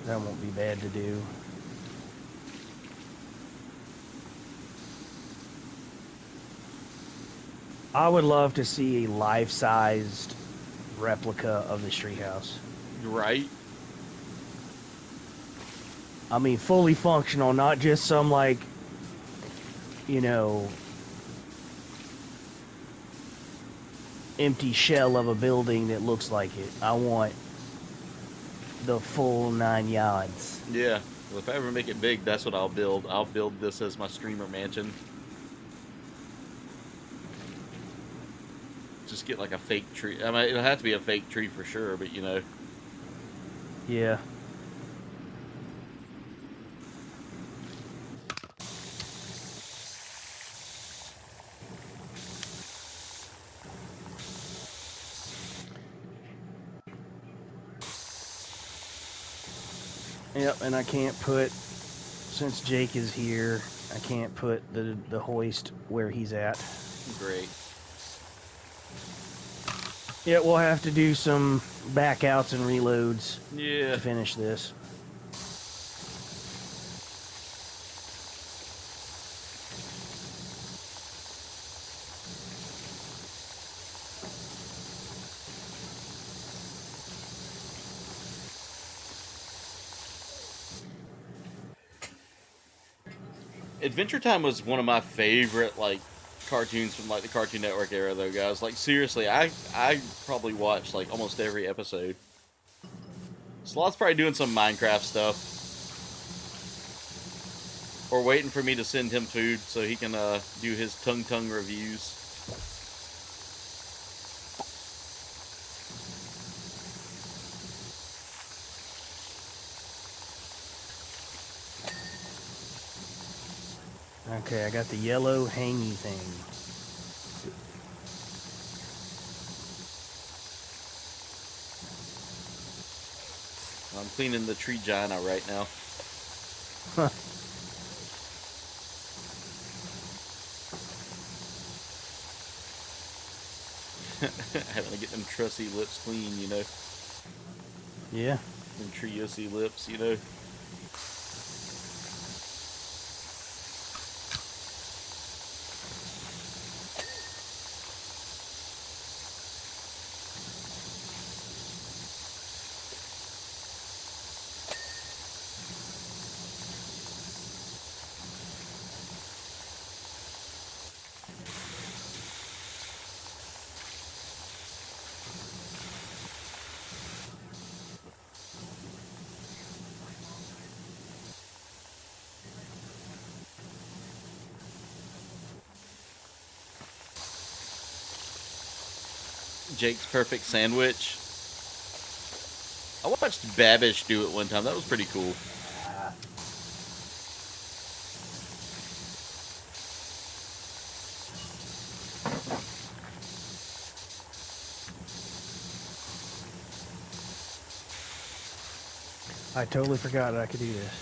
That won't be bad to do. I would love to see a life-sized replica of this treehouse.
Right?
I mean, fully functional, not just some, like, you know, empty shell of a building that looks like it. I want the full 9 yards.
Yeah. Well, if I ever make it big, that's what I'll build. I'll build this as my streamer mansion. Just get like a fake tree. I mean, it'll have to be a fake tree for sure, but you know.
Yeah. Yep, and I can't put, since Jake is here, I can't put the hoist where he's at.
Great.
Yeah, we'll have to do some backouts and reloads
to
finish this.
Adventure Time was one of my favorite, like, cartoons from, like, the Cartoon Network era, though, guys. Like, seriously, I probably watched, like, almost every episode. Sloth's probably doing some Minecraft stuff. Or waiting for me to send him food so he can, do his tongue reviews.
Okay, I got the yellow hangy thing.
I'm cleaning the tree gina right now.
Huh.
Having to get them trussy lips clean, you know.
Yeah.
Them tree-ussy lips, you know. Jake's perfect sandwich. I watched Babish do it one time. That was pretty cool.
I totally forgot that I could do this.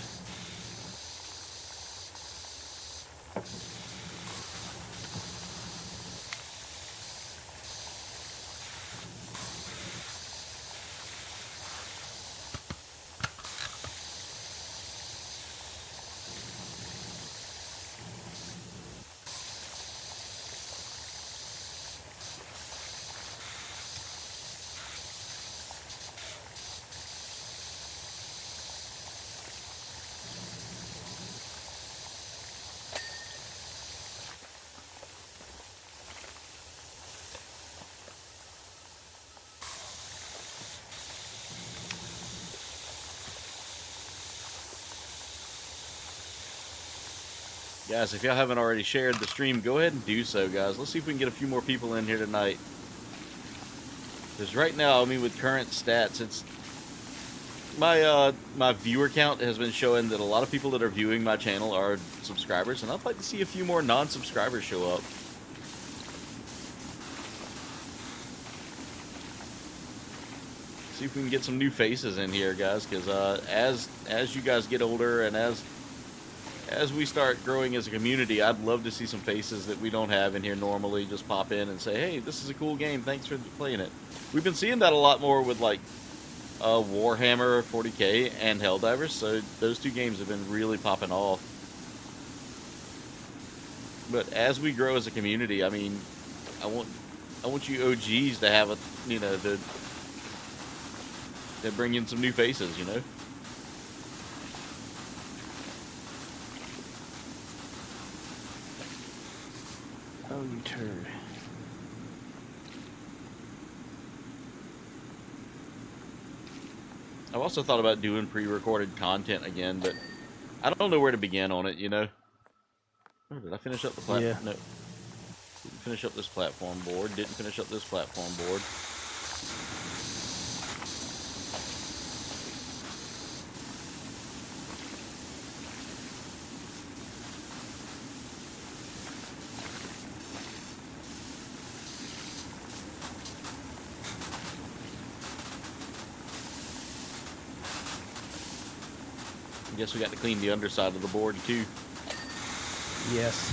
Guys, if y'all haven't already shared the stream, go ahead and do so, guys. Let's see if we can get a few more people in here tonight. Because right now, I mean, with current stats, it's my viewer count has been showing that a lot of people that are viewing my channel are subscribers, and I'd like to see a few more non-subscribers show up. See if we can get some new faces in here, guys. Because as you guys get older and as we start growing as a community, I'd love to see some faces that we don't have in here normally just pop in and say, hey, this is a cool game, thanks for playing it. We've been seeing that a lot more with like Warhammer 40k and Helldivers, so those two games have been really popping off. But as we grow as a community, I mean, I want you OGs to have a, you know, to bring in some new faces, you know.
Oh, you turd.
I've also thought about doing pre-recorded content again, but I don't know where to begin on it, you know. Oh, did I finish up the platform?
Yeah.
No. Didn't finish up this platform board. Didn't finish up this platform board. I guess we got to clean the underside of the board too.
Yes.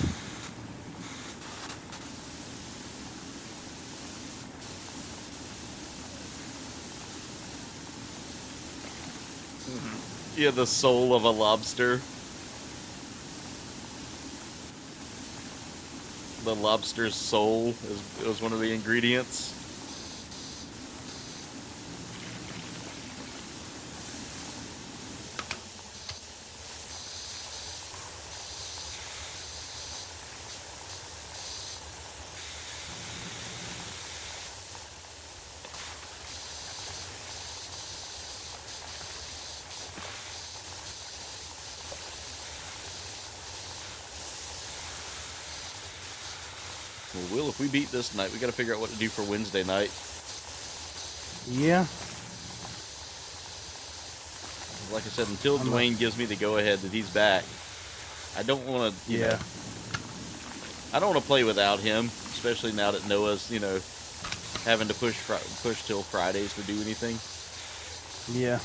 Yeah, the soul of a lobster. The lobster's soul is one of the ingredients. Well, Will, if we beat this night, we got to figure out what to do for Wednesday night.
Yeah.
Like I said, until Dwayne gives me the go-ahead that he's back, I don't want to, you know, I don't want to play without him, especially now that Noah's, you know, having to push till Fridays to do anything.
Yeah.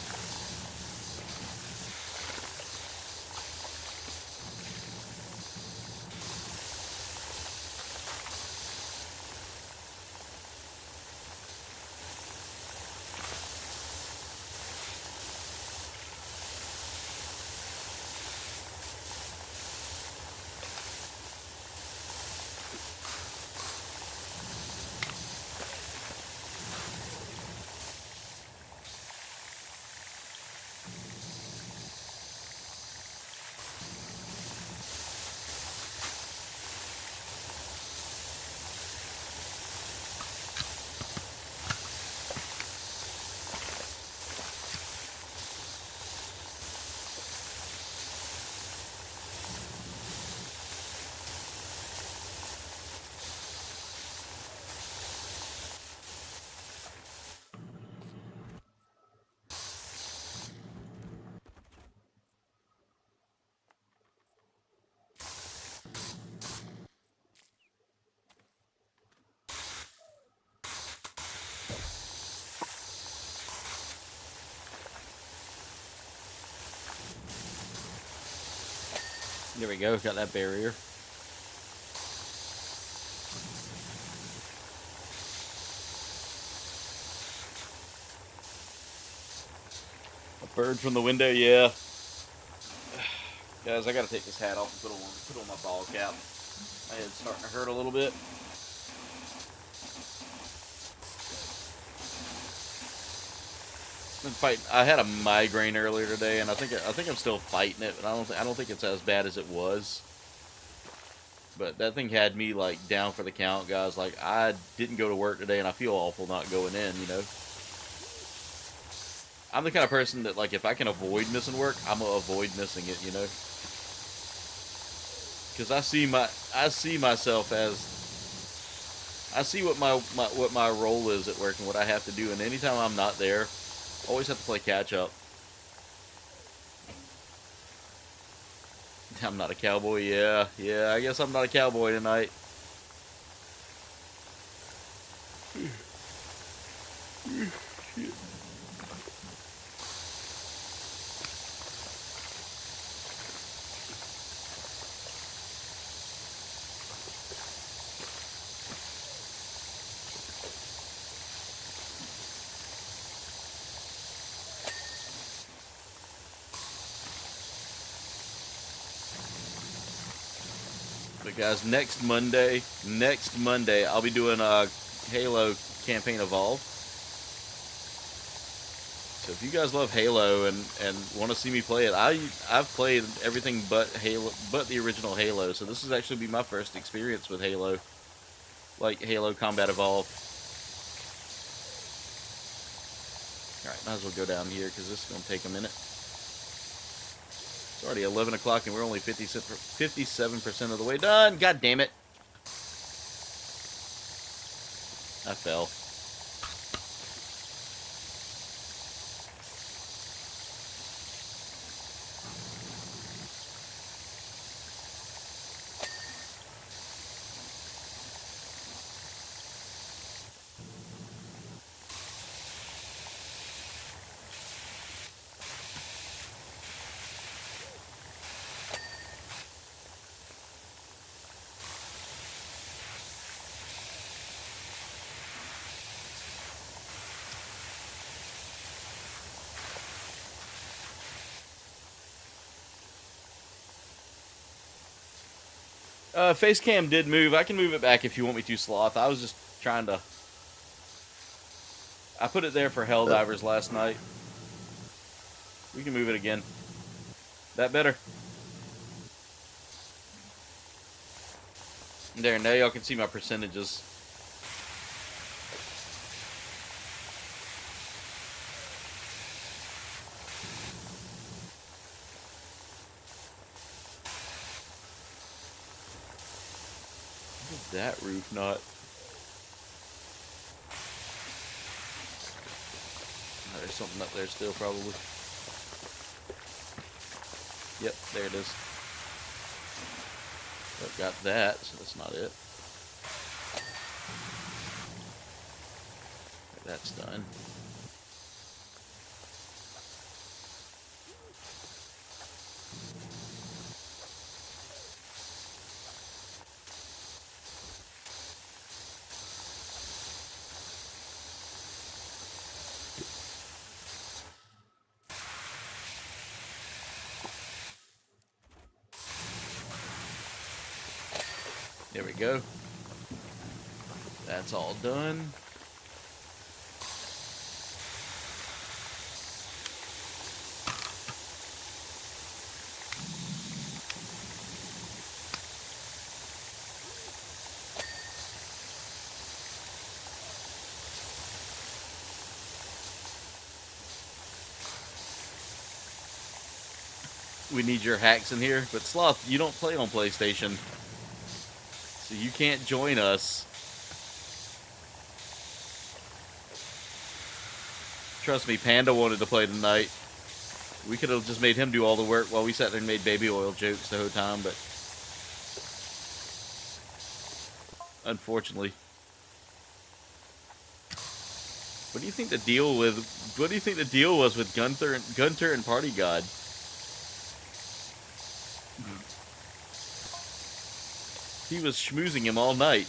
There we go, got that barrier. A bird from the window, yeah. Guys, I gotta take this hat off and put on my ball cap. My head's starting to hurt a little bit. Been fighting. I had a migraine earlier today, and I think I'm still fighting it, but I don't think it's as bad as it was. But that thing had me like down for the count, guys. Like I didn't go to work today, and I feel awful not going in. You know, I'm the kind of person that like if I can avoid missing work, I'm gonna avoid missing it. You know. because I see myself as, I see what my role is at work and what I have to do, and anytime I'm not there, I always have to play catch up. I'm not a cowboy. Yeah, I guess I'm not a cowboy tonight. But guys, next Monday, I'll be doing a Halo campaign evolve. So if you guys love Halo and want to see me play it, I've played everything but Halo, but the original Halo. So this is actually be my first experience with Halo, like Halo Combat Evolved. All right, might as well go down here because this is gonna take a minute. It's already 11 o'clock and we're only 57% of the way done. God damn it! I fell. Face cam did move. I can move it back if you want me to, Sloth. I was just trying to... I put it there for Helldivers last night. We can move it again. That better? There, now y'all can see my percentages. That roof not. Oh, there's something up there still, probably. Yep, there it is. I've got that, so that's not it. That's done. There we go. That's all done. We need your hacks in here, but Sloth, you don't play on PlayStation. So you can't join us. Trust me, Panda wanted to play tonight. We could have just made him do all the work while we sat there and made baby oil jokes the whole time, but unfortunately. What do you think the deal was with Gunter and Party God? He was schmoozing him all night.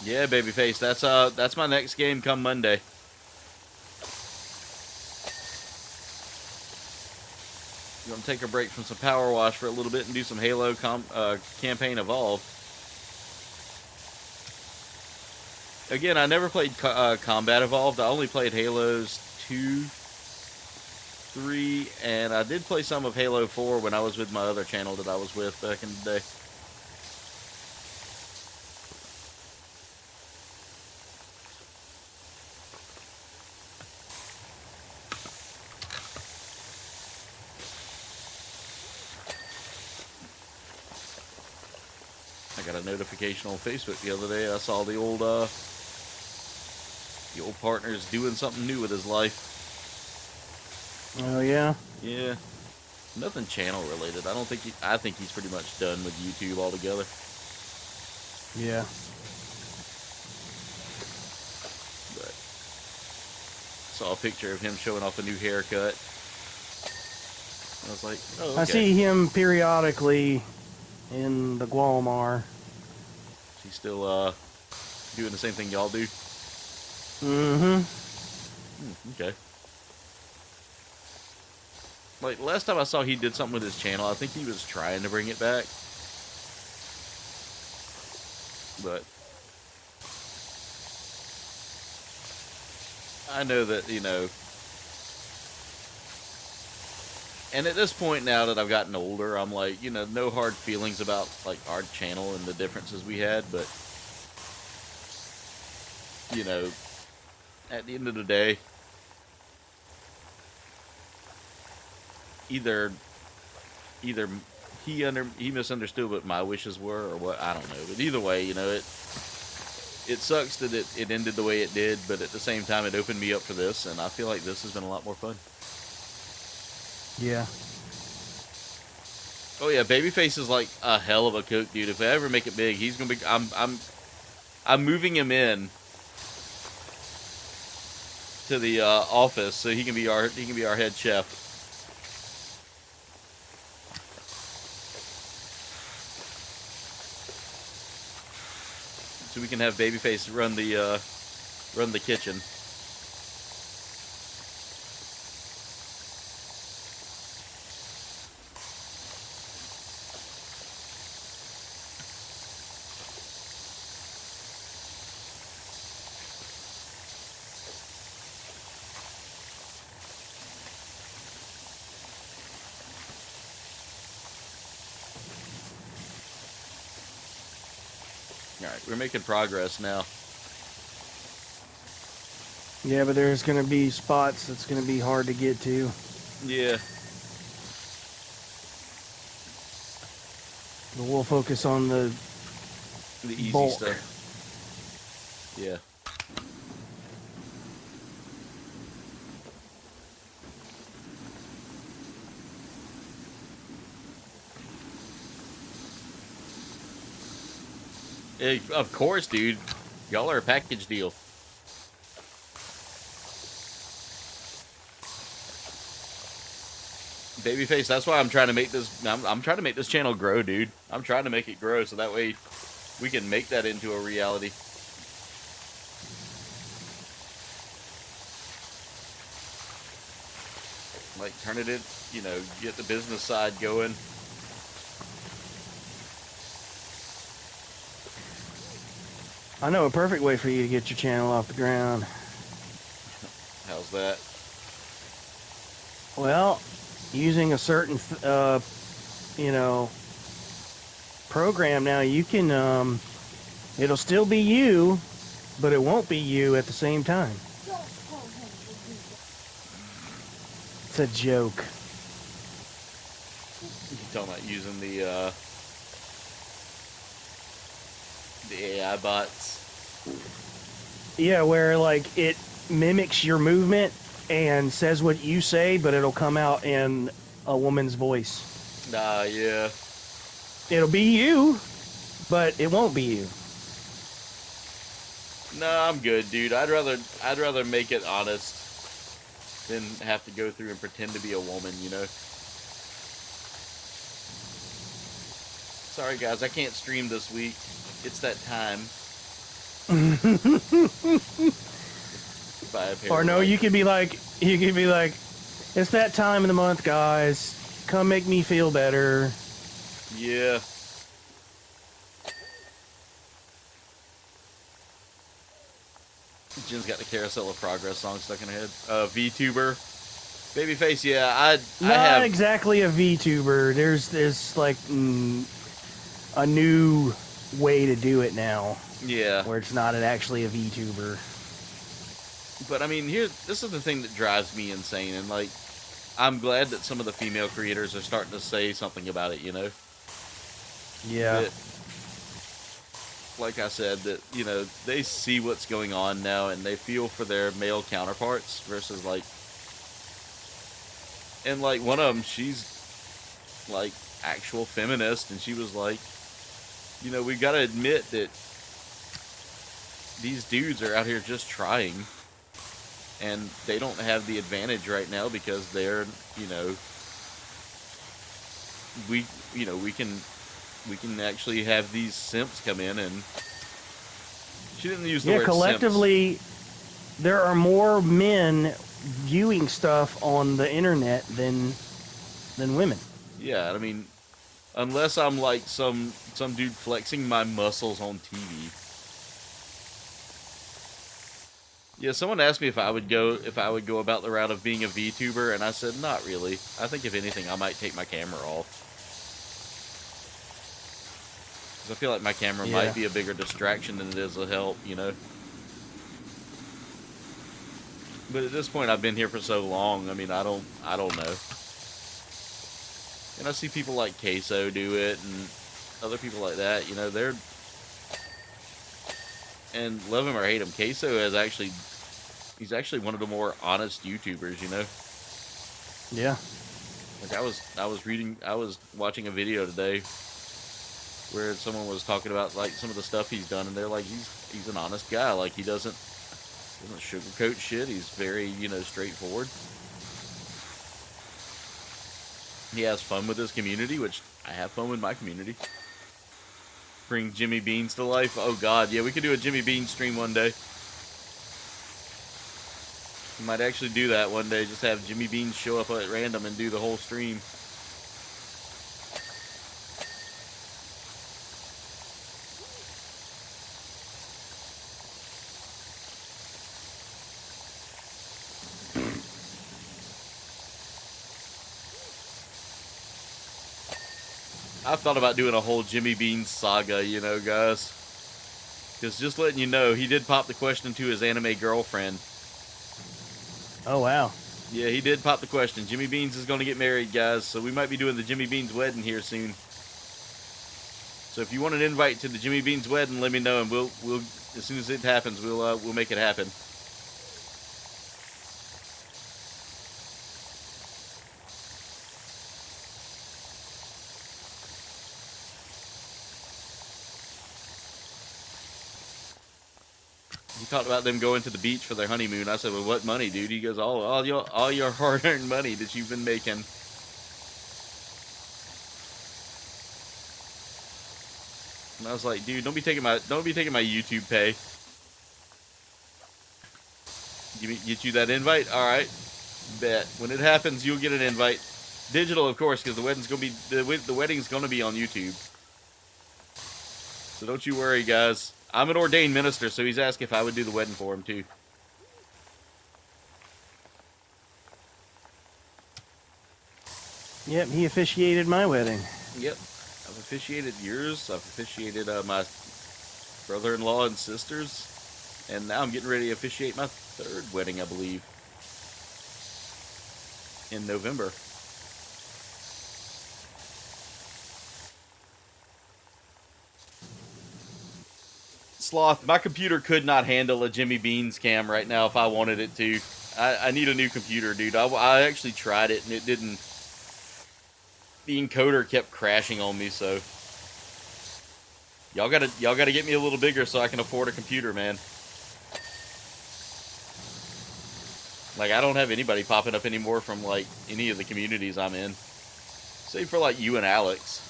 Yeah, babyface. That's my next game come Monday. You want to take a break from some PowerWash for a little bit and do some Halo campaign Evolve. Again, I never played Combat Evolved. I only played Halos 2 3, and I did play some of Halo 4 when I was with my other channel that I was with back in the day. I got a notification on Facebook the other day. I saw the old partner's doing something new with his life.
Oh yeah.
Yeah. Nothing channel related. I think he's pretty much done with YouTube altogether.
Yeah.
But saw a picture of him showing off a new haircut. I was like, oh, okay.
I see him periodically in the Gualmar.
He's still doing the same thing y'all do?
Mm-hmm.
Okay. Like, last time I saw he did something with his channel, I think he was trying to bring it back. But I know that, you know, and at this point now that I've gotten older, I'm like, you know, no hard feelings about, like, our channel and the differences we had, but, you know, at the end of the day, either he misunderstood what my wishes were or what, I don't know, but either way, you know, it sucks that it ended the way it did, but at the same time it opened me up for this, and I feel like this has been a lot more fun.
Yeah.
Oh yeah, Babyface is like a hell of a cook, dude. If I ever make it big, he's gonna be. I'm moving him in to the office so he can be our head chef. So we can have Babyface run the kitchen. Alright, we're making progress now.
Yeah, but there's going to be spots that's going to be hard to get to.
Yeah.
But we'll focus on the
easy
bulk
stuff. Yeah. Of course, dude. Y'all are a package deal. Babyface, that's why I'm trying to make this. I'm trying to make this channel grow, dude. I'm trying to make it grow so that way we can make that into a reality. Like, turn it in, you know, get the business side going.
I know a perfect way for you to get your channel off the ground.
How's that?
Well, using a certain, you know, program now, you can, it'll still be you, but it won't be you at the same time. It's a joke.
You talking about using the AI bots?
Yeah, where like it mimics your movement and says what you say, but it'll come out in a woman's voice.
Nah, yeah.
It'll be you, but it won't be you.
Nah, I'm good, dude. I'd rather make it honest than have to go through and pretend to be a woman, you know? Sorry, guys, I can't stream this week. It's that time.
Or no, you could be like, it's that time of the month, guys. Come make me feel better.
Yeah. Jen's got the Carousel of Progress song stuck in her head. VTuber. Babyface, yeah, I
Not
have
exactly a VTuber. There's like a new way to do it now.
Yeah.
Where it's not actually a VTuber.
But I mean, this is the thing that drives me insane, and like, I'm glad that some of the female creators are starting to say something about it. You know.
Yeah.
That, like I said, that they see what's going on now, and they feel for their male counterparts versus like, and like one of them, she's like actual feminist, and she was like, we got to admit that these dudes are out here just trying. And they don't have the advantage right now because they're, we can actually have these simps come in, and she didn't use the word
collectively,
simps.
There are more men viewing stuff on the internet than women.
Yeah, I mean, unless I'm like some dude flexing my muscles on TV. Yeah, someone asked me if I would go about the route of being a VTuber, and I said not really. I think if anything, I might take my camera off. Because I feel like my camera might be a bigger distraction than it is a help, But at this point, I've been here for so long. I mean, I don't know. And I see people like Queso do it, and other people like that. They're, and love him or hate him, Queso he's actually one of the more honest YouTubers,
Yeah.
Like I was watching a video today where someone was talking about like some of the stuff he's done, and they're like, he's an honest guy. Like he doesn't sugarcoat shit. He's very, straightforward. He has fun with his community, which I have fun with my community. Bring Jimmy Beans to life. Oh God, yeah, we could do a Jimmy Beans stream one day. We might actually do that one day. Just have Jimmy Beans show up at random and do the whole stream. I've thought about doing a whole Jimmy Beans saga, guys. Because just letting you know, he did pop the question to his anime girlfriend.
Oh, wow.
Yeah, he did pop the question. Jimmy Beans is going to get married, guys, so we might be doing the Jimmy Beans wedding here soon. So if you want an invite to the Jimmy Beans wedding, let me know, and we'll as soon as it happens, we'll make it happen. He talked about them going to the beach for their honeymoon. I said, well, what money, dude? He goes, all your hard-earned money that you've been making. And I was like, dude, don't be taking my YouTube pay. Get you that invite? All right, bet. When it happens, you'll get an invite. Digital, of course, because the wedding's gonna be on YouTube. So don't you worry, guys. I'm an ordained minister, so he's asked if I would do the wedding for him, too.
Yep, he officiated my wedding.
Yep. I've officiated yours. I've officiated my brother-in-law and sisters. And now I'm getting ready to officiate my third wedding, I believe. In November. Sloth, my computer could not handle a Jimmy Beans cam right now if I wanted it to. I need a new computer, dude. I actually tried it and it didn't. The encoder kept crashing on me, so y'all gotta get me a little bigger so I can afford a computer, man. Like I don't have anybody popping up anymore from like any of the communities I'm in, save for like you and Alex.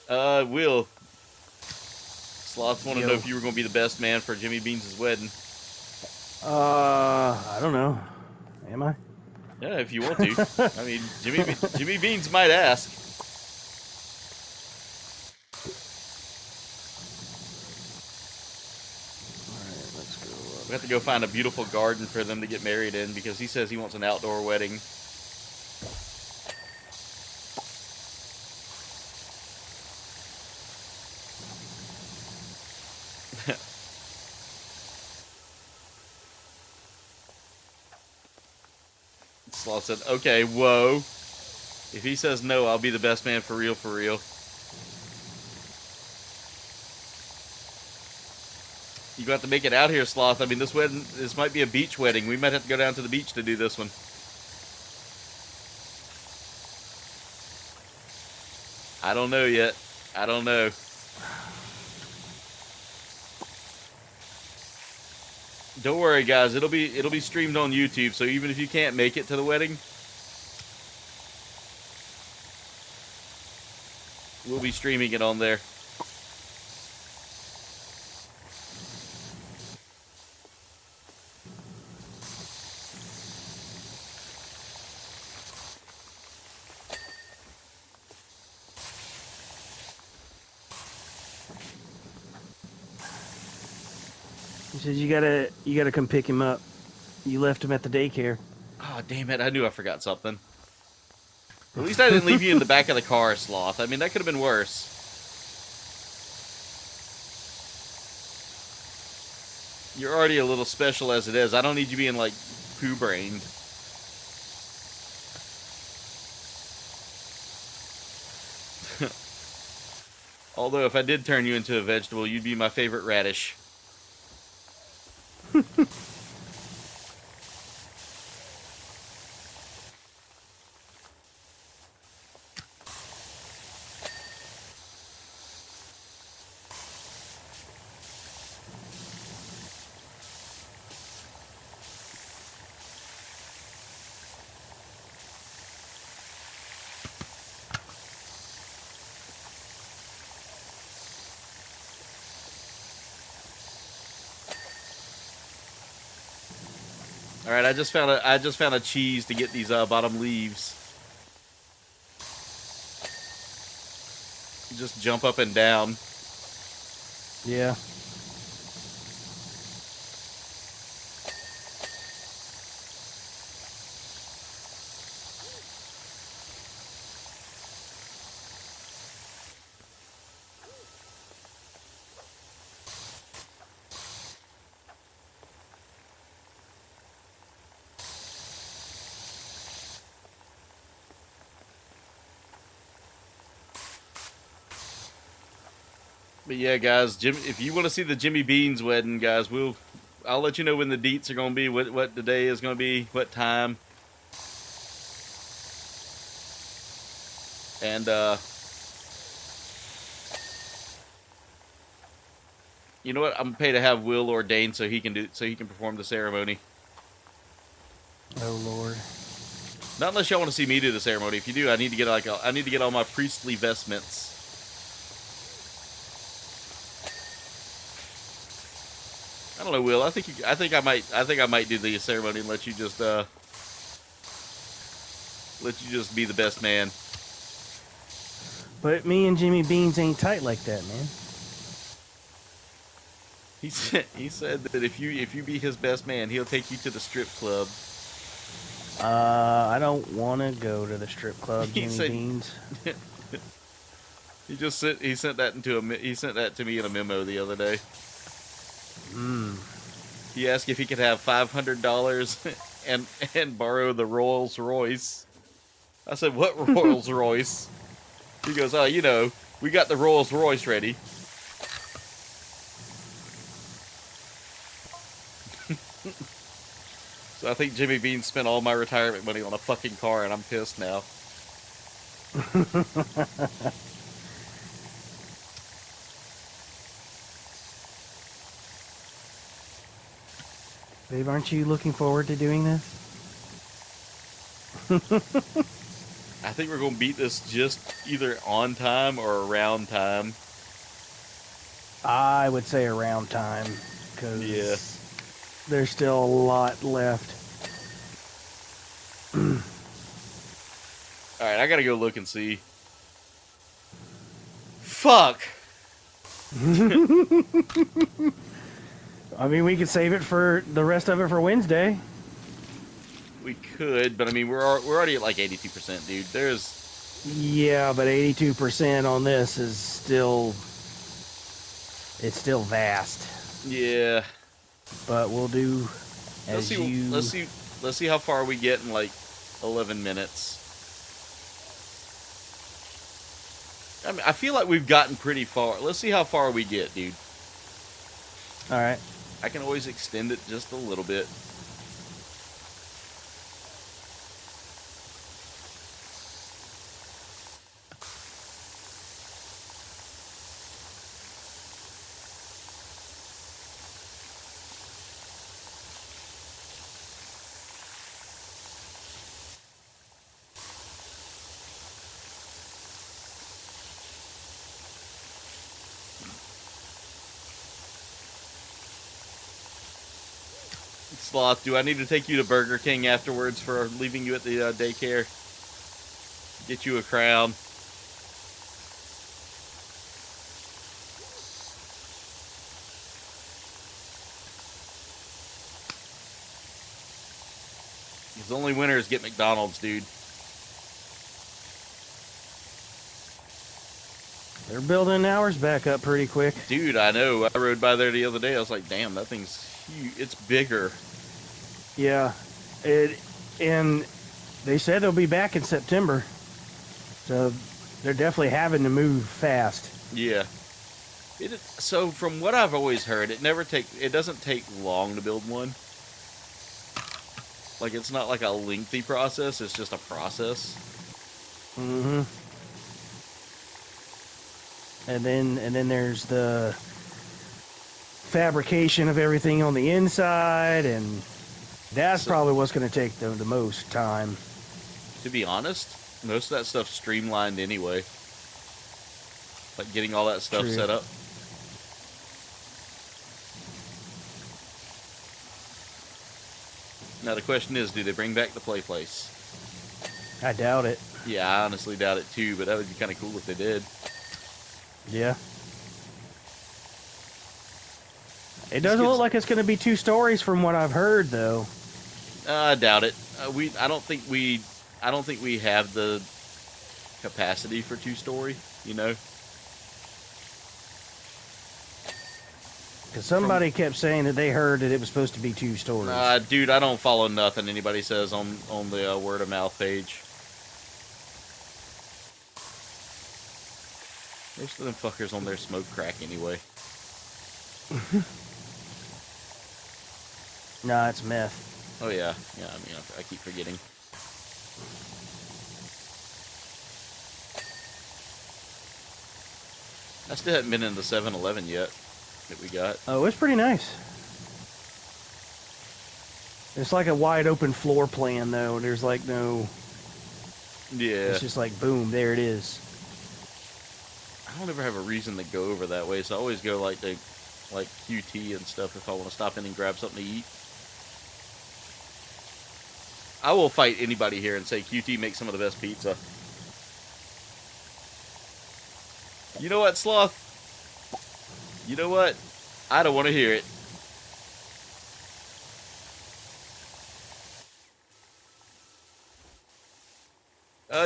Will. Sloths want to know if you were going to be the best man for Jimmy Beans' wedding.
I don't know. Am I?
Yeah, if you want to. I mean, Jimmy Beans might ask.
Alright, let's go
We have to go find a beautiful garden for them to get married in because he says he wants an outdoor wedding. Sloth said, okay, whoa. If he says no, I'll be the best man for real, for real. You got to make it out here, Sloth. I mean, this might be a beach wedding. We might have to go down to the beach to do this one. I don't know yet. I don't know. Don't worry, guys. It'll be streamed on YouTube. So even if you can't make it to the wedding, we'll be streaming it on there.
He says you gotta come pick him up. You left him at the daycare.
Oh, damn it. I knew I forgot something. At least I didn't leave you in the back of the car, Sloth. I mean, that could have been worse. You're already a little special as it is. I don't need you being, like, poo-brained. Although, if I did turn you into a vegetable, you'd be my favorite radish. All right, I just found a cheese to get these bottom leaves. Just jump up and down.
Yeah.
But yeah, guys, if you want to see the Jimmy Bean's wedding, guys, I'll let you know when the deets are going to be, what the day is going to be, what time. And you know what? I'm gonna pay to have Will ordained so he can perform the ceremony.
Oh Lord.
Not unless y'all want to see me do the ceremony. If you do, I need to get all my priestly vestments. I don't know, Will. I think I might do the ceremony and let you just be the best man.
But me and Jimmy Beans ain't tight like that, man.
He said that if you be his best man, he'll take you to the strip club.
I don't want to go to the strip club, Jimmy Beans.
He sent that to me in a memo the other day. He asked if he could have $500 and borrow the Rolls Royce. I said, "What Rolls Royce?" He goes, "Oh, you know, we got the Rolls Royce ready." So I think Jimmy Bean spent all my retirement money on a fucking car, and I'm pissed now.
Babe, aren't you looking forward to doing this?
I think we're going to beat this just either on time or around time.
I would say around time, because there's still a lot left.
Alright, I gotta go look and see. Fuck!
I mean, we could save it for the rest of it for Wednesday.
We could, but I mean, we're already at like 82%, dude.
Yeah, but 82% on this is still... It's still vast.
Yeah.
But we'll do
Let's see how far we get in like 11 minutes. I mean, I feel like we've gotten pretty far. Let's see how far we get, dude.
All right.
I can always extend it just a little bit. Sloth, do I need to take you to Burger King afterwards for leaving you at the daycare? Get you a crown. Because only winners get McDonald's, dude.
They're building ours back up pretty quick.
Dude, I know. I rode by there the other day. I was like, damn, that thing's huge. It's bigger.
Yeah. And they said they'll be back in September. So they're definitely having to move fast.
Yeah. So from what I've always heard, it doesn't take long to build one. Like, it's not like a lengthy process, it's just a process.
Mm-hmm. And then there's the fabrication of everything on the inside, and that's probably what's going to take the most time.
To be honest, most of that stuff's streamlined anyway. Like getting all that stuff set up. Now the question is, do they bring back the play place?
I doubt it.
Yeah, I honestly doubt it too, but that would be kind of cool if they did.
Yeah. It doesn't look like it's going to be 2 stories from what I've heard, though.
I doubt it. I don't think we have the capacity for 2-story. You know.
Because somebody kept saying that they heard that it was supposed to be 2 stories.
Dude, I don't follow nothing anybody says on the word of mouth page. Most of them fuckers on there smoke crack anyway.
Nah, it's meth.
Oh yeah, yeah. I mean, I keep forgetting. I still haven't been in the 7-Eleven yet that we got.
Oh, it's pretty nice. It's like a wide open floor plan, though. There's like no.
Yeah.
It's just like boom, there it is.
I don't ever have a reason to go over that way, so I always go like QT and stuff if I want to stop in and grab something to eat. I will fight anybody here and say QT makes some of the best pizza. You know what, Sloth? You know what? I don't want to hear it.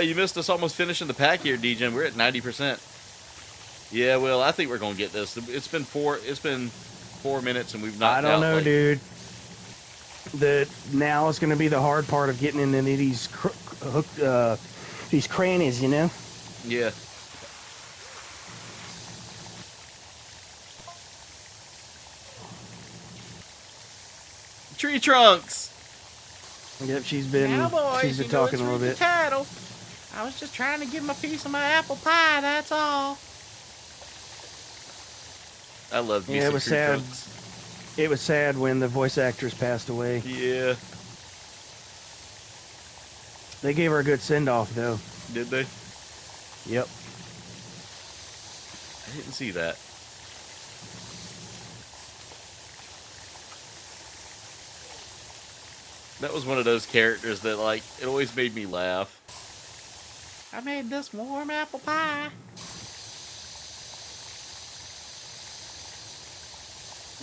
You missed us almost finishing the pack here, DJ. We're at 90%. Yeah, well, I think we're gonna get this. It's been 4 minutes and we've knocked out.
I don't know, dude. Now it's gonna be the hard part of getting into these these crannies, you know?
Yeah. Tree trunks.
Yep, she's been talking a little bit.
Title. I was just trying to give him a piece of my apple pie, that's all.
I love me
Yeah,
some
it was
tree
sad.
trunks.
It was sad when the voice actress passed away.
Yeah.
They gave her a good send-off, though.
Did they?
Yep.
I didn't see that. That was one of those characters that, like, it always made me laugh.
I made this warm apple pie.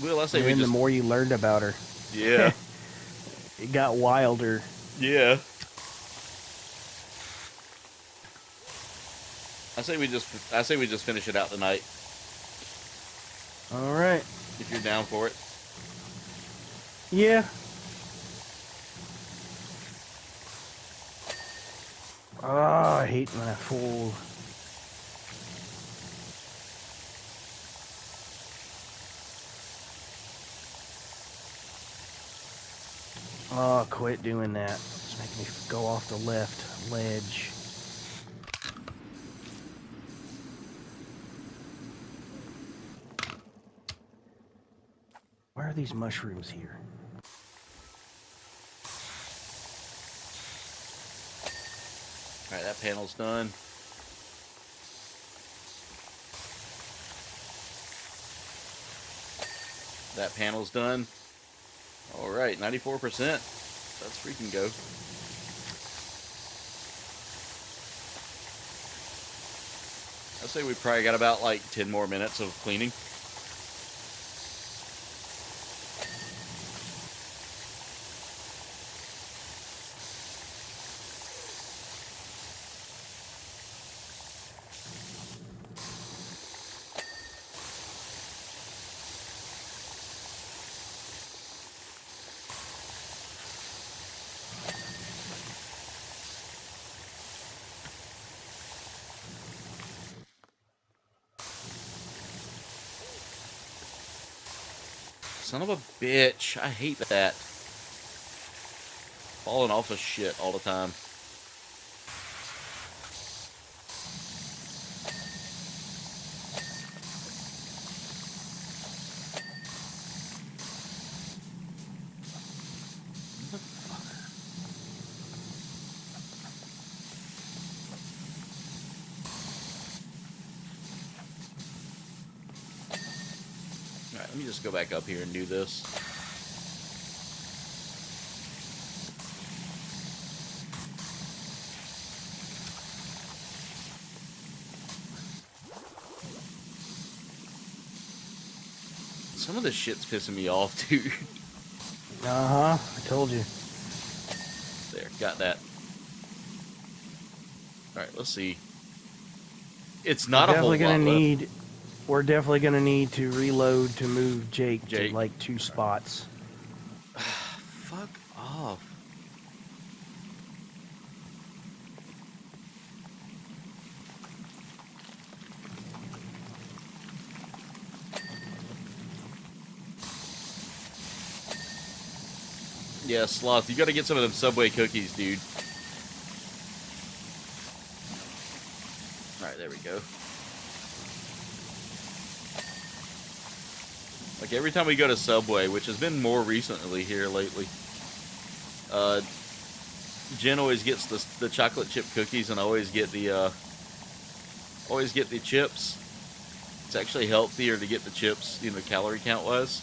Will, I say
and
we
then
just...
the more you learned about her.
Yeah.
It got wilder.
Yeah. I say we just finish it out tonight.
All right.
If you're down for it.
Yeah. Oh, I hate when I fold. Oh, quit doing that. It's making me go off the left ledge. Why are these mushrooms here?
Alright, that panel's done. That panel's done. Alright, 94%. Let's freaking go. I'd say we probably got about like 10 more minutes of cleaning. Son of a bitch. I hate that. Falling off of shit all the time. Alright, let me just go back up here and do this. Some of this shit's pissing me off, dude.
Uh-huh, I told you.
There, got that. Alright, let's see. It's not a whole lot left.
We're definitely gonna need to reload to move Jake. To like 2 spots.
Fuck off. Yeah, Sloth, you gotta get some of them Subway cookies, dude. Alright, there we go. Like, every time we go to Subway, which has been more recently here lately, Jen always gets the chocolate chip cookies, and I always get the chips. It's actually healthier to get the chips, you know, calorie count-wise.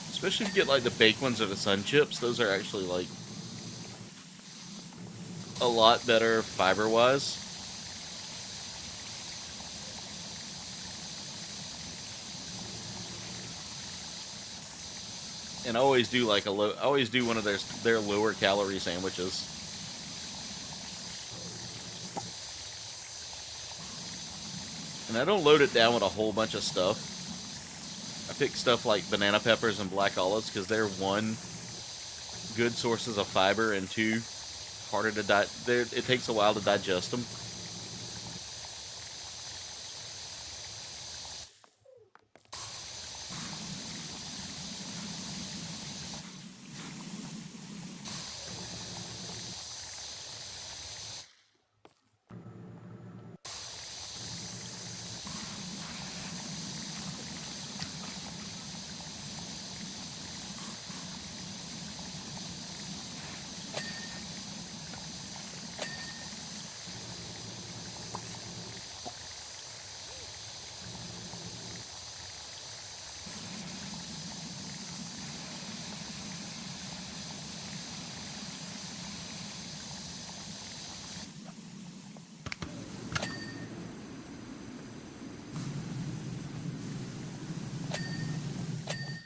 Especially if you get, like, the baked ones or the Sun Chips. Those are actually, like, a lot better fiber-wise. And I always do, like, I always do one of their lower calorie sandwiches. And I don't load it down with a whole bunch of stuff. I pick stuff like banana peppers and black olives because they're, 1, good sources of fiber, and 2, harder to it takes a while to digest them.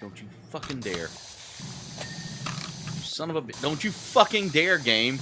Don't you fucking dare. Son of a bitch. Don't you fucking dare, game.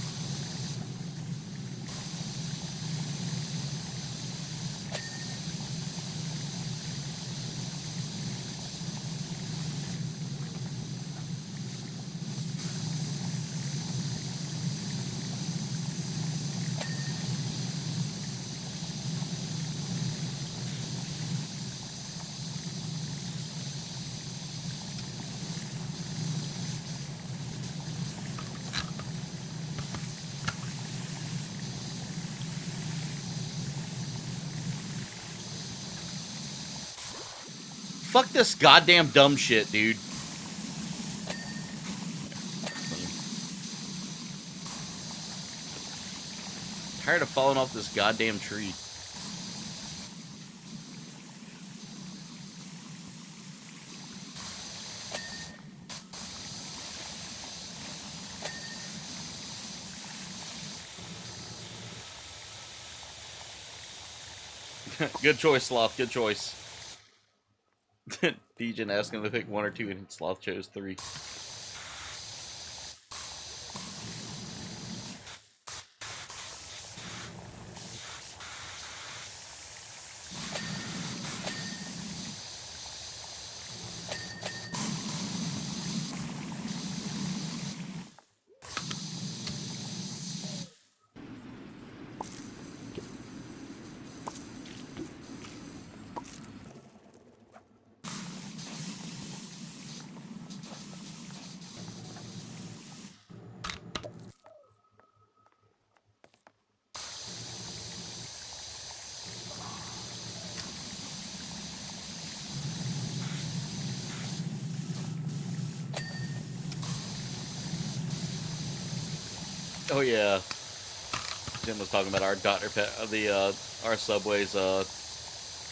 Fuck this goddamn dumb shit, dude. Tired of falling off this goddamn tree. Good choice, Sloth. Good choice. Pigeon asked him to pick 1 or 2, and Sloth chose 3. Oh yeah, Jim was talking about our our subways. So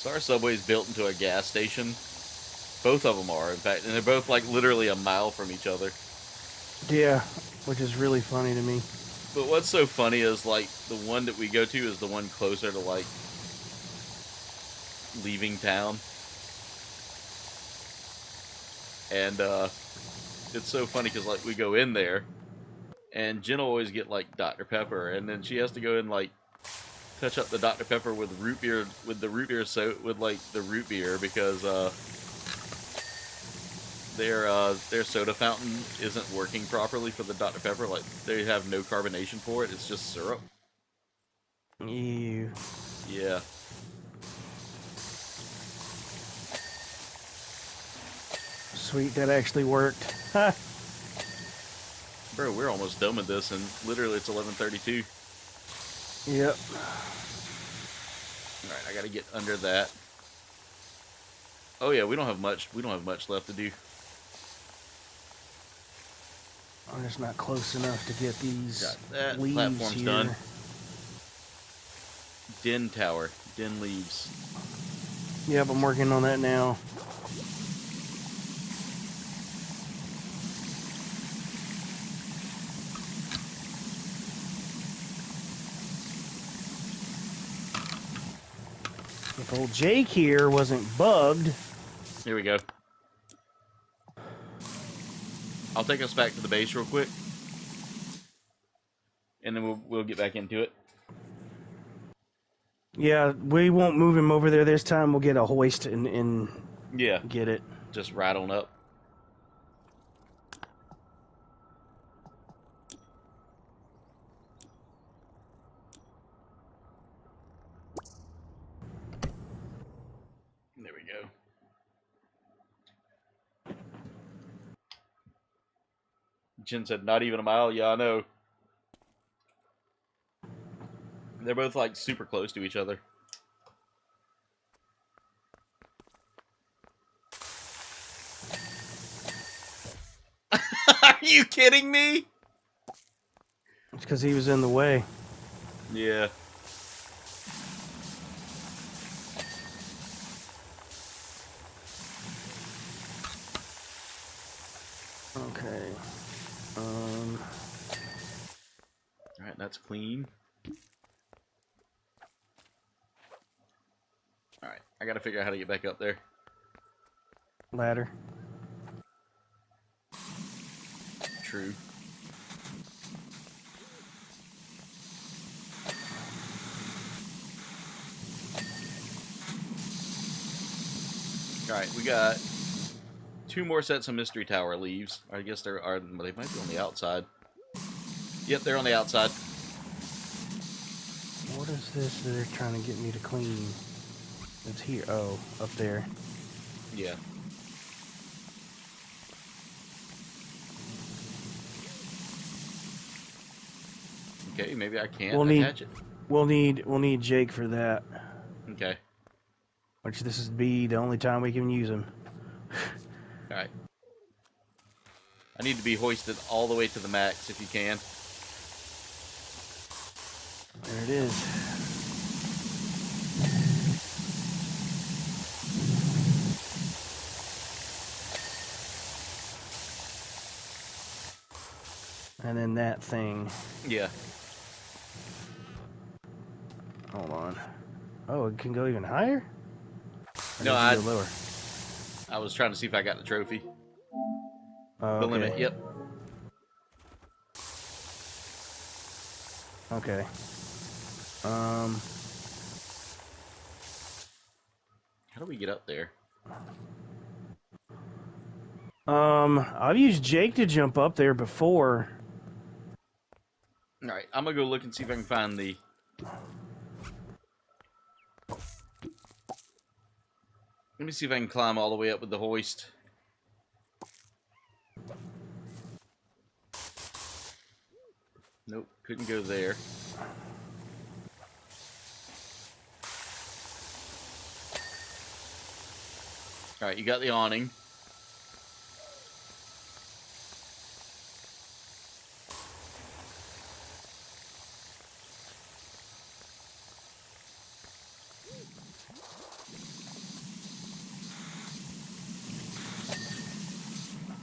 our subway's built into a gas station. Both of them are, in fact, and they're both like literally a mile from each other.
Yeah, which is really funny to me.
But what's so funny is like the one that we go to is the one closer to like leaving town, and it's so funny because like we go in there. And Jen will always get like Dr. Pepper, and then she has to go and like touch up the Dr. Pepper with root beer, with the root beer because their soda fountain isn't working properly for the Dr. Pepper. Like they have no carbonation for it; it's just syrup.
Ew.
Yeah.
Sweet, that actually worked.
Bro, we're almost done with this, and literally it's 11:32.
Yep.
All right, I gotta get under that. Oh yeah, we don't have much. We don't have much left to do.
I'm just not close enough to get these
Got that.
leaves
Platform's
here.
done. Den tower. Den leaves.
Yep, I'm working on that now. If old Jake here wasn't bugged.
Here we go. I'll take us back to the base real quick, and then we'll get back into it.
Yeah, we won't move him over there this time. We'll get a hoist and
Yeah,
get it.
just right on up. There we go. Jen said, not even a mile. Yeah, I know. They're both like super close to each other. Are you kidding me?
It's because he was in the way.
Yeah.
Okay.
Alright, that's clean. Alright, I gotta figure out how to get back up there.
Ladder.
true. Alright, we got 2 more sets of mystery tower leaves. I guess they might be on the outside. Yep, they're on the outside.
What is this that they're trying to get me to clean? It's here. Oh, up there.
Yeah. Okay, maybe I can't attach it.
We'll need Jake for that.
Okay.
Which this is be the only time we can use him.
Alright. I need to be hoisted all the way to the max if you can.
There it is. And then that thing.
Yeah.
Hold on. Oh, it can go even higher? Or
No,
does it go lower.
I was trying to see if I got the trophy.
Oh,
The
okay.
limit, yep.
Okay.
How do we get up there?
I've used Jake to jump up there before.
Alright, I'm gonna go look and see if I can find the... Let me see if I can climb all the way up with the hoist. Nope, couldn't go there. Alright, you got the awning.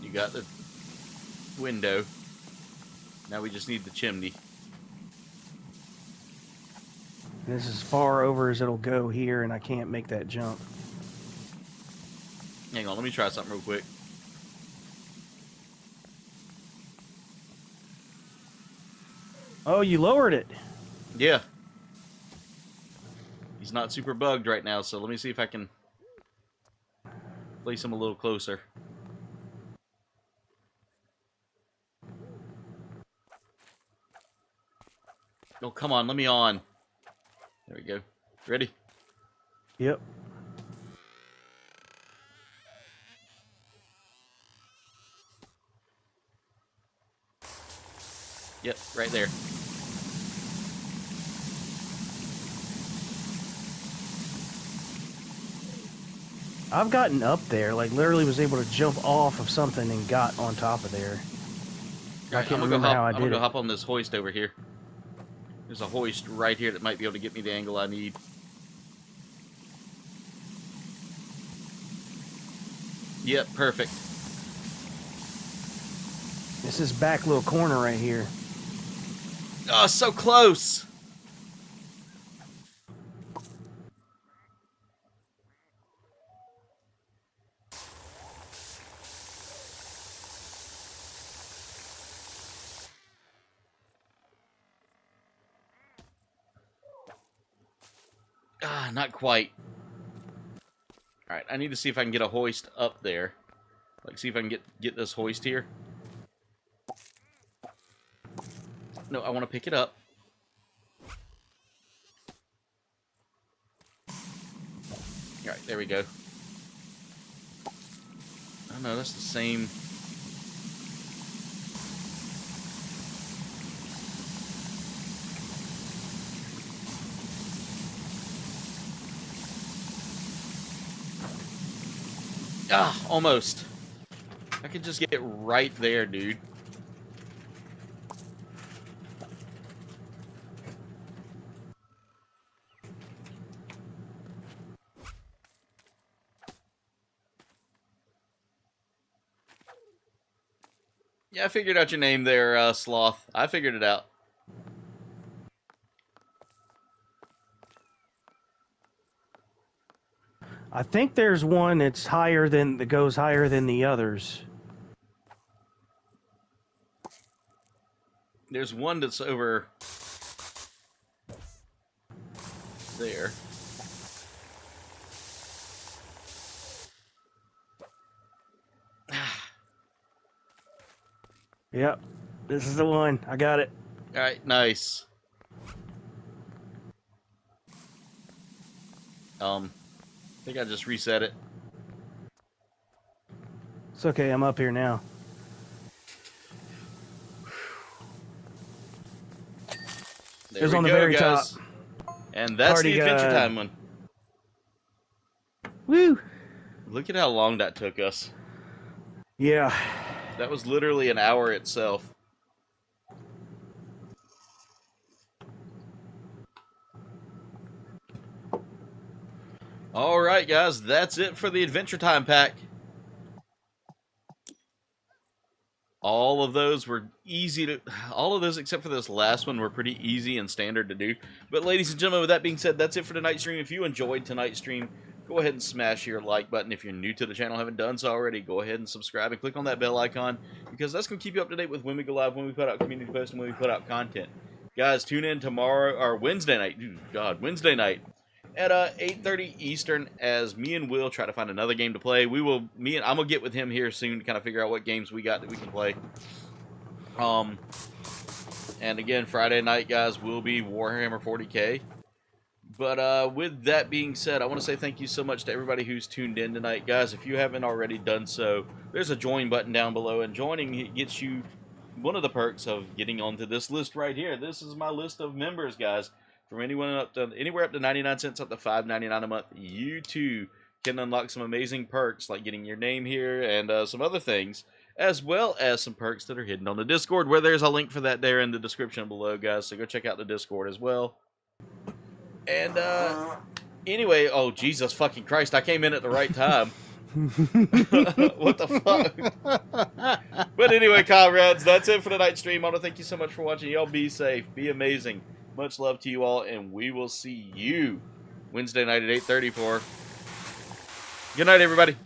You got the window. Now we just need the chimney.
This is as far over as it'll go here, and I can't make that jump.
Hang on, let me try something real quick.
Oh, you lowered it.
Yeah. He's not super bugged right now, so let me see if I can place him a little closer. Oh, come on, let me on. There we go. Ready?
Yep.
Yep, right there.
I've gotten up there, like literally was able to jump off of something and got on top of there. I can't remember how I did it.
I'm gonna go hop on this hoist over here. There's a hoist right here that might be able to get me the angle I need. Yep, perfect.
This is back little corner right here.
Oh, so close! Ah, not quite. Alright, I need to see if I can get a hoist up there. Like, see if I can get this hoist here. No, I want to pick it up. Alright, there we go. Oh no, that's the same... Ah, almost. I could just get right there, dude. Yeah, I figured out your name there, Sloth. I figured it out.
I think there's one that goes higher than the others.
There's one that's over there.
Yep, this is the one. I got it.
All right, nice. I think I just reset it.
It's okay, I'm up here now.
There
It's
we
on the
go,
very
guys.
top.
And that's
Party
the Adventure
guide.
Time one.
Woo!
Look at how long that took us.
Yeah.
That was literally an hour itself. Alright guys, that's it for the Adventure Time pack. All of those were easy to... All of those except for this last one were pretty easy and standard to do. But ladies and gentlemen, with that being said, that's it for tonight's stream. If you enjoyed tonight's stream, go ahead and smash your like button. If you're new to the channel, haven't done so already, go ahead and subscribe and click on that bell icon, because that's going to keep you up to date with when we go live, when we put out community posts, and when we put out content. Guys, tune in tomorrow, or Wednesday night. Wednesday night at 8:30 Eastern, as me and Will try to find another game to play. I'm gonna get with him here soon to kind of figure out what games we got that we can play. And again, Friday night, guys, will be Warhammer 40K. But with that being said, I want to say thank you so much to everybody who's tuned in tonight. Guys, if you haven't already done so, there's a join button down below, and joining gets you one of the perks of getting onto this list right here. This is my list of members, guys. From anywhere up to 99 cents up to $5.99 a month, you too can unlock some amazing perks like getting your name here and some other things, as well as some perks that are hidden on the Discord, where there's a link for that there in the description below, guys. So go check out the Discord as well. And anyway, oh Jesus fucking Christ, I came in at the right time. What the fuck? But anyway, comrades, that's it for tonight's stream. I want to thank you so much for watching. Y'all be safe, be amazing. Much love to you all, and we will see you Wednesday night at 8:30 for... Good night, everybody.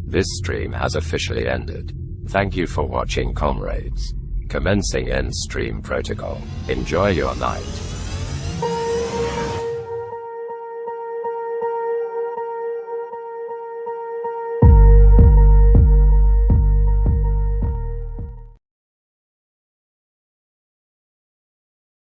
This stream has officially ended. Thank you for watching, comrades. Commencing end stream protocol. Enjoy your night.